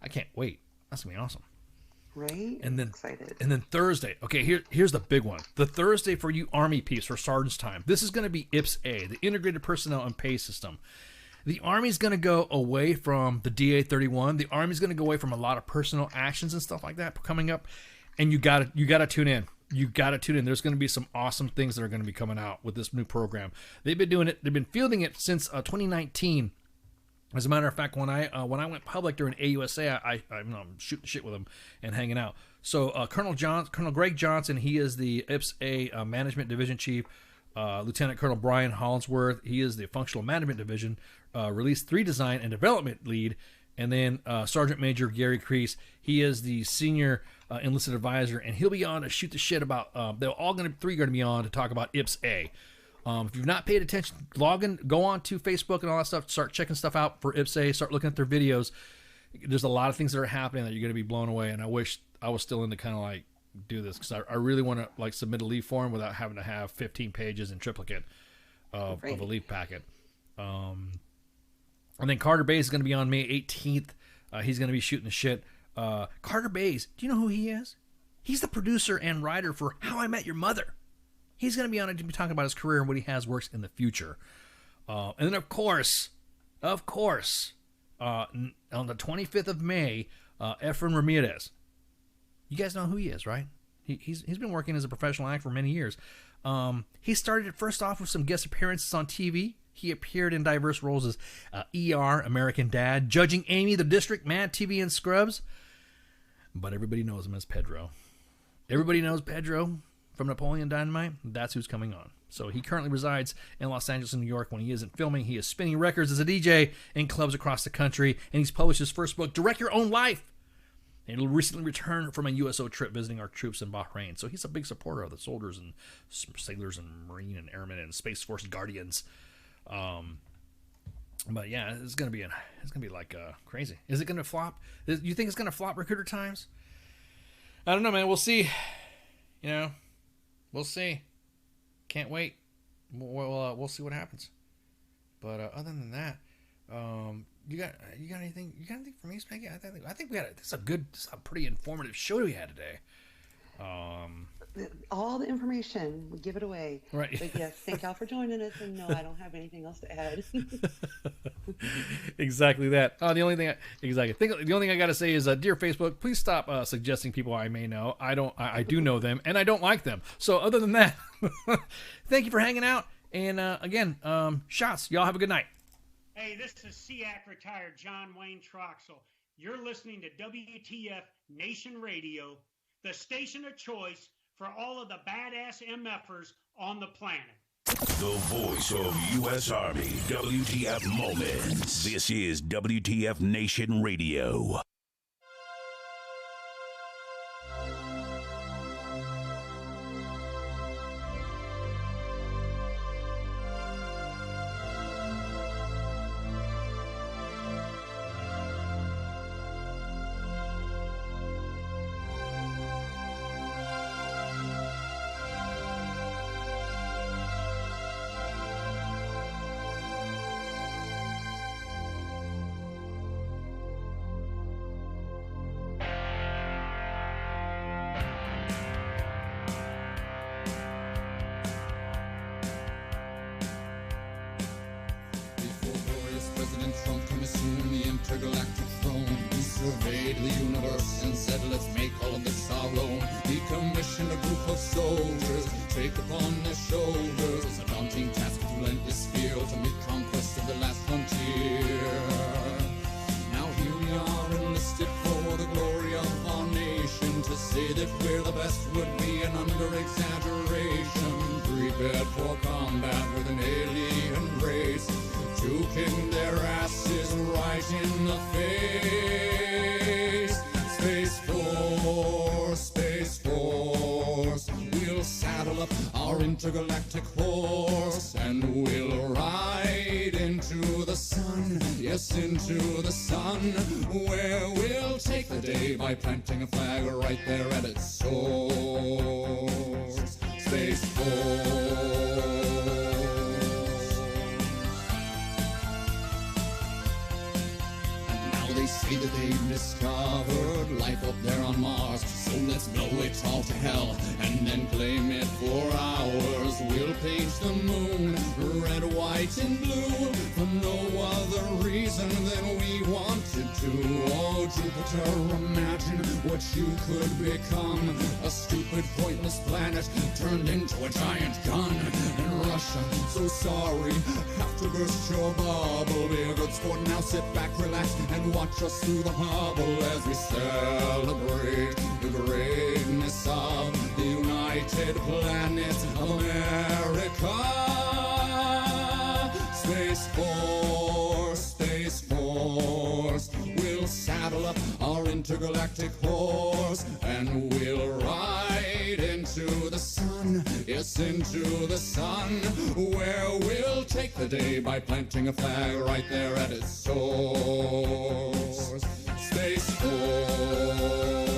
I can't wait. That's going to be awesome. Right? And then, excited. And then Thursday. Okay, here's the big one. The Thursday for you Army peeps for Sergeant's Time. This is going to be IPS-A, the Integrated Personnel and Pay System. The Army's going to go away from the DA-31. The Army's going to go away from a lot of personal actions and stuff like that coming up. And you got to tune in. You got to tune in. There's going to be some awesome things that are going to be coming out with this new program. They've been doing it. They've been fielding it since 2019. As a matter of fact, when I went public during AUSA, I'm shooting shit with them and hanging out. So Colonel Greg Johnson, he is the IPS-A Management Division Chief. Lieutenant Colonel Brian Hollingsworth, he is the Functional Management Division, Release 3 Design and Development Lead. And then Sergeant Major Gary Crease, he is the Senior Enlisted Advisor, and he'll be on to shoot the shit about, they're all going to be on to talk about IPS-A. If you've not paid attention, log in, go on to Facebook and all that stuff, start checking stuff out for IPS-A, start looking at their videos. There's a lot of things that are happening that you're going to be blown away, and I wish I was still into kind of like do this, because I really want to like submit a leave form without having to have 15 pages in triplicate of a leave packet. And then Carter Bays is going to be on May 18th. He's going to be shooting the shit. Carter Bays, do you know who he is? He's the producer and writer for How I Met Your Mother. He's going to be on it to be talking about his career and what he has works in the future. And then, of course, on the 25th of May, Efren Ramirez. You guys know who he is, right? He's been working as a professional actor for many years. He started first off with some guest appearances on TV. He appeared in diverse roles as ER, American Dad, Judging Amy, The District, Mad TV, and Scrubs. But everybody knows him as Pedro. Everybody knows Pedro from Napoleon Dynamite, that's who's coming on. So he currently resides in Los Angeles and New York. When he isn't filming, he is spinning records as a DJ in clubs across the country, and he's published his first book, Direct Your Own Life. And he'll recently return from a USO trip visiting our troops in Bahrain. So he's a big supporter of the soldiers and sailors and Marine and Airmen and Space Force Guardians. But yeah, it's gonna be like crazy. Is it gonna flop? You think it's gonna flop Recruiter Times? I don't know, man. We'll see. You know, we'll see. Can't wait. We'll see what happens. But other than that, you got anything? You got anything for me, Spanky? I think we had this is a pretty informative show we had today. All the information, we give it away. Right. But yes, thank y'all for joining us. And no, I don't have anything else to add. Exactly that. The only thing I got to say is, dear Facebook, please stop suggesting people I may know. I do know them, and I don't like them. So other than that, thank you for hanging out. And again, shots. Y'all have a good night. Hey, this is SEAC retired John Wayne Troxel. You're listening to WTF Nation Radio, the station of choice for all of the badass MFers on the planet. The voice of U.S. Army, WTF Moments. This is WTF Nation Radio. Intergalactic horse, and we'll ride into the sun, yes, into the sun, where we'll take the day by planting a flag right there at its source. Space Force. And now they say that they've discovered life up there on Mars, so let's blow it all to hell and then claim it for ours. We'll paint the moon red, white, and blue for no other reason than we wanted to. Oh, Jupiter, imagine what you could become. A stupid, pointless planet turned into a giant gun. And Russia, so sorry, have to burst your bubble. Be a good sport now, sit back, relax, and watch us through the hubble as we celebrate the greatness of the United Planet of America. Space Force, Space Force. We'll saddle up our intergalactic horse and we'll ride into the sun, yes, into the sun, where we'll take the day by planting a flag right there at its source. Space Force.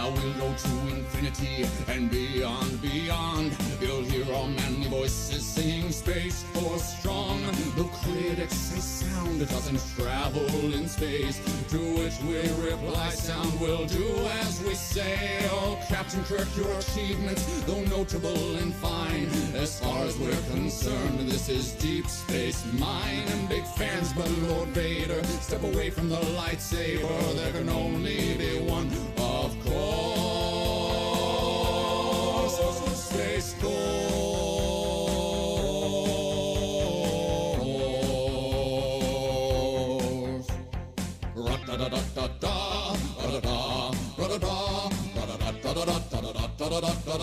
We'll go to infinity and beyond, beyond. You'll hear our manly voices singing Space Force strong. The critics say sound doesn't travel in space, to which we reply sound will do as we say. Oh, Captain Kirk, your achievements, though notable and fine, as far as we're concerned, this is Deep Space Mine. And big fans, but Lord Vader, step away from the lightsaber. There can only be one, of course. Space Force. Ra-da-da-da-da-da.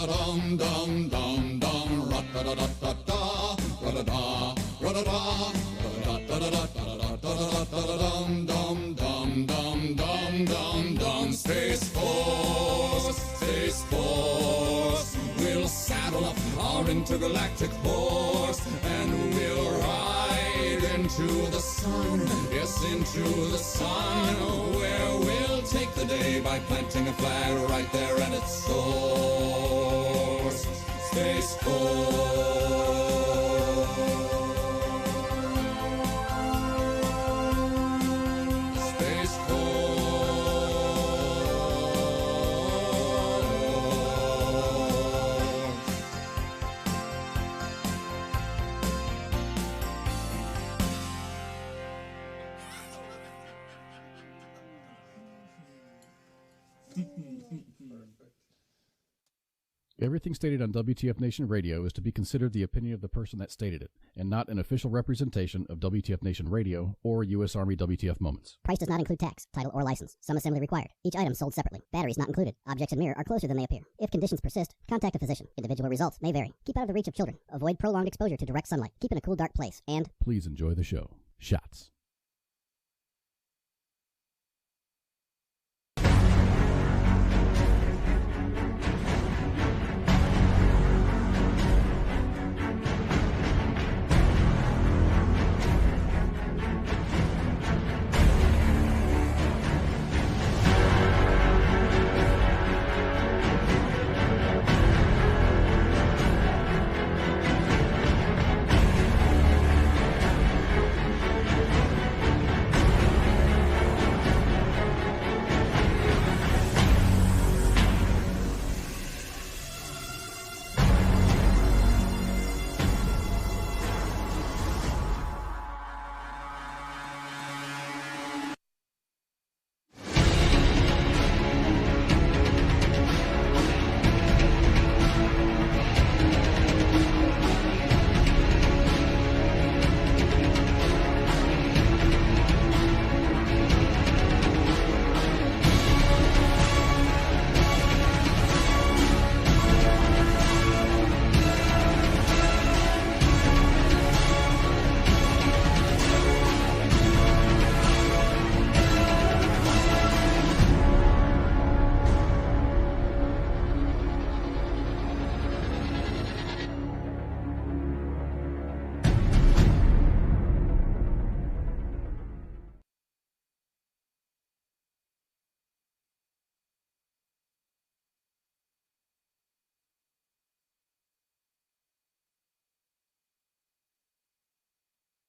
Ra-da-dum, dum, dum, dum, ra-da-da-da-da-da, ra-da-da, ra-da-da, ra-da-da-da-da-da-da-da-da-da-dum, dum, dum, dum, dum, dum, dum. Space Force, Space Force, we'll saddle up our intergalactic horse, and we'll ride into the sun, yes, into the sun, where we'll take the day by planting a flag right there at its source. Space Force. Space Everything stated on WTF Nation Radio is to be considered the opinion of the person that stated it, and not an official representation of WTF Nation Radio or U.S. Army WTF Moments. Price does not include tax, title, or license. Some assembly required. Each item sold separately. Batteries not included. Objects in mirror are closer than they appear. If conditions persist, contact a physician. Individual results may vary. Keep out of the reach of children. Avoid prolonged exposure to direct sunlight. Keep in a cool, dark place. And please enjoy the show. Shots.